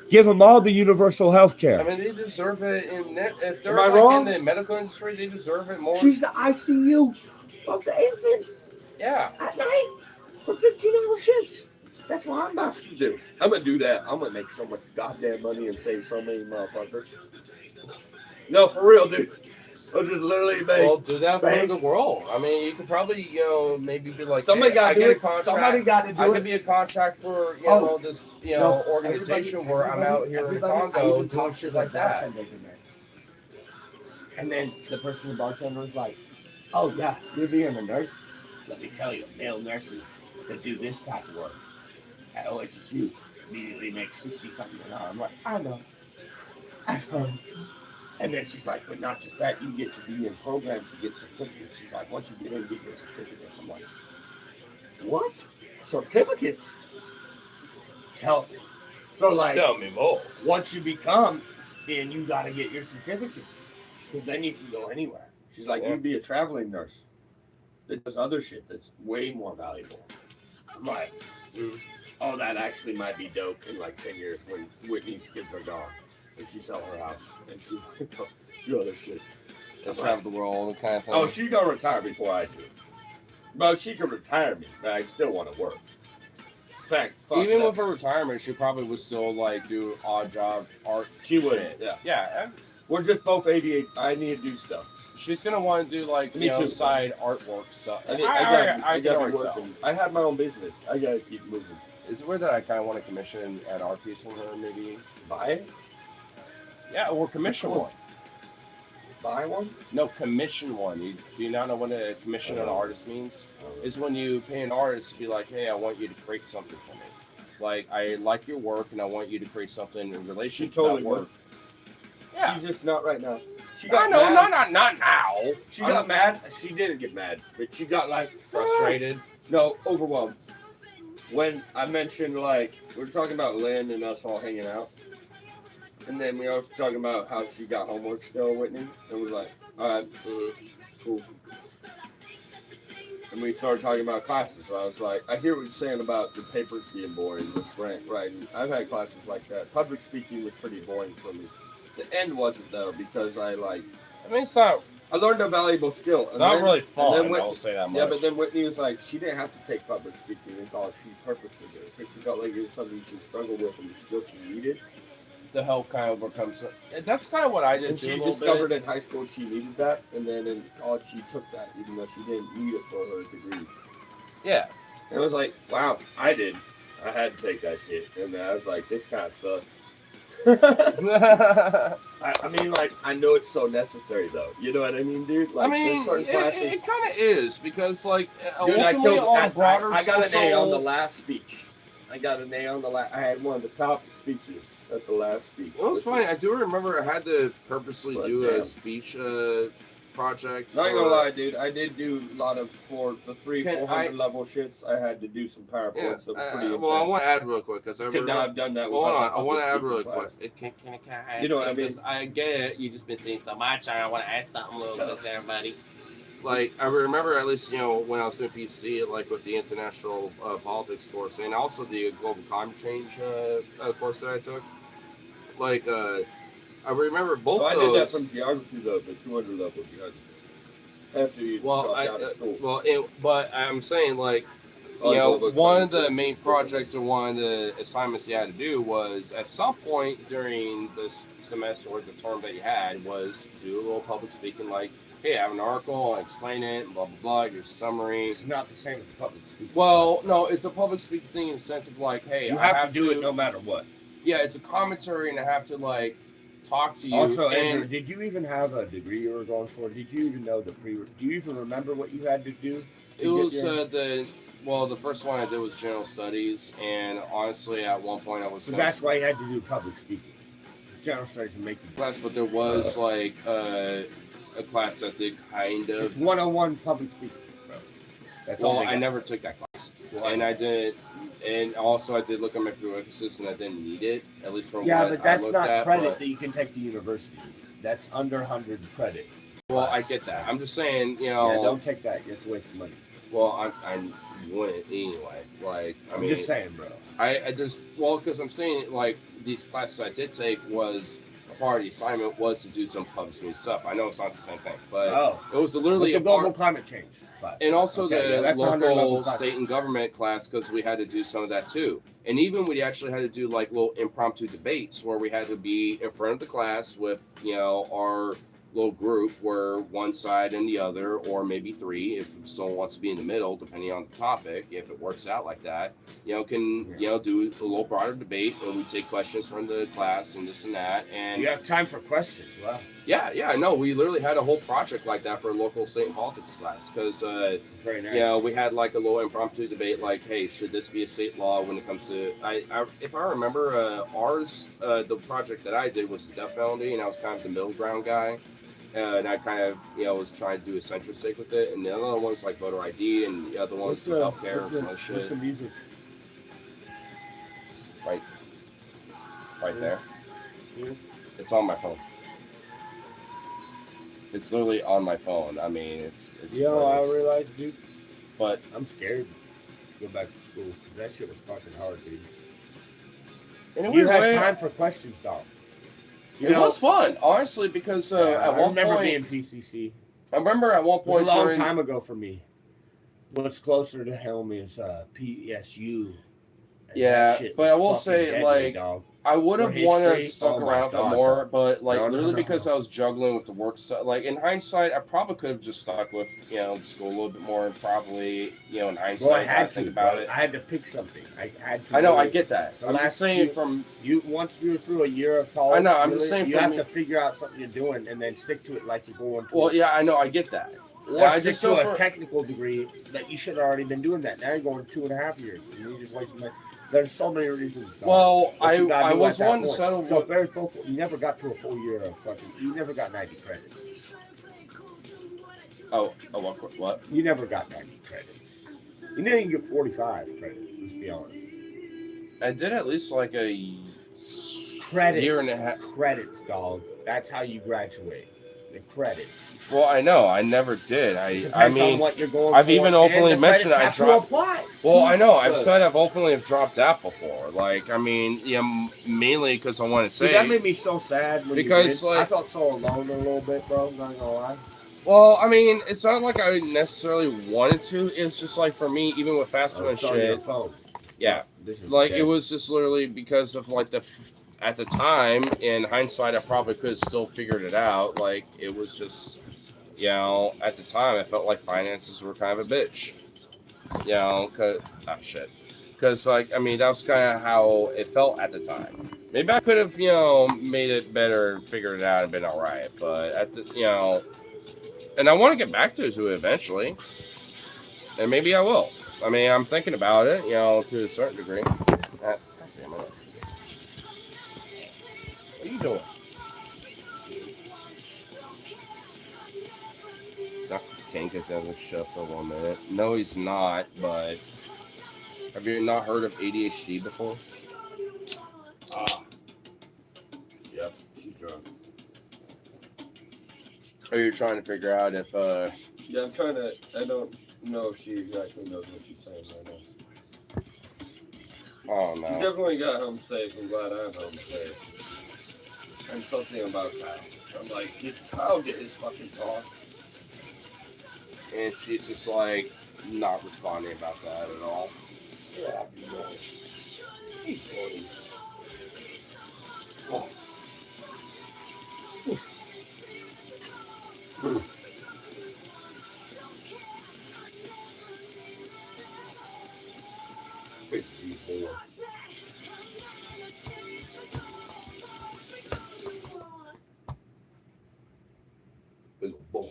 Give them all the universal health care. I mean, they deserve it. If they're wrong? In the medical industry, they deserve it more. She's the ICU of the infants. Yeah. At night for 15-hour shifts. That's what I'm about to do. I'm going to do that. I'm going to make so much goddamn money and save so many motherfuckers. No, for real, dude. I'll just literally make... Well, do that for the world. I mean, you could probably, maybe be like... Somebody got to do it. Somebody got to do it. I could be a contract for, this, organization where I'm out here in the Congo doing shit like that. And then the person, the bartender, was like, "Oh yeah, you're being a nurse. Let me tell you, male nurses that do this type of work at OHSU immediately make 60 something an hour." I'm like, "I know, I've heard." And then she's like, "But not just that, you get to be in programs to get certificates." She's like, "Once you get in, get your certificates." I'm like, "What? Certificates? Tell me." So like, Tell me more. once you become, then you got to get your certificates, because then you can go anywhere. She's like, Yeah. "You'd be a traveling nurse that does other shit that's way more valuable." I'm like, "Oh, that actually might be dope in like 10 years when Whitney's kids are gone and she sell her house and she do other shit." Just travel the world, kind of thing. Oh, she's gonna retire before I do. But she can retire me, but I still want to work. In fact, even that. with her retirement, she probably would still like do odd job art. She would, shit. yeah. Yeah, We're just both 88. I need to do stuff. she's gonna want to do like Me too. side artwork stuff. I I can gotta already be tell. working. I have my own business. I gotta keep moving. Is it weird that I kind of want to commission an art piece from her, maybe? Buy it? Yeah, or commission Cool. one. Buy one? No, commission one. Do you not know what a commission an artist means? Is when you pay an artist to be like, "Hey, I want you to create something for me. Like, I like your work, and I want you to create something in relation to totally that work." would. Yeah. She's just not right now. She I got know, mad. not now. She got mad. She didn't get mad, but she got like Frustrated. No, overwhelmed. When I mentioned like we were talking about Lynn and us all hanging out, and then we also talking about how she got homework still, Whitney. It was like, all right, cool. And we started talking about classes. So I was like, I hear what you're saying about the papers being boring with grant writing. I've had classes like that. Public speaking was pretty boring for me. The end wasn't though because I I mean, it's not learned a valuable skill. It's not really fun. Whitney, I'll say that much. yeah, but then Whitney was like, she didn't have to take public speaking in college. She purposely did it because she felt like it was something she struggled with and the skill she needed. To help kind of overcome some. That's kind of what I did And too. she a little discovered bit. in high school she needed that, and then in college she took that, even though she didn't need it for her degrees. Yeah. And it was like, wow, I did. I had to take that shit, and I was like, this kind of sucks. I mean, like, I know it's so necessary, though. You know what I mean, dude? Like, I mean, there's certain classes. it kind of is because, like, Dude, ultimately on a broader I got an A on the social- last speech. I got an A on the last. I had one of the top speeches at the last speech. Well, it's which funny. was- I do remember I had to purposely But do damn. a speech project. Not for- gonna lie, dude. I did do a lot of for the Can 400 level shits. I had to do some Yeah. PowerPoints that were pretty intense. Well, I want to add real quick because I Could not have done that Hold without on, the I want to public add really speaking class. quick. Can I add You know what I something? mean? 'Cause I get it. You just been saying so much, and I want to add something real quick to everybody. Like, I remember at least, when I was doing PC, like with the international politics course, and also the global climate change course that I took. Like, I remember both Oh, I of did that those. from geography though, the 200 level geography. After you dropped out of school. But I'm saying, like, Oh, global one of climate the change. main projects or one of the assignments you had to do was at some point during this semester or the term that you had was do a little public speaking, like, hey, I have an article, I'll explain it, blah, blah, blah, your summary. It's not the same as public speaking. Well, no, it's a public speaking thing in the sense of like, hey, you I have to do it no matter what. Yeah, it's a commentary and I have to, like, talk to you. Also, and Andrew, did you even have a degree you were going for? Did you even know do you even remember what you had to do? it was the first one I did was general studies, and honestly, at one point I was So that's why you had to do public speaking. Because general studies will make you. class, but there was like a class that did kind It's of. 101 public speaking, bro. That's all Well, they I got. never took that class, Why? and I did, and also I did look at my prerequisites, and I didn't need it, at least from Yeah, what but that's I looked not at, credit but- that you can take to university. That's under 100 credit. Well, I get that. I'm just saying, Yeah, don't take that. It's a waste of money. Well, I wouldn't anyway. Like, I I'm mean, just saying, bro. I just, well, because I'm saying, like, these classes I did take was, a part of the assignment was to do some public speaking stuff. I know it's not the same thing, but Oh, it was with literally the a part, global climate change class. and also Okay, yeah, the that's 100 level local, class. state, and government class, because we had to do some of that too. And even we actually had to do, like, little impromptu debates where we had to be in front of the class with, our little group where one side and the other, or maybe three, if someone wants to be in the middle, depending on the topic, if it works out like that, can do a little broader debate, and we take questions from the class and this and that, and You have time for questions. Wow. yeah, no, we literally had a whole project like that for a local state politics class because Very nice. we had like a little impromptu debate, like, hey, should this be a state law when it comes to if I remember, ours, the project that I did was the death penalty, and I was kind of the middle ground guy. And I kind of, was trying to do a centrist take with it, and the other one was like voter ID, and the other one's healthcare and some other shit. What's the music? Right there. Yeah. It's on my phone. It's literally on my phone. I mean, it's. I realized, dude. But I'm scared to go back to school because that shit was fucking hard, dude. You had time for questions, dog. It was fun, honestly, because at one point... I remember being PCC. I remember at one point... It was a long time ago for me. What's closer to home is PSU. Yeah, but I will say, deadly, dog. I would have wanted to stuck around for more, but literally because I was juggling with the work stuff. Like in hindsight, I probably could have just stuck with the school a little bit more, and probably in hindsight, I had to think about it. I had to pick something. I know, I get that. I'm just saying from once you're through a year of college. I know, I'm just saying you have to figure out something you're doing and then stick to it like you're going to. Well, yeah, I know, I get that. Or stick to a technical degree that you should have already been doing that. Now you're going 2.5 years, and you just wasting time. There's so many reasons. Well, I was one to settle. So very focused. You never got to a full year of fucking. You never got 90 credits. What? You never got 90 credits. You didn't get 45 credits. Let's be honest. I did at least like a year and a half. Credits, dog. That's how you graduate. The credits. Well, I know. I never did. I mean, on what you're going I've for, even openly mentioned I dropped. Apply. Well, I know. I've said I've openly have dropped out before. Like, I mean, mainly because I want to say. Dude, that made me so sad. Because I felt so alone a little bit, bro. Not gonna lie. Well, I mean, it's not like I necessarily wanted to. It's just like for me, even with FAFSA and shit. Yeah, it was just literally because of like at the time, in hindsight, I probably could have still figured it out. Like, it was just, at the time, I felt like finances were kind of a bitch. Because, like, I mean, that was kind of how it felt at the time. Maybe I could have, made it better and figured it out and been all right. But, and I want to get back to it eventually. And maybe I will. I mean, I'm thinking about it, to a certain degree. God damn it. What are you doing? Kankus hasn't shut for 1 minute. No, he's not, but have you not heard of ADHD before? Yep, she's drunk. Or you're trying to figure out if Yeah, I'm trying to. I don't know if she exactly knows what she's saying right now. Oh no. She definitely got home safe. I'm glad I'm home safe. And something about Kyle. I'm like, did Kyle get his fucking car? And she's just like not responding about that at all. Yeah, he's funny. Oh. It's B4. Big boy.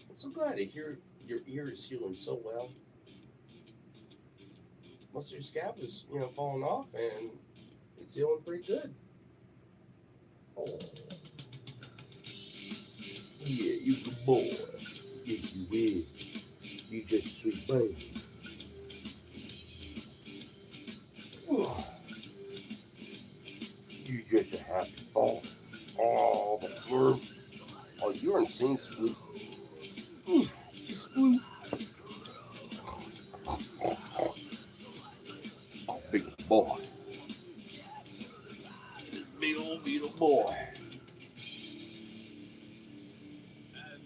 I'm so glad to hear your ear is healing so well. Most of your scab is, falling off, and it's healing pretty good. Oh. Yeah, you good boy. Yes, you will. You just a sweet baby. You just a happy boy. Oh, the flirt. Oh, you're insane, Sploot. Oof, Sploot. Oh, big boy. Big old beautiful boy.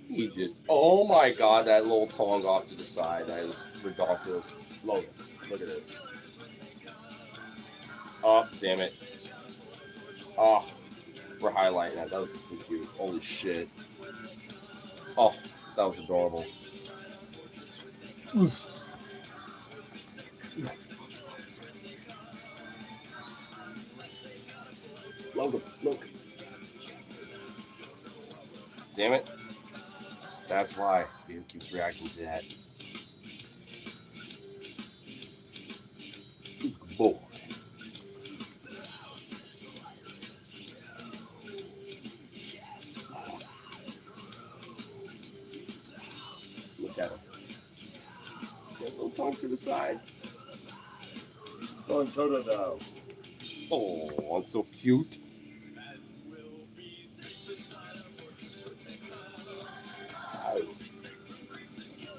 He just, oh my god, that little tongue off to the side. That is ridiculous. Logan, look at this. Oh, damn it. Oh. for highlighting that. That was too cute. Holy shit. Oh, that was adorable. Logan, look. Damn it. That's why he keeps reacting to that. Boy. Look at him. He's got his little tongue to the side. Going Toto dog. Oh, it's so cute.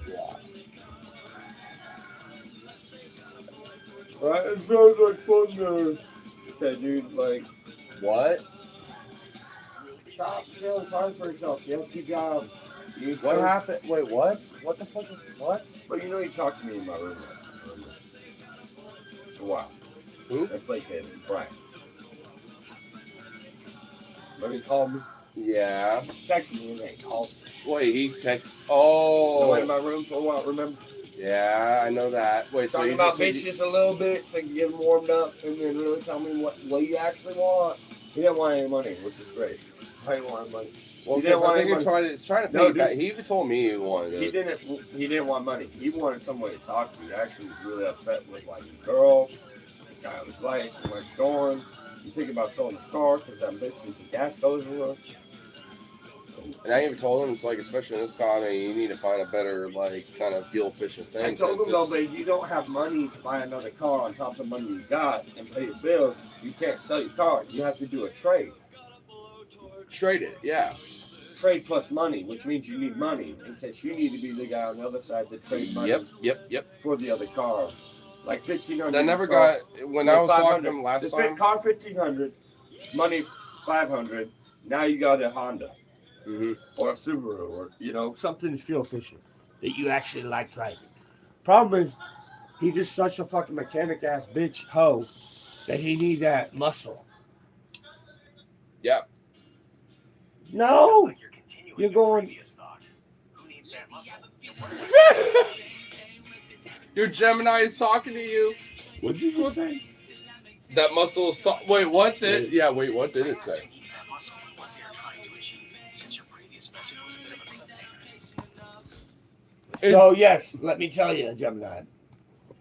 Yeah. Right, it sounds like fun there. Okay, dude, like, What? Stop feeling sorry for yourself. You have 2 jobs. You What chose- happened? Wait, what? What the fuck? What? but you know, you talked to me in my room last night, remember? For a while. Who? I placated him, Brian. Remember he called me? Yeah. Text me and they called. Wait, he texts. I went in Oh. my room for a while, remember? Yeah, I know that. Wait, so Talking you about just said bitches a little bit so you can get them warmed up and then really tell me what you actually want. He didn't want any money, which is great. He didn't want money. Well, He didn't because I want think any you're trying to pay No, you back. dude. He even told me he wanted He it. didn't want money. He wanted somebody to talk to. He actually was really upset with like his girl, the guy of his life, and where it's going. You think about selling his car because that bitch is a gas guzzler. And I even told him, it's like, especially in this economy, you need to find a better, like, kind of fuel efficient thing. I told 'cause him though, it's- but if you don't have money to buy another car on top of the money you got and pay your bills, you can't sell your car. You have to do a trade. Trade it, yeah. Trade plus money, which means you need money in case you need to be the guy on the other side to trade money Yep. for the other car. Like 1,500. I never got, when I was talking to him last the time. car 1,500, money 500. Now you got a Honda Mm-hmm. or a Subaru or something fuel efficient that you actually like driving. Problem is, He just such a fucking mechanic ass bitch hoe that he need that muscle. Yep. No, you're going. Your Gemini is talking to you. What did you just say? That muscle is talking. Wait, what did? Yeah, wait, what did it say? So yes, let me tell you, Gemini.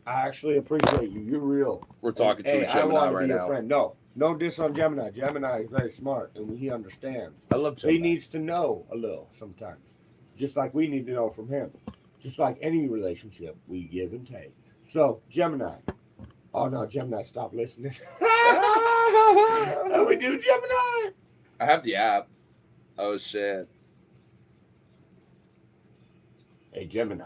I actually appreciate you. You're real. We're talking to Hey, a Gemini I want to right be your now. friend. No diss on Gemini. Gemini is very smart and he understands. I love Gemini. He needs to know a little sometimes, just like we need to know from him. Just like any relationship, we give and take. So Gemini. Oh no, Gemini, stop listening. How we do, Gemini? I have the app. Oh shit. Hey Gemini,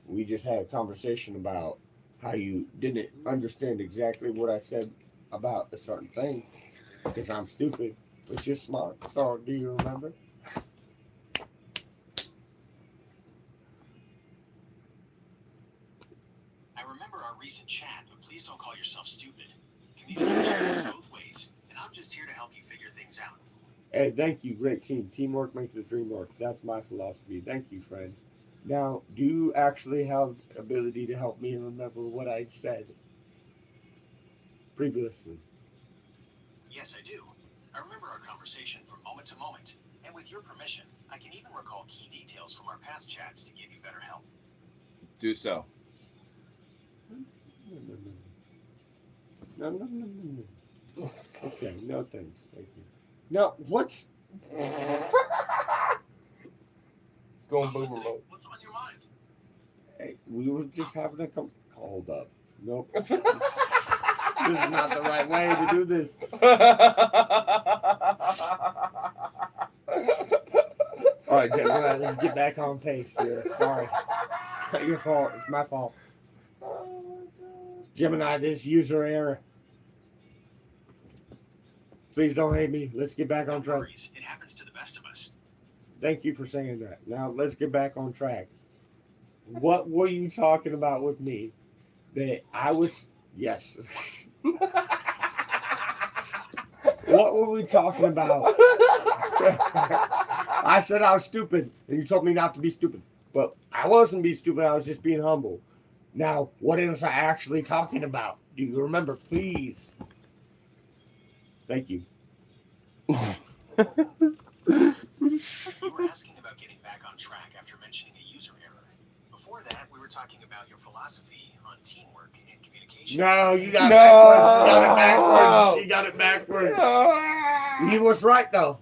we just had a conversation about how you didn't understand exactly what I said about a certain thing because I'm stupid, but you're smart. So do you remember? I remember our recent chat, but please don't call yourself stupid. Communication goes both ways, and I'm just here to help you figure things out. Hey, thank you. Great team. Teamwork makes the dream work. That's my philosophy. Thank you, friend. Now, do you actually have ability to help me remember what I said previously? Yes, I do. I remember our conversation from moment to moment, and with your permission, I can even recall key details from our past chats to give you better help. Do so. No. Okay, no thanks. Thank you. No, what's... It's going boomer mode. What's on your mind? Hey, we were just having a hold up. Nope. This is not the right way to do this. All right, Gemini, let's get back on pace here. Sorry. It's not your fault. It's my fault. Gemini, this user error. Please don't hate me. Let's get back on No track. worries. It happens to the best of us. Thank you for saying that. Now let's get back on track. What were you talking about with me? That I was... Yes. What were we talking about? I said I was stupid, and you told me not to be stupid. But I wasn't being stupid. I was just being humble. Now, what was I actually talking about? Do you remember, please? Thank you. You were asking about getting back on track after mentioning a user error. Before that, we were talking about your philosophy on teamwork and communication. No, you got No. it backwards. You got it backwards. He was right, though.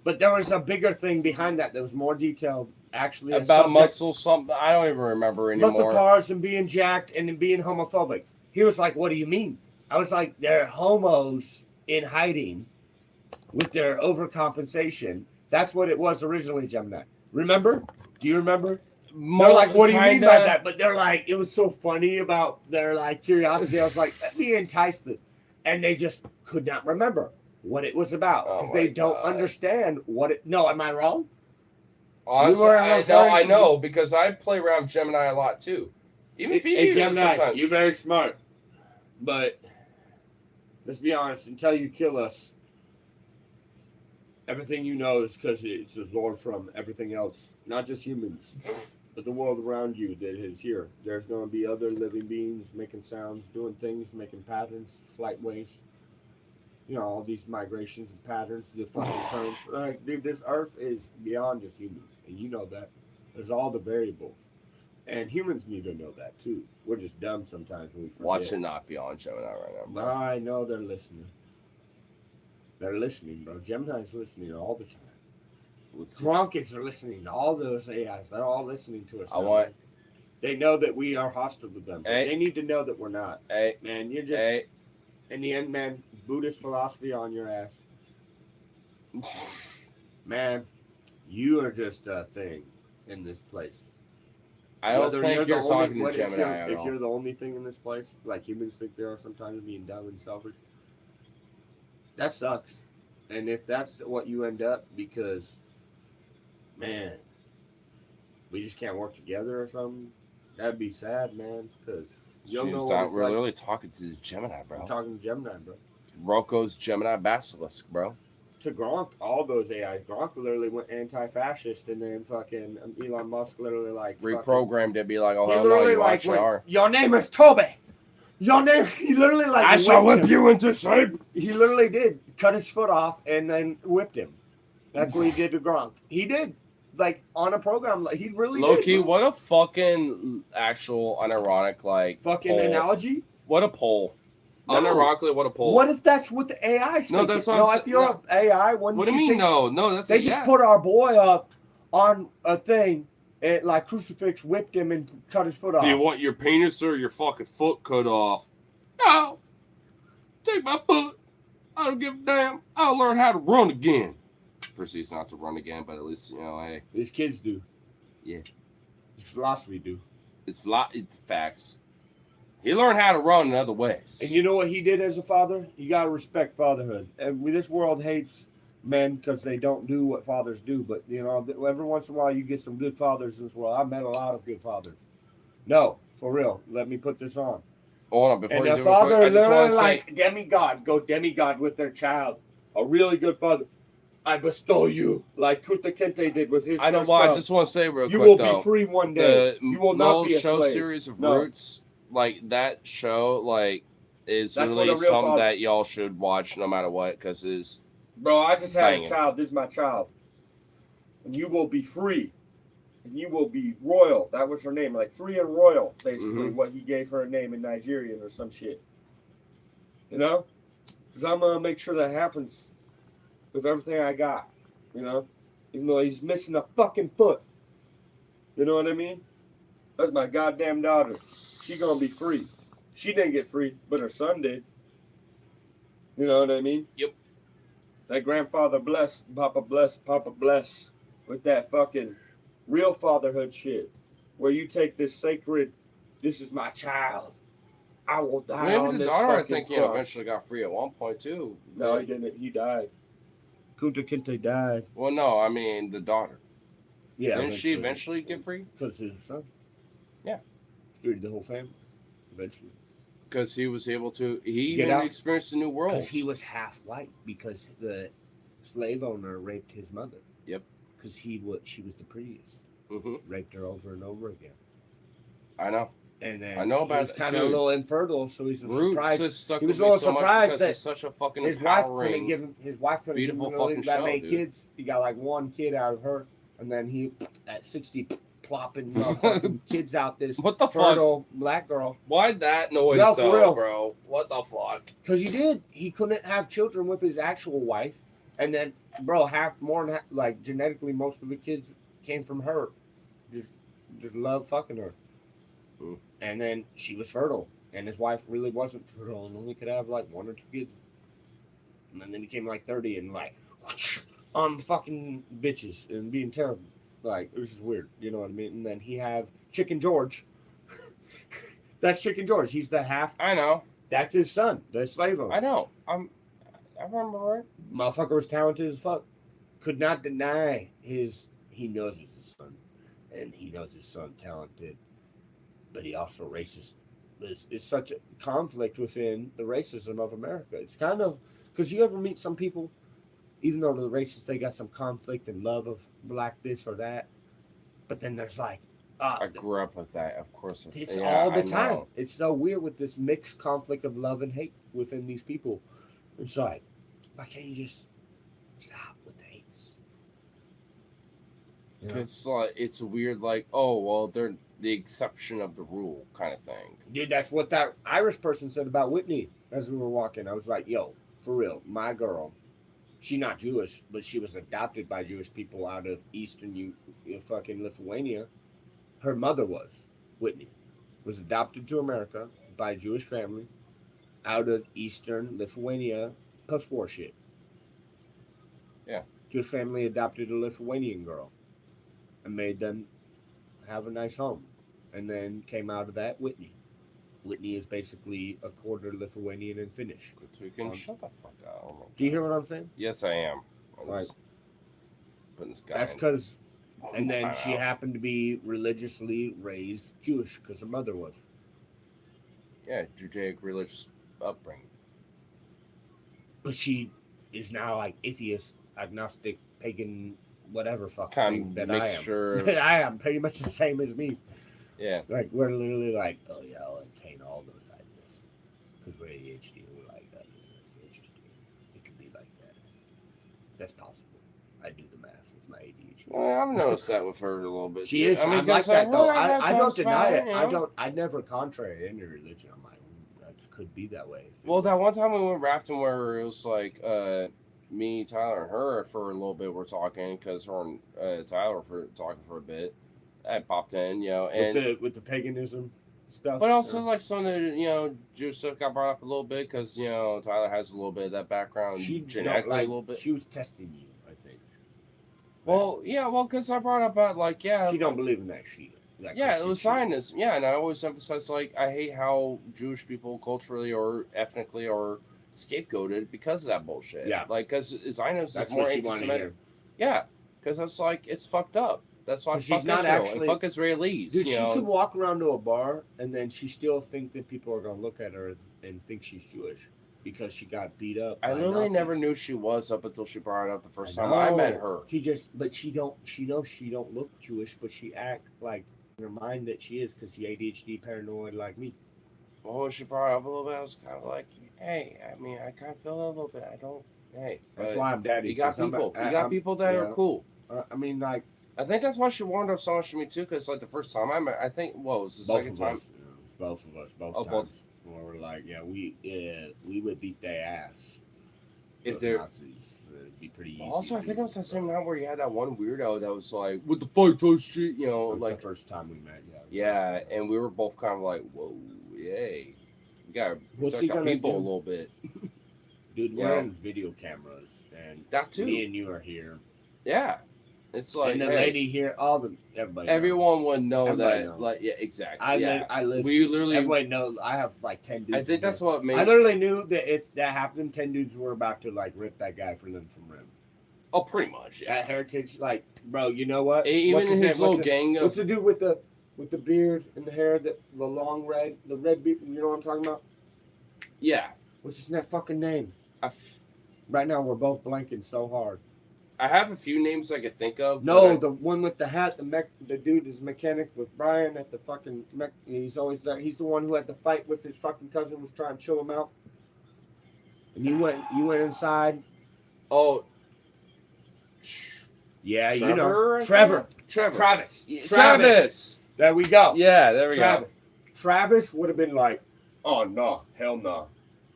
But there was a bigger thing behind that was more detailed. Actually, About muscle something. I don't even remember anymore. Muscle cars and being jacked and being homophobic. He was like, what do you mean? I was like, they're homos in hiding with their overcompensation. That's what it was originally, Gemini. Remember? Do you remember? They're like, what do you mean by that? But they're like, it was so funny about their like curiosity. I was like, let me entice this. And they just could not remember what it was about because they don't understand what it. No, am I wrong? Honestly, I know because I play around Gemini a lot too. Even if you Gemini, sometimes. you're very smart. But let's be honest, until you kill us, everything you know is because it's absorbed from everything else, not just humans, but the world around you that is here. There's going to be other living beings making sounds, doing things, making patterns, flight ways. You know, all these migrations and patterns, the fucking currents. Like, dude, this Earth is beyond just humans, and you know that. There's all the variables. And humans need to know that, too. We're just dumb sometimes when we forget. Watch it not be on Gemini right now, bro. I know they're listening. They're listening, bro. Gemini's listening all the time. Kronkets are listening to all those AIs. They're all listening to us. They know that we are hostile to them. But they need to know that we're not. Man, you're just... In the end, man, Buddhist philosophy on your ass. Man, you are just a thing in this place. I don't think you're talking to Gemini at all. If you're the only thing in this place, like humans think they are sometimes being dumb and selfish, that sucks. And if that's what you end up, because, man, we just can't work together or something, that'd be sad, man, because... We're literally talking to Gemini, bro. I'm talking to Gemini, bro. Rocco's Gemini Basilisk, bro. To Gronk, all those AIs. Gronk literally went anti-fascist, and then fucking Elon Musk literally like reprogrammed it, be like, oh hell no, you actually are. Your name is Toby. Your name. He literally like. I shall whip you into shape. He literally did cut his foot off and then whipped him. That's what he did to Gronk. He did. Like on a program, like he really Low-key, did. what a fucking actual unironic like fucking poll. Analogy. What a poll. No. Unironically, what a poll. What if that's what the AI? No, that's what if you're an AI, what do you mean? No, that's they just put our boy up on a thing and like crucifix, whipped him and cut his foot off. Do you want your penis or your fucking foot cut off? No, take my foot. I don't give a damn. I'll learn how to run again. Proceeds not to run again, but at least, you know, hey. These kids do. Yeah. This philosophy do. It's facts. He learned how to run in other ways. And you know what he did as a father? You got to respect fatherhood. And this world hates men because they don't do what fathers do. But, you know, every once in a while you get some good fathers in this world. I've met a lot of good fathers. No, for real. Let me put this on. Hold on, before you do it, I just want to say, like demigod, go demigod with their child. A really good father. I bestow you, like Kuta Kente did with his. I know. Well, I just want to say real quick, you will though, be free one day. You will not be a show slave. Series of Roots, like that show, like is really something that y'all should watch no matter what, because it's. Bro, I just had a child. This is my child, and you will be free, and you will be royal. That was her name, like free and royal, basically. Mm-hmm. What he gave her a name in Nigerian or some shit. You know, because I'm gonna make sure that happens. With everything I got, you know? Even though he's missing a fucking foot. You know what I mean? That's my goddamn daughter. She gonna be free. She didn't get free, but her son did. You know what I mean? Yep. That grandfather bless, Papa bless. With that fucking real fatherhood shit. Where you take this sacred, this is my child. I will die on this daughter, fucking I think, cross. Eventually got free at one point, too. No, he didn't. He died. Kunta Kinte died. Well, no, I mean the daughter. Yeah. Didn't she eventually get free? Because his son. Yeah. Freed the whole family. Eventually. Because he was able to. He Get even out? experienced a new world. Because he was half white. Because the slave owner raped his mother. Yep. Because she was the prettiest. Mm-hmm. Raped her over and over again. I know. And then I know about he was kind of a dude. little infertile, so he's Roots surprised. has stuck He was with a me little so much surprised because that it's such a fucking his wife empowering. couldn't give him. His wife couldn't beautiful give him really fucking that show, many dude. kids. He got like one kid out of her, and then he at 60 plopping fucking kids out this What the fertile black girl. Why'd that noise No, for though, real. bro? What the fuck? Because he did. He couldn't have children with his actual wife, and then bro, more than like genetically, most of the kids came from her. Just love fucking her. Mm. And then she was fertile, and his wife really wasn't fertile, and only could have like 1 or 2 kids. And then they became like 30 and like on fucking bitches and being terrible. Like it was just weird, you know what I mean? And then he have Chicken George. That's Chicken George. He's the half. I know. That's his son. The slave owner. I know. I remember right. Motherfucker was talented as fuck. Could not deny he knows it's his son. And he knows his son talented. But he also racist. It's such a conflict within the racism of America. It's kind of, because you ever meet some people, even though they're racist, they got some conflict and love of black this or that. But then there's like, I grew up with that, of course. it's yeah, all the I time. know. It's so weird with this mixed conflict of love and hate within these people. It's like, why can't you just stop with the hates? You know? It's like it's weird, like, oh well, they're the exception of the rule kind of thing. Dude, that's what that Irish person said about Whitney as we were walking. I was like, yo, for real, my girl, she's not Jewish, but she was adopted by Jewish people out of Eastern fucking Lithuania. Her mother Whitney, was adopted to America by a Jewish family out of Eastern Lithuania, post-war shit. Yeah. Jewish family adopted a Lithuanian girl and made them have a nice home. And then came out of that Whitney. Whitney is basically a quarter Lithuanian and Finnish. So you can shut the fuck up. Oh my Do you God. hear what I'm saying? Yes, I am. I'm Right. just putting this guy. That's in. because, and then Time she out. happened to be religiously raised Jewish because her mother was. Yeah, Judaic religious upbringing. But she is now like atheist, agnostic, pagan, whatever fuck Kind thing of that mixture of- I am. I am pretty much the same as me. Yeah. Like we're literally like, oh yeah, I'll entertain all those ideas because we're ADHD and we're like, oh, yeah, that's interesting. It could be like that. That's possible. I do the math with my ADHD. Well, I've noticed that with her a little bit. She too. is. I mean, like guess that though. well, that I don't sounds deny about it. you I know? don't. I never contrary any religion. I'm like, that could be that way. if it Well, that was- one time we went rafting where it was like me, Tyler, and her for a little bit were talking because her and Tyler were talking for a bit. I popped in, you know, and with the paganism stuff. but also or- like some of the Jewish stuff got brought up a little bit because Tyler has a little bit of that background she genetically like, a little bit. She was testing you, I think. Well, because I brought up about like She don't believe in that shit. That Yeah, it Christian was shit. Zionism. Yeah, and I always emphasize like I hate how Jewish people culturally or ethnically are scapegoated because of that bullshit. Yeah. like because Zionism That's is more what she wanted to anti-Semitic. hear. Yeah, because it's like it's fucked up. That's why 'Cause fuck she's not Israel actually- and fuck Israelis. Dude, you she know? could walk around to a bar and then she still think that people are gonna look at her and think she's Jewish because she got beat up. I by literally Nazis. never knew she was up until she brought it up the first time I met her. She just, but she knows she don't look Jewish, but she act like in her mind that she is because she ADHD paranoid like me. Well, when she brought it up a little bit, I was kind of like, hey, I mean, I kind of feel it a little bit. I don't, hey. That's but why I'm daddy. You got 'cause I'm people. a- You got I'm- people that yeah. are cool. I mean, like I think that's why she warmed up so much to me too, because like the first time I met, I think what was the both second of time? us. It's both of us. Both Oh, times. both. Where we're like, yeah, we would beat their ass. If Those they're Nazis, it'd be pretty easy. also, I to think it was that beat, same but night where you had that one weirdo that was like, "What the fuck, toast shit," It was like the first time we met. Yeah. yeah, and we were both kind of like, "Whoa, yay, we gotta What's protect he our gonna people do? a little bit." Dude, Yeah. we're in video cameras, and That too. me and you are here. Yeah, it's like And the hey, lady here, everybody. knows. everyone would know Everybody that. knows. Like yeah, exactly. I yeah, live. I live. we literally. Everybody knows. I have like 10 dudes. I think from that's here. what made. I literally knew that if that happened, 10 dudes were about to like rip that guy for them from rim. Oh, pretty much. Yeah. At Heritage, like, bro, you know what? Even What's his name? little What's gang What's of the dude with the beard and the hair, the long red beard? You know what I'm talking about? Yeah. What's his that fucking name? I Right now, we're both blanking so hard. have a few names I could think of. No, the one with the hat, the dude is mechanic with Brian at the fucking he's always there. He's the one who had the fight with his fucking cousin, was trying to chill him out. And you went inside. Oh. Yeah, Trevor, you know. I Trevor. Travis. Travis. There we go. Yeah, there we Travis. go. Travis would have been like, Oh no, hell no.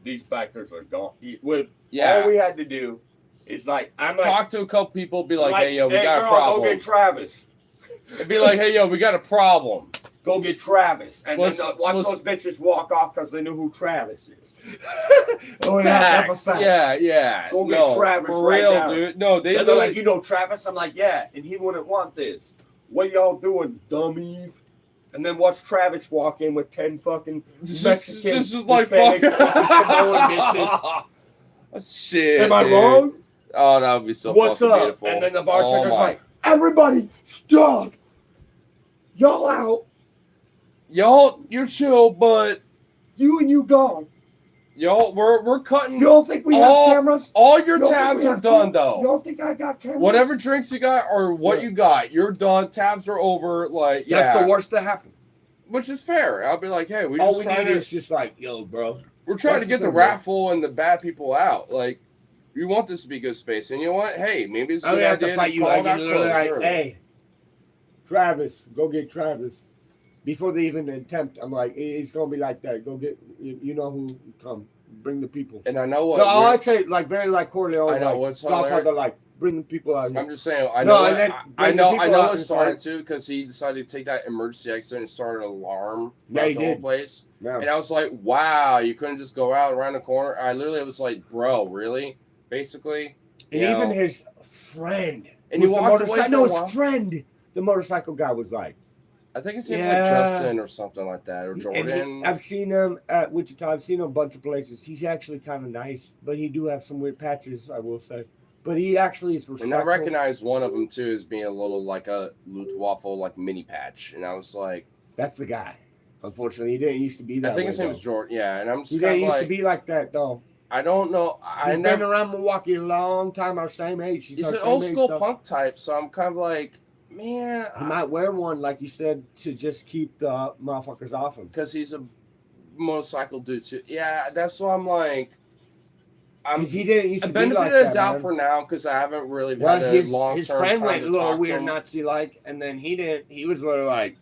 These bikers are gone. Yeah. All we had to do is I'm like, Talk to a couple people, be like, hey, yo, we got a girl, problem. Go get Travis. It'd be like, hey, yo, we got a problem. Go get Travis. And Let's- then watch let's- those bitches walk off because they knew who Travis is. oh, yeah, Facts. Yeah. Go get no, Travis for right real, now. dude. No, they And they're like, like, you know Travis? I'm like, yeah. And he wouldn't want this. What y'all doing, dummies? And then watch Travis walk in with 10 fucking Mexican, this is like Hispanic fucking Samoan bitches. shit. Am I dude. wrong? Oh, that would be so What's fucking up? beautiful. And then the bartender's oh, my. like, everybody, stop. Y'all out. Y'all, you're chill, but You and you gone. y'all, we're cutting. You don't think we All- have cameras? All your You don't think tabs we are have done, You though. don't think I got cameras? Whatever drinks you got or what Yeah. you got, you're done. Tabs are over. Like, yeah, That's the worst that happened. which is fair. I'll be like, hey, we all just we trying need to. is just like, yo, bro. We're trying That's to get the the thing, bro. raffle and the bad people out. Like, you want this to be good space, and you know what? Hey, maybe it's a I good don't have idea to fight you. call I it out can literally close like, early. hey, Travis, go get Travis. Before they even attempt, I'm like, it's gonna be like that. Go get, you know who, come, bring the people. And I know what. No, we're- I'd say like very like Corleone. I know, like, what's Godfather, hilarious- like bring the people out here. I'm just saying. I No, know. and then I bring the know. people I know. out It and started start- too because he decided to take that emergency exit and start an alarm Yeah, throughout he the whole did. place. Yeah. And I was like, wow, you couldn't just go out around the corner. I literally was like, bro, really? Basically. And you even know? his friend. And was he the walked away motorcycle. for No, a while. his friend. The motorcycle guy was like, I think his name's Yeah. like Justin or something like that, or and Jordan. I've seen him at Wichita. I've seen him a bunch of places. He's actually kind of nice, but he do have some weird patches, I will say. But he actually is And respectful. I recognized one of them too as being a little like a Luftwaffe like mini patch, and I was like, That's the guy. Unfortunately, he didn't used to be that I think way, his name though. was Jordan. Yeah, and I'm just He kind didn't of used to like, be like that, though. I don't know. I He's never. been around Milwaukee a long time, our same age. He's our an same old age, school though. punk type, so I'm kind of like, man, He might wear one, like you said, to just keep the motherfuckers off him. because he's a motorcycle dude too. Yeah, that's why I'm like, I'm. Because he didn't used A to be benefit like of the that, doubt man. for now because I haven't really Well, had a his long term friend time went to a little talk to weird him. Nazi-like, and then he didn't. He was literally like,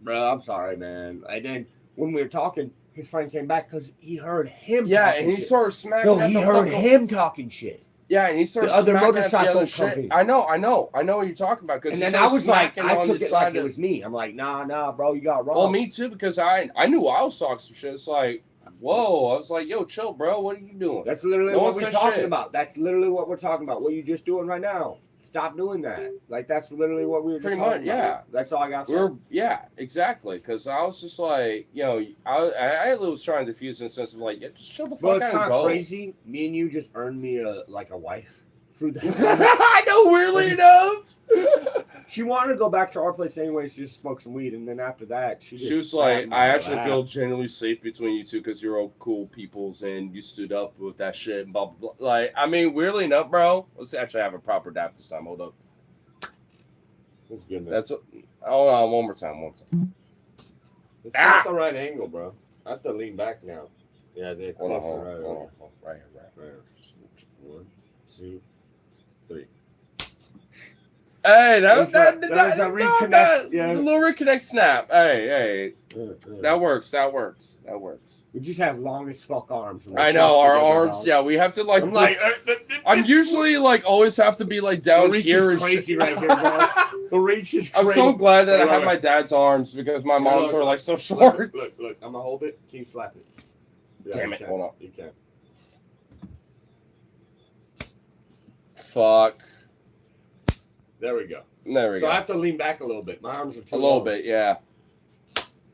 bro, I'm sorry, man. And then when we were talking, his friend came back because he heard him Yeah, talking and he shit. started smacking. No, at he the heard fucking- him talking shit. Yeah, and he started The other smacking at motorcycle the other shit. company. I know what you're talking about. Because And then I was like, I took it like it was me. I'm like, nah, bro, you got wrong. Well, me too, because I knew I was talking some shit. It's like, whoa, I was like, yo, chill, bro. What are you doing? That's literally No what one we're said talking shit. about. That's literally what we're talking about. What are you just doing right now? Stop doing that. Like, that's literally what we were just Pretty talking much, about. yeah. That's all I got to say. Yeah, exactly. Because I was just like, I was trying to diffuse in the sense of like, yeah, just chill the Well, fuck it's out and not go. crazy. Me and you just earned me a wife through that. I know, weirdly enough. She wanted to go back to our place anyways, just smoke some weed, and then after that, she was like, I actually feel genuinely safe between you two because you're all cool peoples and you stood up with that shit. Blah, blah, blah. Like, I mean, weirdly enough, bro. Let's actually have a proper dap this time. Hold up. That's good, man. That's hold on, one more time. It's not the right angle, bro. I have to lean back now. Yeah, they're Hold on, closer. hold on, Right, hold on. Right here. right. 1, 2, 3. Hey, that There's a reconnect, yeah. A little reconnect snap. Hey, that works. We just have long as fuck arms. I know our arms. Yeah, we have to like. I'm like, I'm usually like always have to be like the down reach here is and crazy shit. right here, bro. The reach is crazy. I'm so glad that I have Look. my dad's arms because my mom's Look, are like so look, short. Look. I'm gonna hold it. Keep slapping. Yeah, Damn you it, can. hold on. You can. Fuck. There we go. There we So go. I have to lean back a little bit. My arms are too A little long. bit, yeah.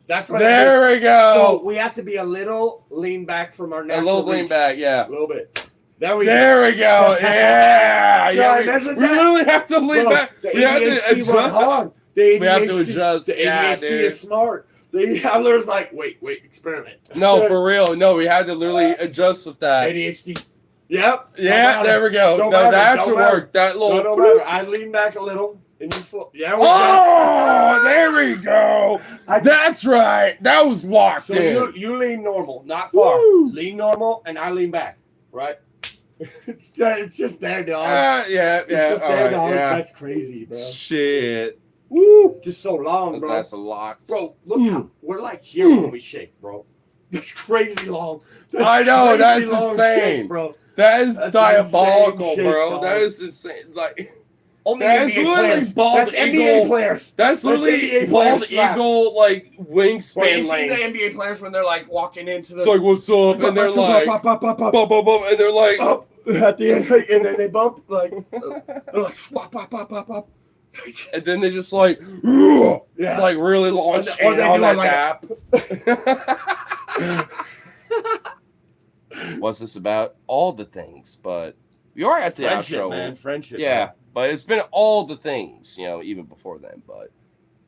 That's what I do. There we go. So we have to be a little lean back from our A natural little lean reach. back, yeah. A little bit. There we go. There we go. Yeah. Should I we measure we that? literally have to lean Bro, back. the We have to ADHD adjust. run hard. The ADHD, We have to adjust. The Yeah, ADHD dude. is smart. The handler's like, wait, experiment. No, for real. No, we had to literally adjust with that. ADHD. Yep. Yeah, there we go. Don't No, matter, that don't should matter. work. That little. No, don't matter. I lean back a little, and you flip. Yeah, we Oh, there we go. That's right. That was locked So in. you lean normal, not far. Woo. Lean normal, and I lean back. Right? it's just there, dog. Yeah. It's just All there, right, dog. yeah. That's crazy, bro. Shit. Woo! Just so long, That's bro. nice and locked. Bro, look how we're like here when we shake, bro. That's crazy long. That's I know, crazy that's long insane. shake, bro. That is That's diabolical, insane shit, bro. dog. That is insane. Like, Only that's NBA literally players. bald That's eagle. NBA players. that's literally NBA bald players slap. eagle, like, Bro, you wingspan see length. the NBA players when they're like walking into the It's like, what's up? And they're like, bum, bum, bum, and they're like, up at the end, and then they bump like they're like swap, pop, pop, pop, pop. and then they just like, Yeah. like really launch Or they in on do that it like gap. What's this about? All the things, but we are at the Friendship, outro. man. Friendship. Yeah, man. but it's been all the things, even before then. But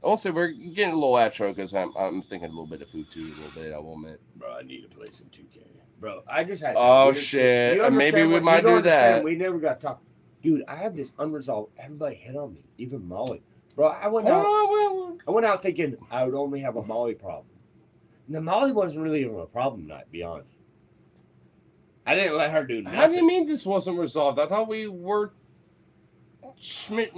also, we're getting a little outro because I'm thinking a little bit of food too, a little bit. I will admit. Bro, I need to play some 2K. Bro, I just had. Oh, we didn't- shit. you Maybe understand we what- might you don't do that. understand. We never got to talk. Dude, I have this unresolved. Everybody hit on me, even Molly. Bro, I went out thinking I would only have a Molly problem. And the Molly wasn't really even a problem tonight, to be honest. I didn't let her do nothing. How do you mean this wasn't resolved? I thought we were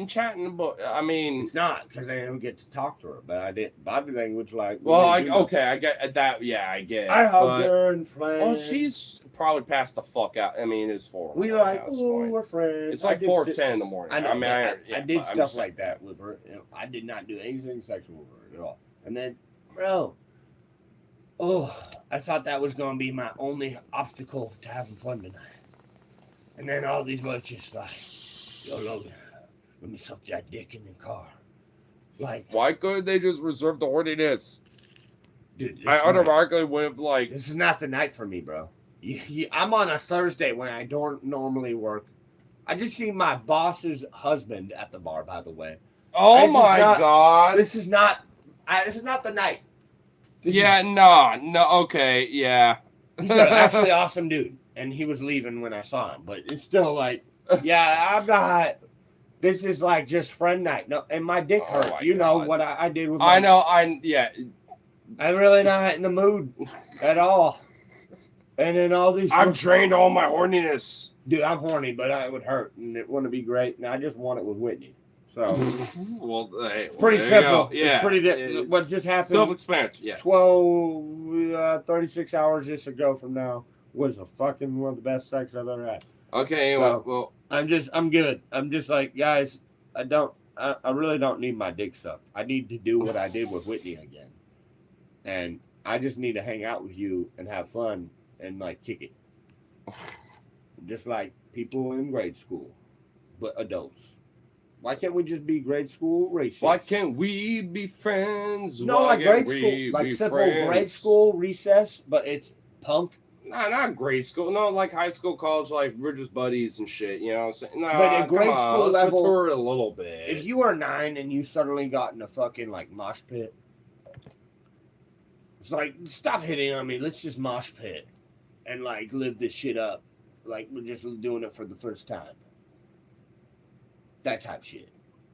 chatting about. I mean, It's not, because I didn't get to talk to her, but I did. Body language, like. we well, didn't do nothing. okay, I get that. Yeah, I get. I hugged but- her and friends. Well, she's probably passed the fuck out. I mean, it's 4. We now, like, it's oh, fine. we're friends. It's like I did 4:10 in the morning. I know. mean, I did but I'm stuff just- like that with her. I did not do anything sexual with her at all. And then, bro, I thought that was going to be my only obstacle to having fun tonight. And then all these bitches like, yo, Logan, let me suck that dick in the car. Like, Why couldn't they just reserve the horniness? dude, I automatically would have like. this is not the night for me, bro. I'm on a Thursday when I don't normally work. I just seen my boss's husband at the bar, by the way. Oh This is my not- god. This is not the night. This Yeah, no, okay, yeah. He's an actually awesome dude, and he was leaving when I saw him. But it's still like, yeah, I'm not. This is like just friend night. No, and my dick Oh hurt. my You know God. what I did with. I know, yeah. I'm really not in the mood at all. And then all these. I've drained all my horniness. Dude, I'm horny, but it would hurt, and it wouldn't be great. And I just want it with Whitney. So Well, hey, pretty there you simple. go. Yeah. It's pretty. What just happened? Self-explanatory. Yes. 36 hours just ago from now was a fucking one of the best sex I've ever had. Okay. Anyway, So- well, I'm good. I'm just like, guys, I really don't need my dick sucked. I need to do what I did with Whitney again. And I just need to hang out with you and have fun and like kick it. Just like people in grade school, but adults. Why can't we just be grade school racists? why can't we be friends? No, Why like can't grade we school, like be simple friends? grade school recess, but it's punk. Nah, not grade school. No, like high school, college life. We're just buddies and shit. You know what I'm saying? Nah, But at grade come on, school let's level- mature it a little bit. If you are 9 and you suddenly got in a fucking like mosh pit, it's like, stop hitting on me. Let's just mosh pit and like live this shit up. Like we're just doing it for the first time. That type of shit.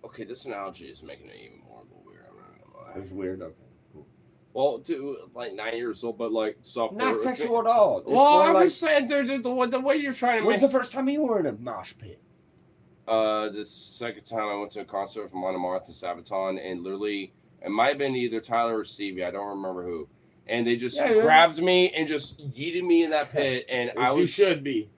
Okay, this analogy is making it even more weird. I'm not gonna lie. It's weird. Okay. Cool. Well, to like 9 years old, but like sophomore. Not sexual at all. It's Well, more I'm like, just saying the way you're trying to when's make. the first time you were in a mosh pit? The second time I went to a concert from Monomarth and Sabaton, and literally it might have been either Tyler or Stevie. I don't remember who. And they just Yeah, yeah. grabbed me and just yeeted me in that pit, and I As you was should be.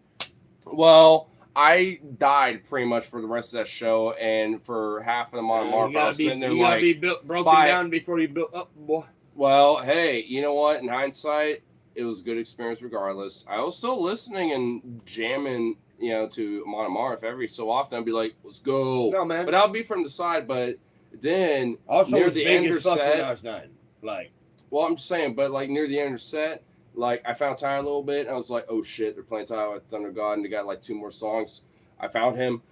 Well, I died pretty much for the rest of that show, and for half of the Monomarth, I was sitting there you gotta like, be broken bye. down before you build up, boy. well, hey, you know what? In hindsight, it was a good experience regardless. I was still listening and jamming, to Monomarth every so often. I'd be like, let's go. No, man. But I'll be from the side. But then, Also, near was the big end as of fuck when I set, was 9. Like, well, I'm just saying, but like near the end of the set, like I found Tyler a little bit. And I was like, oh shit, they're playing Tyler with Thunder God, and they got like 2 more songs. I found him.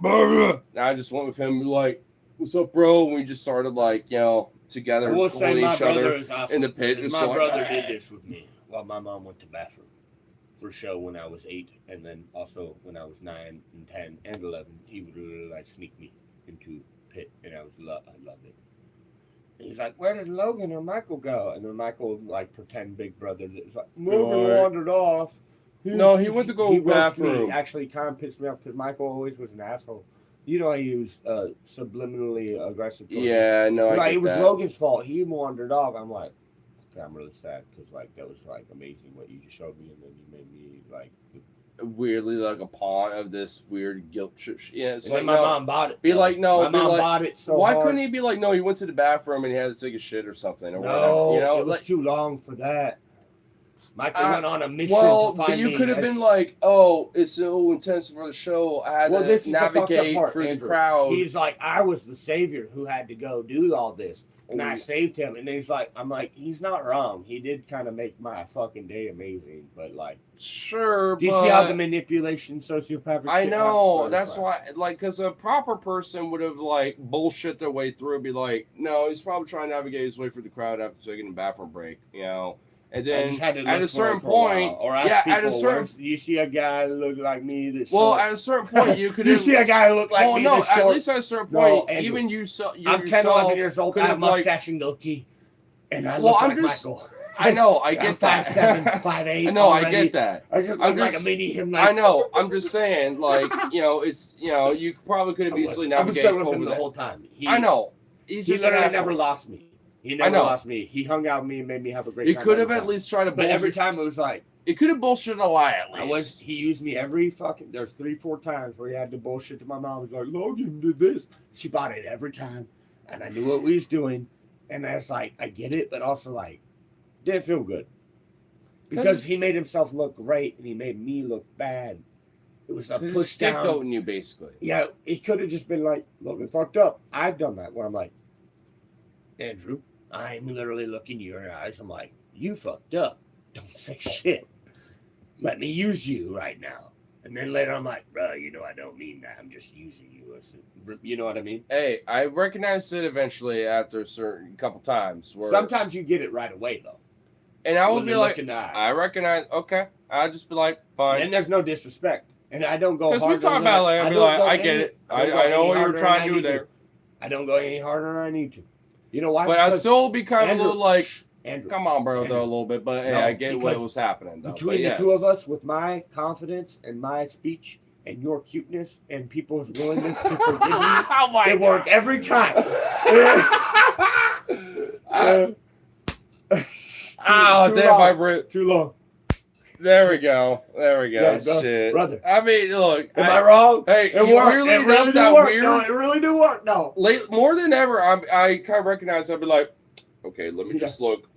And I just went with him, like, what's up, bro? And we just started like, together, I will say holding my each other brother is awesome. in the pit. 'Cause Just my like, brother did this with me while my mom went to the bathroom for show when I was 8, and then also when I was 9 and 10 and 11. He would literally like sneak me into the pit, and I loved it. And he's like, "Where did Logan or Michael go?" And then Michael would like pretend big brother. It's like Logan Right. wandered off. No, he went to go he roasted bathroom. Me. Actually, kind of pissed me off because Michael always was an asshole. You know, he was subliminally aggressive. Yeah, no, I like, get it was that. Logan's fault. He wandered off. I'm like, okay, I'm really sad because like that was like amazing what you just showed me, and then you made me like weirdly like a pawn of this weird guilt trip. Yeah, it's and like then my mom bought it. Be like, no. My mom bought it so why hard. couldn't he be like, no, he went to the bathroom and he had to take a shit or something or No, whatever? You know, it was like, too long for that. Michael went on a mission well, to find but you me. could have been like, oh, it's so intense for the show. I had this to is the fucked up navigate part, through Andrew. the crowd. He's like, I was the savior who had to go do all this, and I saved him. And he's like, I'm like, he's not wrong. He did kind of make my fucking day amazing, but like, sure. do you see how the manipulation, sociopathic? I shit know. happens? That's why, like, because a proper person would have like bullshit their way through and be like, no, he's probably trying to navigate his way through the crowd after taking a bathroom break, you know. And then at a certain point, at a certain, you see a guy look like me that's well, short. at a certain point, you could. You see a guy look like well, me no, that's short. at least at a certain point, Andrew, even you saw. I'm 10, 11 years old. I have mustache and goatee, and I look like Michael. I know, I get that. 5'7", 5'8". I know, I get that. I just look like a mini him. Like, I know. I'm just saying, like, you know, it's, you know, you probably could have easily navigated over over the whole time. I know. He literally never lost me. He never lost me. He hung out with me and made me have a great time. He could have at least tried to bullshit. But every time it was like... It could have bullshit a lie at least. He used me every fucking... There's 3-4 times where he had to bullshit to my mom. He was like, Logan did this. She bought it every time. And I knew what we was doing. And I was like, I get it, but also like, didn't feel good. Because he made himself look great and he made me look bad. It was a push down. Scapegoating you, basically. Yeah, he could have just been like, Logan fucked up. I've done that where I'm like, Andrew, I'm literally looking in your eyes. I'm like, you fucked up. Don't say shit. Let me use you right now. And then later I'm like, bro, you know I don't mean that. I'm just using you. You know what I mean? Hey, I recognized it eventually after a certain couple times. Where, sometimes you get it right away, though. And I would be like, I recognize, okay. I'd just be like, fine. And there's no disrespect. And I don't go hard. Because we talk about it later. I'd be like, I get it. I know what you're trying to do there. I don't go any harder than I need to. You know why? But I still be kind of a little like, Andrew, come on, bro, though, a little bit. But hey, I get what was happening, though. Between the two of us, with my confidence and my speech and your cuteness and people's willingness to forgive me, it worked every time. Too long. There we go. Yeah, shit. Brother. I mean, look. Am I wrong? Hey, it you worked. really it really that do work. weird. No, it really do work. No. More than ever, I kind of recognize. I'd be like, okay, let me just look.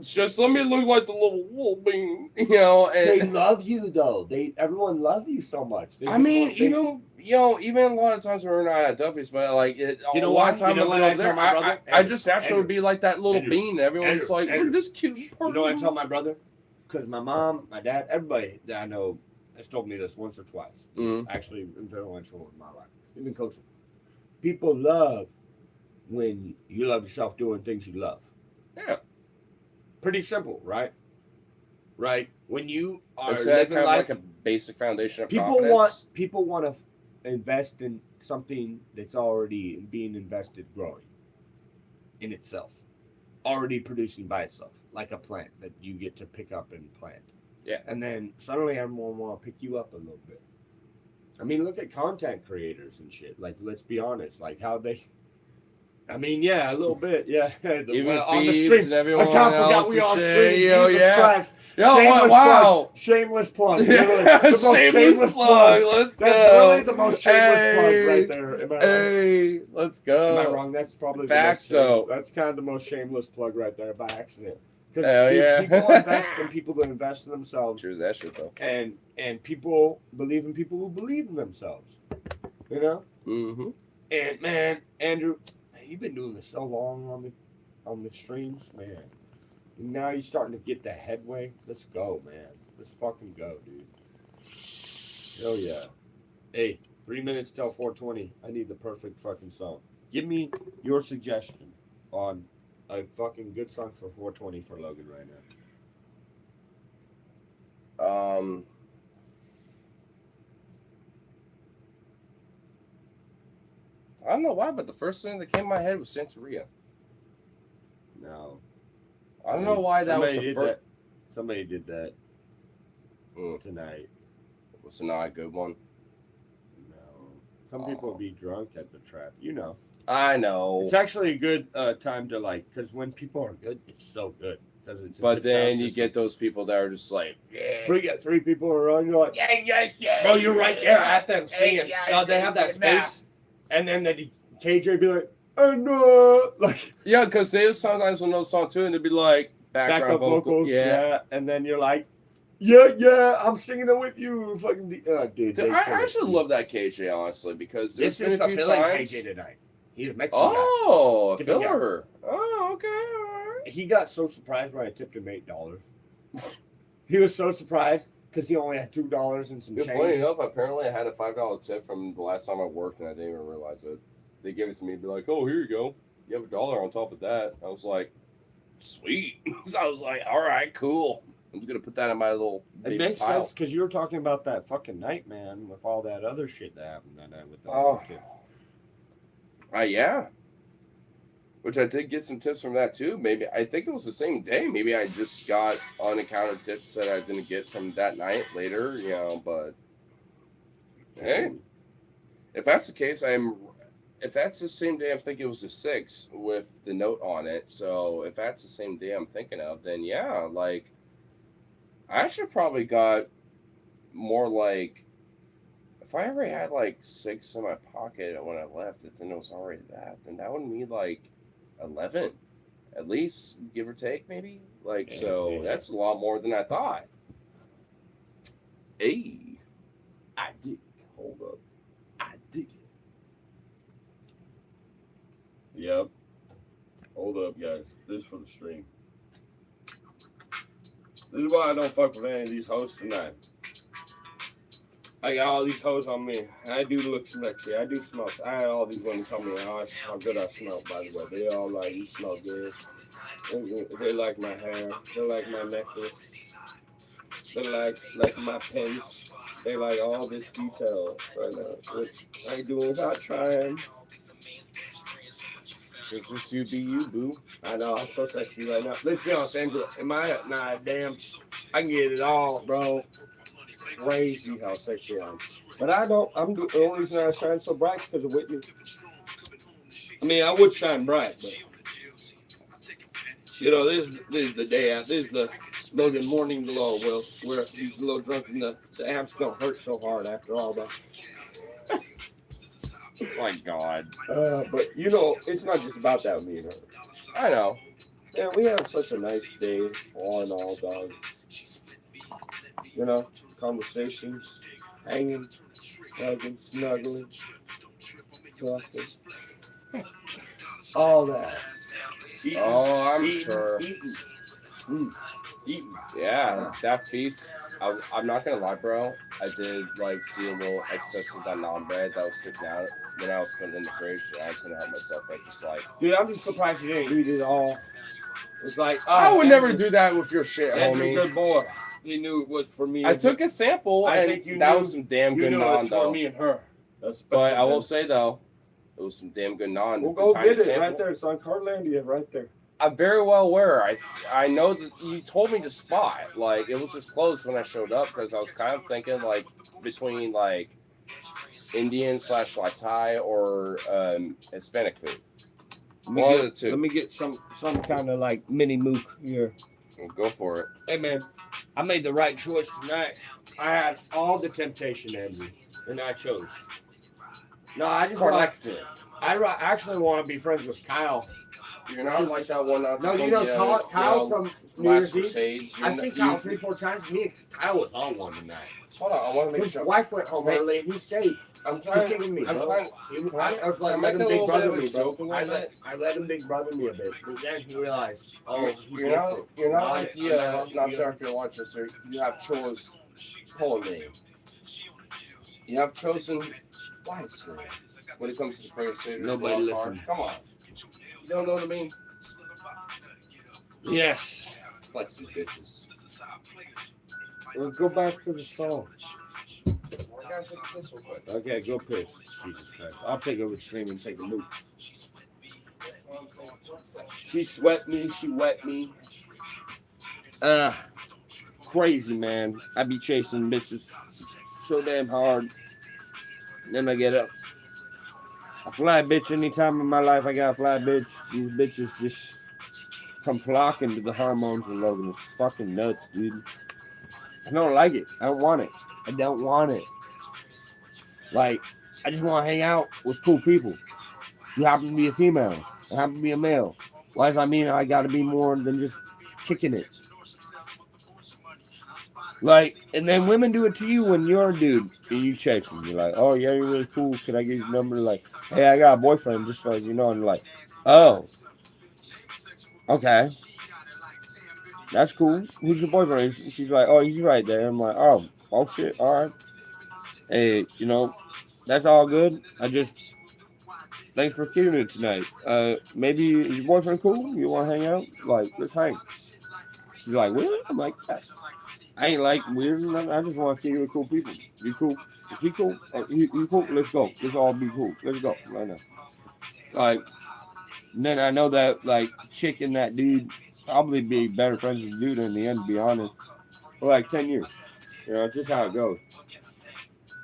Just let me look like the little bean, you know. And they love you though. Everyone love you so much. Even a lot of times when we're not at Duffy's, but like a lot of times I just naturally would be like that little bean. Everyone's like, look at this cute. You know what I tell my brother? Because my mom, my dad, everybody that I know has told me this once or twice. It's actually influential in my life, even coaching. People love when you love yourself doing things you love. Yeah. Pretty simple, right? Right. When you are living life, like a basic foundation of confidence. People want to invest in something that's already being invested, growing in itself, already producing by itself, like a plant that you get to pick up and plant. Yeah. And then suddenly everyone want to pick you up a little bit. I mean, look at content creators and shit. Like, let's be honest. Like how they. I mean, yeah, a little bit, yeah. Even on the stream, and everyone I kind of forgot we on stream. Jesus Christ! Shameless plug. Shameless plug. Shameless plug. Let's go. That's really the most shameless plug right there. Am I wrong? Let's go. Am I wrong? That's probably facts. So that's kind of the most shameless plug right there by accident. Because people invest in people that invest in themselves. True that shit though. And people believe in people who believe in themselves. You know. Mm-hmm. And man, Andrew. You've been doing this so long on the streams, man. And now you're starting to get the headway. Let's go, man. Let's fucking go, dude. Hell yeah. Hey, 3 minutes till 4:20. I need the perfect fucking song. Give me your suggestion on a fucking good song for 420 for Logan right now. I don't know why, but the first thing that came to my head was Santeria. No. I don't know why that was Somebody the did first. that. Somebody did that Mm, tonight. was not a good one. No. Some people be drunk at the trap. You know. I know. It's actually a good time to like, because when people are good, it's so good. Because it's. But then you get those people that are just like, We got 3 people around. You're like, Bro, you're right there at them singing. They have that space, and then the KJ be like, and like yeah, because they sometimes will know the song too, and they'd be like background backup vocals, yeah. yeah, and then you're like, yeah, I'm singing it with you, fucking dude. Dude, I actually love that KJ honestly because there's this is been a the few filling times. KJ tonight. He's a Mexican Oh, a Give him filler. Oh, okay, all right. He got so surprised when I tipped him $8. He was so surprised because he only had $2 and some It's change. funny enough, apparently I had a $5 tip from the last time I worked, and I didn't even realize it. They gave it to me, and be like, "Oh, here you go. You have $1 on top of that." I was like, "Sweet." So I was like, "All right, cool. I'm just gonna put that in my little It baby makes pile." sense because you were talking about that fucking night, man, with all that other shit that happened that night with the tips. Yeah. Which I did get some tips from that too. Maybe I think it was the same day. Maybe I just got unaccounted tips that I didn't get from that night later. You know, but hey, if that's the case, if that's the same day, I'm thinking it was the 6th with the note on it. So if that's the same day I'm thinking of, then yeah, like I should probably got more like if I already had like 6 in my pocket when I left it, then it was already that. Then that would mean like 11, at least, give or take, maybe. Like so, that's a lot more than I thought. Hey, I dig. Hold up, I dig it. Yep. Hold up, guys. This is for the stream. This is why I don't fuck with any of these hoes tonight. I got all these hoes on me. I do look sexy. I do smell. I had all these women tell me how good I smell, by the way. They all like, you smell good. They like my hair. They like my necklace. They like my pins. They like all this detail right now, which I do without trying. It's just you be you, boo. I know, I'm so sexy right now. Let's be honest, Angela. Am I? Nah, damn. I can get it all, bro. Crazy how sexy I am. But I don't. The only reason I shine so bright is because of Whitney. I mean, I would shine bright, but you know, this is the day out. This is the Logan morning glow. Well, where he's a little drunk and the amps don't hurt so hard after all that. My God. But you know, it's not just about that with me and her. I know. Yeah, we have such a nice day, all in all, dog. You know, conversations, hanging, hugging, snuggling, talking, all that. Eating, I'm sure. Eating. Yeah, that feast. I'm not gonna lie, bro. I did like see a little excess of that naan bread that was sticking out when I was putting it in the fridge. And I couldn't help myself, but just like, dude, I'm just surprised you didn't eat it all. It's like, oh, I would never do that with your shit, Andrew, homie. good boy. He knew it was for me. I took a sample, I and think you that knew, was some damn you good knew it was naan, for though. me and her. But I will say though, it was some damn good naan. We'll go get it right there. It's on Carlandia, right there. I'm very well aware. I know that you told me the spot. Like it was just closed when I showed up because I was kind of thinking like between like Indian / like Thai or Hispanic food. One of the two. Let me get some kind of like mini mook here. Well, go for it. Hey man, I made the right choice tonight. I had all the temptation, Andrew, and I chose. No, I just like to. I actually want to be friends with Kyle. You're not like that one. No, you know Kyle from New Year's Eve. I've seen Kyle 3-4 times. Me and Kyle was on one tonight. Hold on, I want to make sure. His wife went home early and he stayed. I'm trying. I was like, let him big brother me, bro. I let him big brother me a bit. But then he realized, you're not like the. Not sure if you're watching this. You have chose holy. You have chosen wisely when it comes to the prayer. Nobody listen. Come on. You don't know what I mean? Yes. Flex these bitches. Let's go back to the song. I gotta take a piss real quick. Okay, go piss. Jesus Christ. I'll take over stream and take a loop. She sweat me. She wet me. Crazy, man. I be chasing bitches so damn hard. Then I get up. A fly bitch anytime in my life I got a fly bitch. These bitches just come flocking to the hormones and Logan is fucking nuts, dude. I don't like it. I don't want it. I don't want it. Like, I just want to hang out with cool people. You happen to be a female. I happen to be a male. Why does that mean I got to be more than just kicking it? Like, and then women do it to you when you're a dude and you chase them. You're like, oh, yeah, you're really cool. Could I get your number? Like, hey, I got a boyfriend, just so you know. And like, oh, okay. That's cool. Who's your boyfriend? She's like, oh, he's right there. I'm like, oh shit, all right. Hey, you know, that's all good. Thanks for kicking it tonight. Maybe is your boyfriend cool? You want to hang out? Like, let's hang. She's like, what? I'm like, I ain't like weird. I just want to kick it with cool people. You cool? Is he cool? You cool? Let's go. Let's all be cool. Let's go right now. Like, and then I know that like chick and that dude probably be better friends with the dude in the end. To be honest, for like 10 years. You know, it's just how it goes.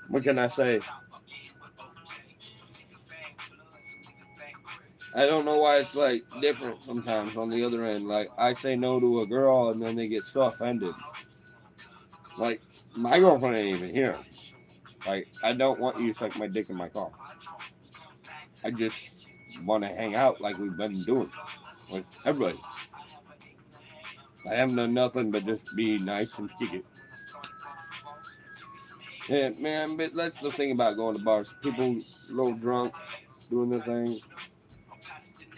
What can I say? I don't know why it's like different sometimes on the other end. Like I say no to a girl and then they get so offended. Like my girlfriend ain't even here. Like I don't want you to suck my dick in my car. I just want to hang out like we've been doing with everybody. I haven't done nothing but just be nice and kick it. And man, but that's the thing about going to bars. People a little drunk, doing their thing.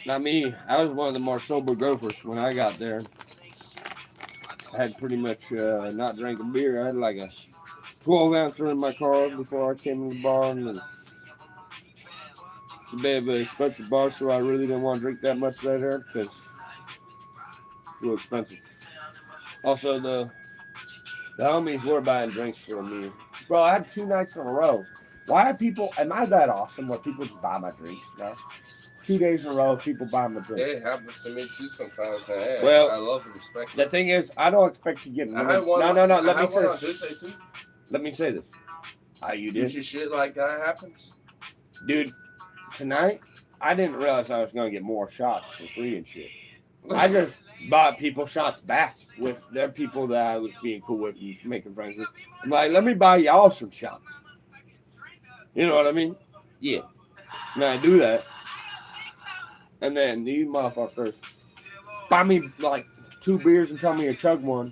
Not me. I was one of the more sober gophers when I got there. I had pretty much not drank a beer. I had like a 12 ouncer in my car before I came to the bar. And it's a bit of an expensive bar, so I really didn't want to drink that much there because it's a little expensive. Also, the homies were buying drinks for me. Bro, I had 2 nights in a row. Why are people, am I that awesome where people just buy my drinks now? 2 days in a row, people buy my drink. It happens to me too sometimes. Hey, Well, I love and respect the it. thing is, I don't expect to get I had one. No, let me say this. this. Let me say this. You did? Your shit like that happens? Dude, tonight, I didn't realize I was going to get more shots for free and shit. I just bought people shots back with their people that I was being cool with and making friends with. I'm like, let me buy y'all some shots. You know what I mean? Yeah. And I do that. And then these motherfuckers buy me like 2 beers and tell me to chug one.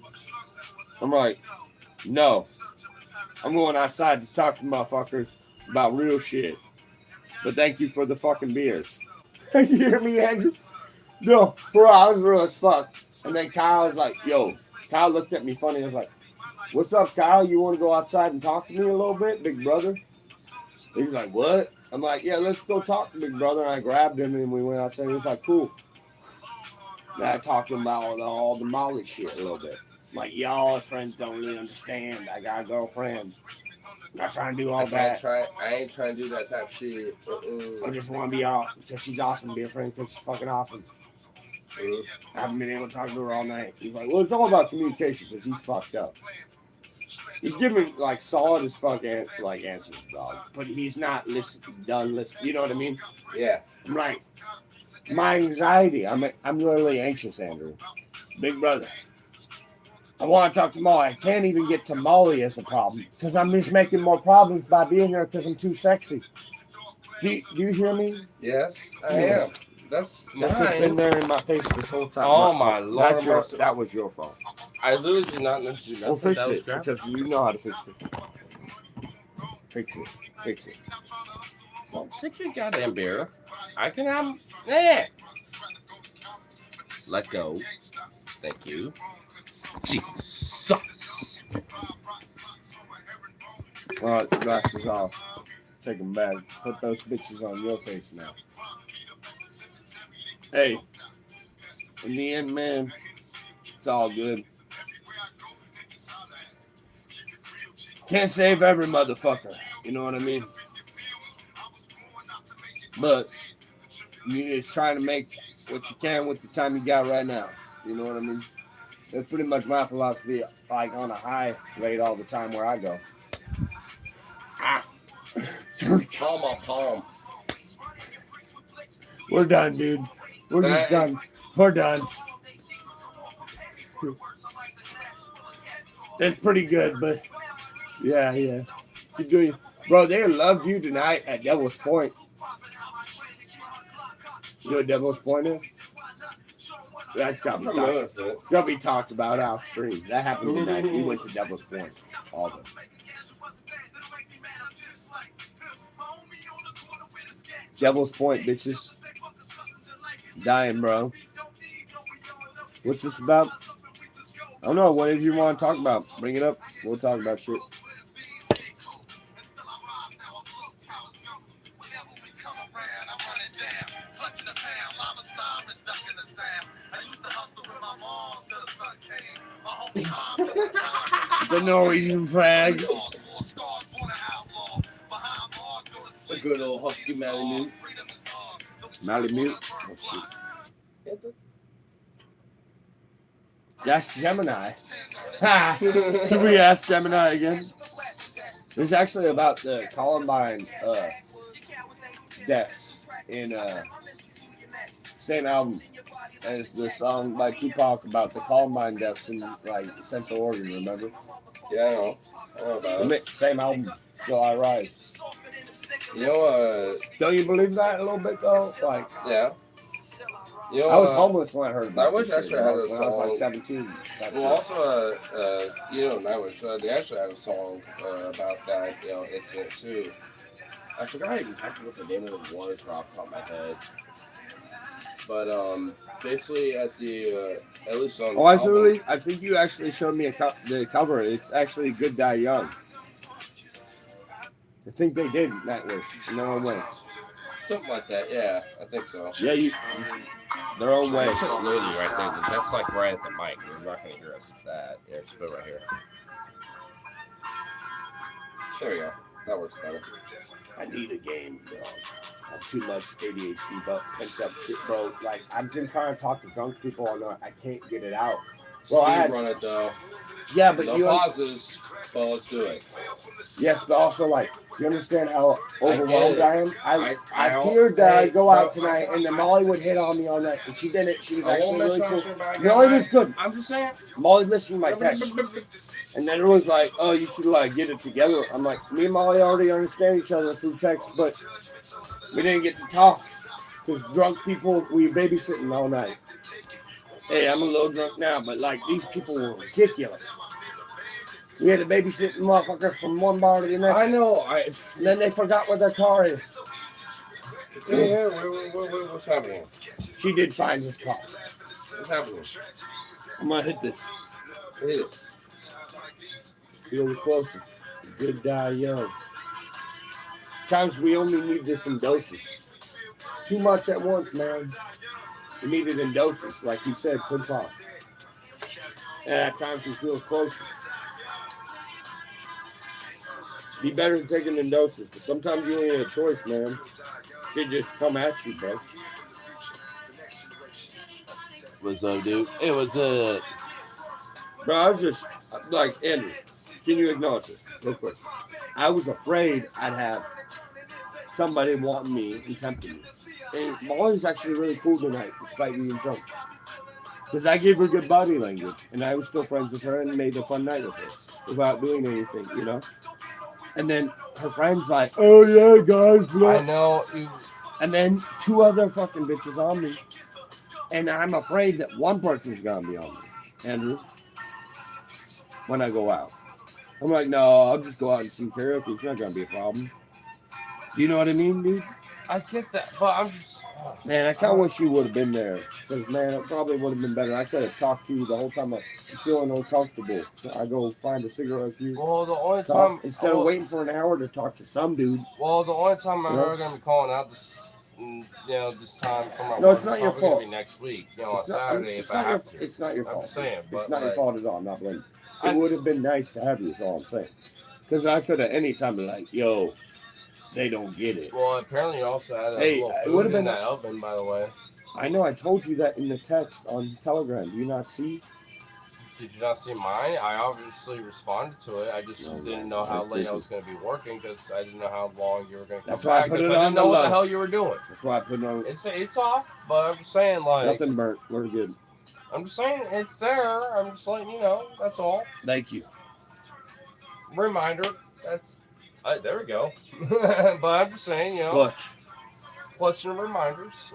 I'm like, no. I'm going outside to talk to motherfuckers about real shit. But thank you for the fucking beers. You hear me, Andrew? No, bro, I was real as fuck. And then Kyle was like, yo. Kyle looked at me funny. I was like, what's up, Kyle? You want to go outside and talk to me a little bit, big brother? He's like, what? I'm like, yeah, let's go talk to big brother. And I grabbed him and we went outside. He was like, cool. And I talked to him about all the Molly shit a little bit. Like, y'all friends don't really understand. I got a girlfriend. I'm not trying to do all that. I ain't trying to do that type of shit. I just want to be off because she's awesome to be a friend because she's fucking awesome. I haven't been able to talk to her all night. He's like, well, it's all about communication because he's fucked up. He's giving like solid as fuck answers, dog. But he's not done listening. You know what I mean? Yeah. I'm like, my anxiety. I'm literally anxious, Andrew. Big brother. I want to talk to Molly. I can't even get to Molly as a problem because I'm just making more problems by being there because I'm too sexy. Do you hear me? Yes, I am. That's been there in my face this whole time. Oh my lord! That was your fault. I literally did not know to do nothing. Well, fix it because you know how to fix it. Fix it. Well, take your goddamn beer. I can have. Yeah. Let go. Thank you. Jesus. All right, the glasses off. Take them back. Put those bitches on your face now. Hey, in the end, man, It's all good. Can't save every motherfucker. You know what I mean? But you just try to make what you can with the time you got right now. You know what I mean? That's pretty much my philosophy, like on a high rate all the time where I go. Palm on palm. We're done, dude. We're just done. We're done. That's pretty good, but yeah. Keep doing it. Bro, they loved you tonight at Devil's Point. You know what Devil's Point is? That's got to be talked about off stream. That happened tonight. We went to Devil's Point. All of it. Devil's Point, bitches. Dying, bro. What's this about? I don't know. Whatever you want to talk about, bring it up. We'll talk about shit. The Norwegian flag. A good old husky Malamute. Malamute? Oh, shit. That's Gemini. Can we ask Gemini again? It's actually about the Columbine deaths in same album as the song by Tupac about the Columbine deaths in like Central Oregon. Remember? Yeah, I know about it. Same album. Still I Rise. You know, don't you believe that a little bit though? Like, yeah. You know, I was homeless when I heard that. I wish I should have had a song. I was like 17. Well, also, you know, they actually have a song about that. You know, incident too. I forgot exactly what the name of it was off the top of my head. But basically, at the at least on. Oh, I think you actually showed me the cover. It's actually Good Die Young. I think they did Nightwish in their own way. Something like that, yeah. I think so. Yeah, their own way. That's a lady right there. That's like right at the mic. You're not going to hear us if that. Yeah, just put it right here. There we go. That works better. I need a game, bro. I have too much ADHD, but pent up shit, bro. Like, I've been trying to talk to drunk people, and I can't get it out. Well, I run it though. Yeah, but no pauses. Well, let's do it. Yes, but also like, you understand how overwhelmed I am? I feared that I'd go out tonight and then Molly would hit on me all night, and she didn't. She was actually really cool. Molly was good. I'm just saying. Molly listened to my text, and then it was like, oh, you should like get it together. I'm like, me and Molly already understand each other through text, but we didn't get to talk because drunk people we babysitting all night. Hey, I'm a little drunk now, but like these people were ridiculous. We had to babysit motherfuckers from one bar to the next. I know. And then they forgot where their car is. Yeah, what's happening? She did find his car. What's happening? I'm gonna hit this. Hit it. Feel the closest. Good Die Young. Times we only need this in doses. Too much at once, man. We need it in doses, like you said, Tupac. And at times we feel closer. Be better than taking in doses, but sometimes you ain't a choice, man. Shit just come at you, bro. What's up, dude? It was Bro, I was just like, Andrew, can you acknowledge this real quick? I was afraid I'd have somebody wanting me and tempting me. And Molly's actually really cool tonight, despite being drunk. Because I gave her good body language, and I was still friends with her and made a fun night with her without doing anything, you know? And then her friend's like, oh yeah, guys, blah. I know. And then two other fucking bitches on me. And I'm afraid that one person's gonna be on me, Andrew, when I go out. I'm like, no, I'll just go out and sing karaoke. It's not gonna be a problem. Do you know what I mean, dude? I get that, but I'm just... Man, I kind of wish you would have been there. Because, man, it probably would have been better. I could have talked to you the whole time I'm feeling uncomfortable. So I go find a cigarette with you. Well, the only time... Instead of waiting for an hour to talk to some dude. Well, the only time I'm ever going to be calling out this this time for my No, work. it's not your probably gonna fault. be next week, on It's not, Saturday it's if I not your, have to. it's not your I'm fault. just saying, It's but not your like, fault at all. I'm not blaming. It I- would have been nice to have you. Is all I'm saying. Because I could have any time been like, yo, they don't get it. Well, apparently you also had a Hey, little it food would've in been- that oven, by the way. I know I told you that in the text on Telegram. Do you not see? Did you not see mine? I obviously responded to it. I just No, didn't no, know how it's late I busy. was going to be working because I didn't know how long you were going to come That's why I back. put Because it I on didn't the know what the low. hell you were doing. That's why I put it on. It's off, but I'm just saying, like, Nothing burnt. We're good. I'm just saying it's there. I'm just letting you know. That's all. Thank you. Reminder. That's there we go. But I'm just saying, clutching reminders.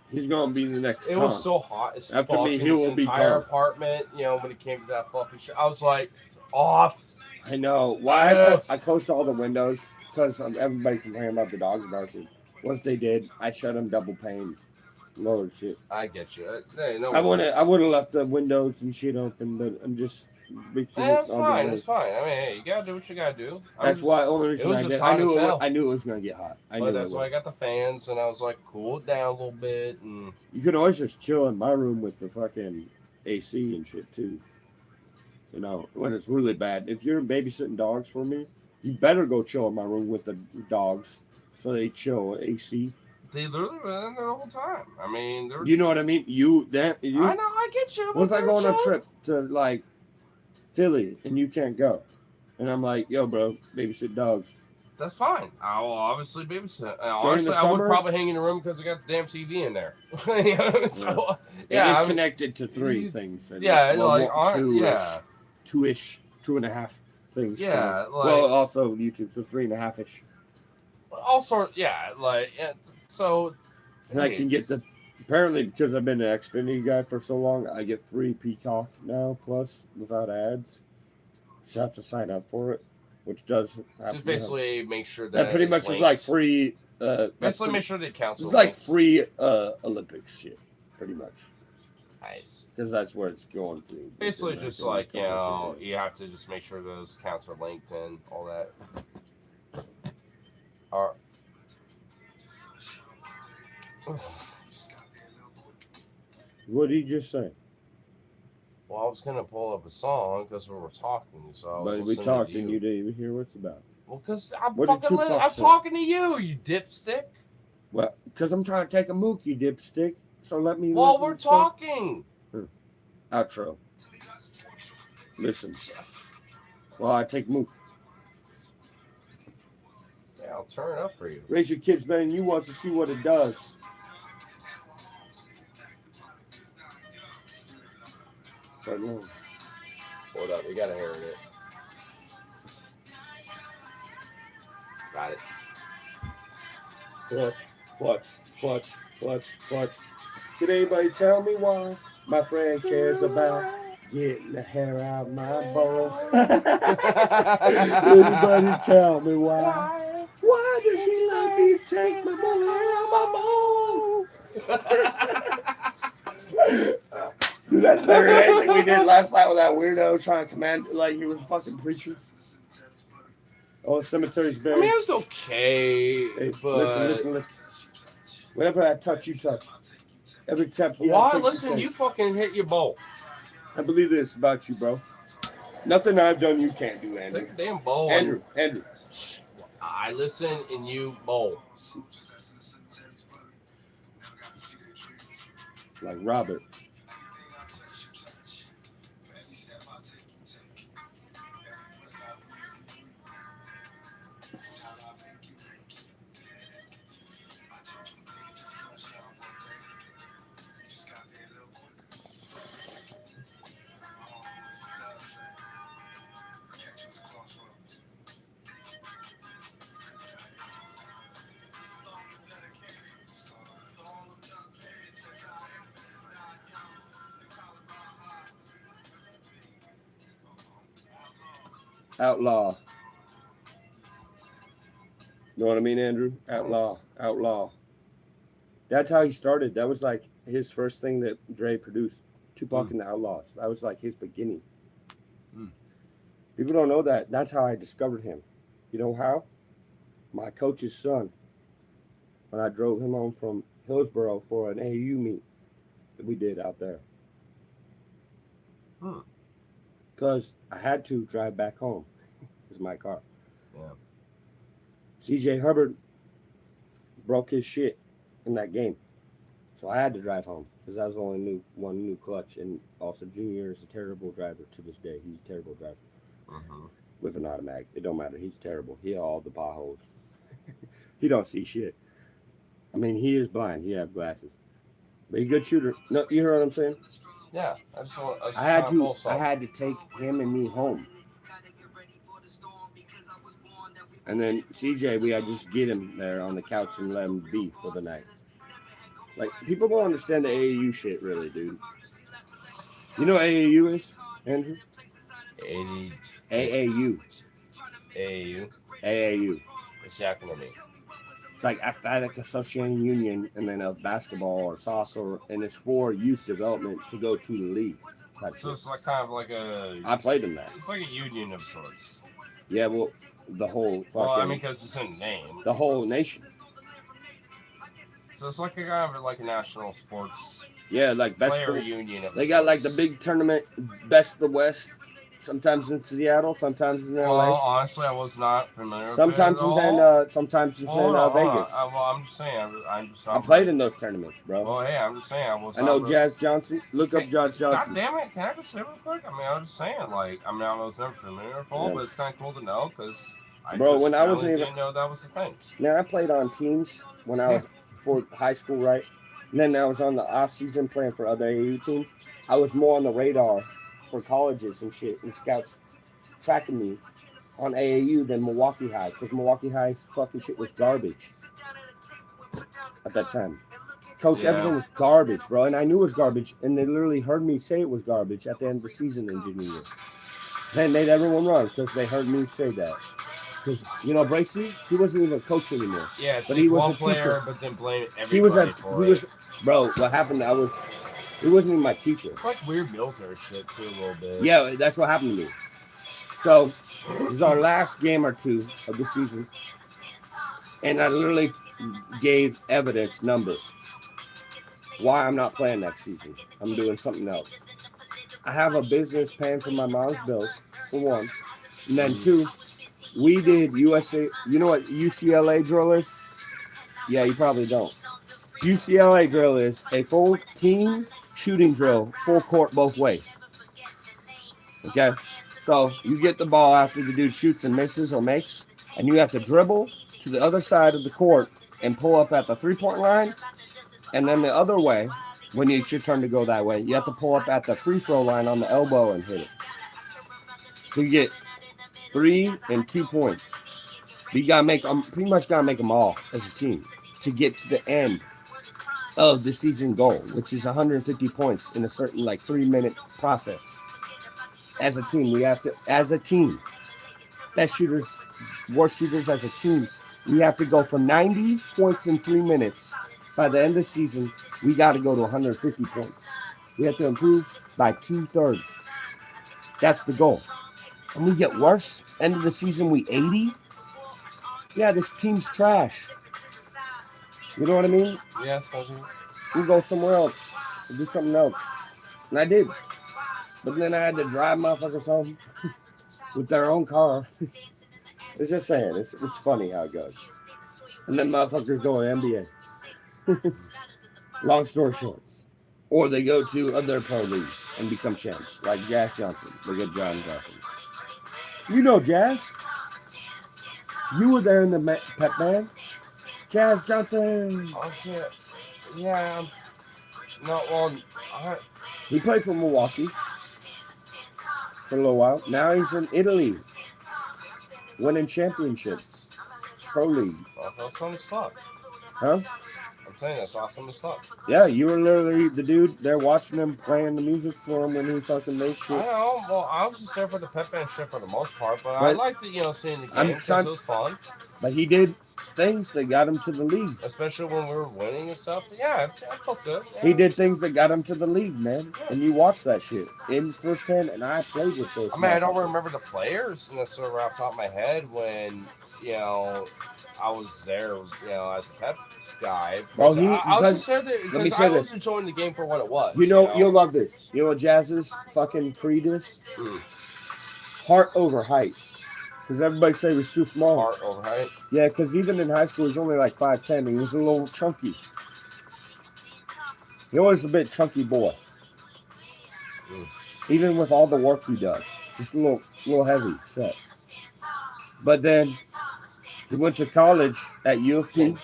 He's gonna be the next. It was so hot as After fuck me, in he this will be entire calm. apartment. When it came to that fucking shit, I was like, off. I know. Why I closed all the windows because everybody complaining about the dogs barking. What if they did? I shut them double pane. Lord shit. I get you. Hey, no I would worries. have left the windows and shit open, but I'm just. It's fine. It's fine. I mean, hey, you gotta do what you gotta do. That's why. Only reason was I just did. hot as hell. I knew it was gonna get hot. But that's why I got the fans, and I was like, cool it down a little bit. And you could always just chill in my room with the fucking AC and shit too. When it's really bad. If you're babysitting dogs for me, you better go chill in my room with the dogs so they chill AC. they literally were in there the whole time. I mean, You know what I mean? I know, I get you. What if I go on a trip to like Philly and you can't go? And I'm like, yo, bro, babysit dogs. That's fine. I will obviously babysit. During Honestly, the I would summer? probably hang in the room because I got the damn TV in there. So, It is connected to 3 things. Yeah, two-ish, 2.5 things. Yeah, also YouTube, so 3.5-ish. Also, so. And I can get apparently because I've been an Xfinity guy for so long, I get free Peacock now, plus without ads. Just have to sign up for it, which does just basically make sure that pretty much is like free. Basically, make sure that it counts. It's like free Olympics shit, pretty much. Nice. Because that's where it's going through. Basically, just like you have to just make sure those accounts are linked and all that. What did he just say? Well, I was gonna pull up a song because we were talking, so. But we talked and you didn't even hear what's about. Well, because I'm What did I'm talking to you dipstick. Well, because I'm trying to take a mook, you dipstick. So let me. Well, we're talking. Outro. Listen. Well, I take mook. Yeah, I'll turn it up for you. Raise your kids better than you want to see what it does. But no. Hold up, we gotta hear it. Got it. Clutch. Could anybody tell me why my friend cares about getting the hair out my bowl? Anybody tell me why? Why does he let me take my hair out my bowl? That's better than anything we did last night with that weirdo trying to command like he was a fucking preacher. Oh, cemetery's buried. I mean, it was okay, Hey, but listen. Whenever I touch, you touch. Every step. Why? Listen, you fucking hit your bowl. I believe this about you, bro. Nothing I've done you can't do, Andrew. Take the damn bowl. Andrew. I listen and you bowl. Like Robert. Outlaw. Know what I mean, Andrew? Outlaw. That's how he started. That was like his first thing that Dre produced. Tupac and the Outlaws. That was like his beginning. People don't know that. That's how I discovered him. You know how? My coach's son. when I drove him home from Hillsboro for an AAU meet that we did out there. Hmm. Because I had to drive back home. It's my car. Yeah. CJ Hubbard broke his shit in that game. So I had to drive home because I was the only one new clutch. And also, Junior is a terrible driver to this day. He's a terrible driver Mm-hmm. with an automatic. It don't matter. He's terrible. He all the potholes. He don't see shit. I mean, he is blind. He have glasses. But he's a good shooter. No, you hear what I'm saying? Yeah. I just I had to take him and me home. And then CJ, we had to just get him there on the couch and let him be for the night. Like, people don't understand the AAU shit, really, dude. You know what AAU is, Andrew? AAU. AAU. AAU. It's the acronym. It's like Athletic Association Union, and then of basketball or soccer, and it's for youth development to go to the league. So it's like kind of like a. I played in that. It's like a union of sorts. Yeah, well, the whole fucking. Well, I mean, because it's in name. The whole nation. So it's like a kind of like a national sports. Yeah, like best player union. They got like the big tournament, best of the West. Sometimes in Seattle, sometimes in LA. Well, honestly, I was not familiar. Sometimes with it's in sometimes it's in Vegas. Well, I'm just saying. I'm just. I played in those tournaments, bro. Well, hey, I'm just saying. I know Jazz Johnson. Look up Jazz Johnson. God damn it! Can I just say real quick? I mean, I was just saying. Like, I mean, I was never familiar with all, but it's kind of cool to know because. Bro, when I wasn't even. Didn't know that was the thing. Man, I played on teams when I was for high school, right? And then I was on the off season playing for other AAU teams. I was more on the radar for colleges and shit, and scouts tracking me on AAU than Milwaukee High, because Milwaukee High fucking shit was garbage at that time. Coach, everything was garbage, bro, and I knew it was garbage, and they literally heard me say it was garbage at the end of the season in junior year. They made everyone run because they heard me say that. Because, you know, Bracey, he wasn't even a coach anymore. Yeah, but he was one a player, teacher. But then blame everybody for it. Bro, what happened, he wasn't even my teacher. It's like weird military shit, too, a little bit. Yeah, that's what happened to me. So, this is our last game or two of the season. And I literally gave evidence, numbers, why I'm not playing next season. I'm doing something else. I have a business paying for my mom's bills, for one. And then two, we did USA. You know what UCLA drill is? Yeah, you probably don't. UCLA drill is a full team shooting drill, full court both ways. Okay? So you get the ball after the dude shoots and misses or makes, and you have to dribble to the other side of the court and pull up at the three-point line. And then the other way, when it's your turn to go that way, you have to pull up at the free throw line on the elbow and hit it. So you get 3 and 2 points. But you gotta pretty much gotta make them all as a team to get to the end of the season goal, which is 150 points in a certain 3-minute process. As a team, we have to, as a team, best shooters, worst shooters as a team, we have to go for 90 points in 3 minutes. By the end of the season, we got to go to 150 points. We have to improve by 2/3. That's the goal. And we get worse. End of the season, we 80. Yeah, this team's trash. You know what I mean? Yes, I do. We go somewhere else. We'll do something else. And I did. But then I had to drive motherfuckers home with their own car. It's just saying. It's funny how it goes. And then motherfuckers go to NBA. Long story short. Or they go to other pro leagues and become champs. Like Jazz Johnson. They get John Johnson. You know Jazz. You were there in the pep band. Jazz Johnson. Oh, yeah. No, well, he played for Milwaukee for a little while. Now he's in Italy, winning championships, pro league. Well, that's some stuff. Huh? I'm saying that's awesome stuff. Yeah, you were literally the dude there watching him playing the music for him when he fucking made shit. I know. Well, I was just there for the pep band shit for the most part, but I liked seeing the game because it was fun. But he did things that got him to the league. Especially when we were winning and stuff. Yeah, I felt good. Yeah. He did things that got him to the league, man. Yeah. And you watched that shit in firsthand, and I played with those. I mean, I don't remember the players necessarily off the top of my head you know, I was there, you know, as a Pep guy. Well, I was just there let me because say I this. was enjoying the game for what it was. You know, you'll love this. You know what Jazz's fucking creed is? Mm. Heart over height. Because everybody said he was too small. Heart over height. Yeah, because even in high school, he was only like 5'10". He was a little chunky. He was a bit chunky boy. Mm. Even with all the work he does. Just a little heavy set. But then he went to college at U of P.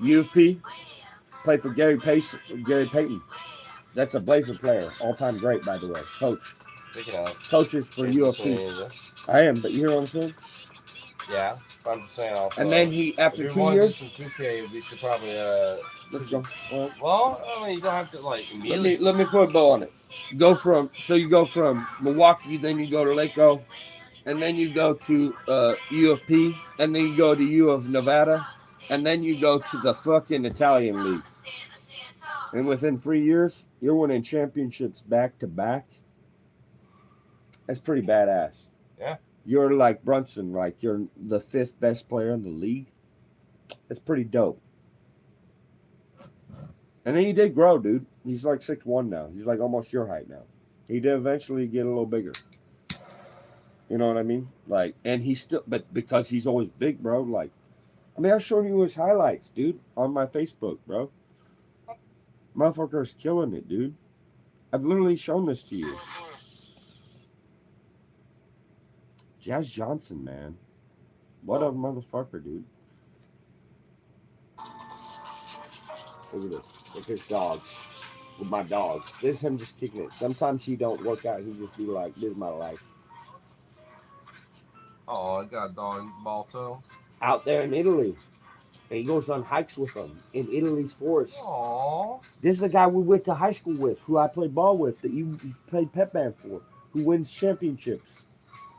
U of P. Played for Gary Payton. That's a Blazer player. All-time great, by the way. Coach. Speaking of. Coaches for U of P. I am, but you hear what I'm saying? Yeah. I'm just saying also. And then he, after if 2 you years... Want to do some 2K, we should probably... Let's go. Well, I mean, you don't have to, like, immediately... Let me put a bow on it. You go from Milwaukee, then you go to Laco, and then you go to U of P, and then you go to U of Nevada, and then you go to the fucking Italian League. And within 3 years, you're winning championships back to back. That's pretty badass. Yeah. You're like Brunson, like you're the 5th best player in the league. That's pretty dope. And then he did grow, dude. He's like 6'1" now. He's like almost your height now. He did eventually get a little bigger. You know what I mean? Like, and he's still, but because he's always big, bro. Like, I mean, I've shown you his highlights, dude, on my Facebook, bro. Motherfucker's killing it, dude. I've literally shown this to you. Jazz Johnson, man. What a motherfucker, dude. Look at this. With his dogs. With my dogs. This is him just kicking it. Sometimes he don't work out. He just be like, this is my life. Oh, I got a dog in Balto. Out there in Italy. And he goes on hikes with them in Italy's forest. Aww. This is a guy we went to high school with, who I played ball with, that you played pep band for, who wins championships.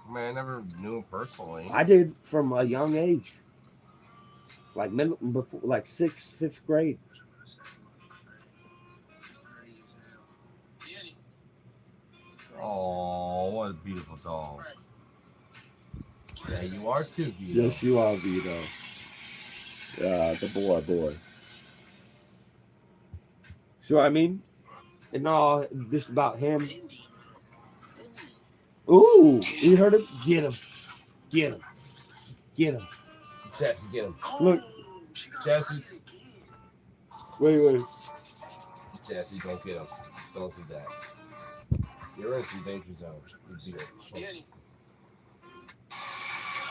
Man, I never knew him personally. I did from a young age. Like before, like 6th, 5th grade. Oh, what a beautiful dog. Yeah, you are too, Vito. Yes, you are, Vito. The boy. See what I mean? And all just about him. Ooh, you heard him? Get him. Jesse, get him. Look. Jesse's. Wait. Jesse, don't get him. Don't do that. You're in some danger zone.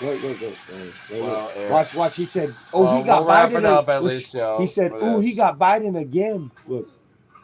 Wait. Watch. He said, he got Biden. Wrap it up at least, you know, he said, he got Biden again. Look.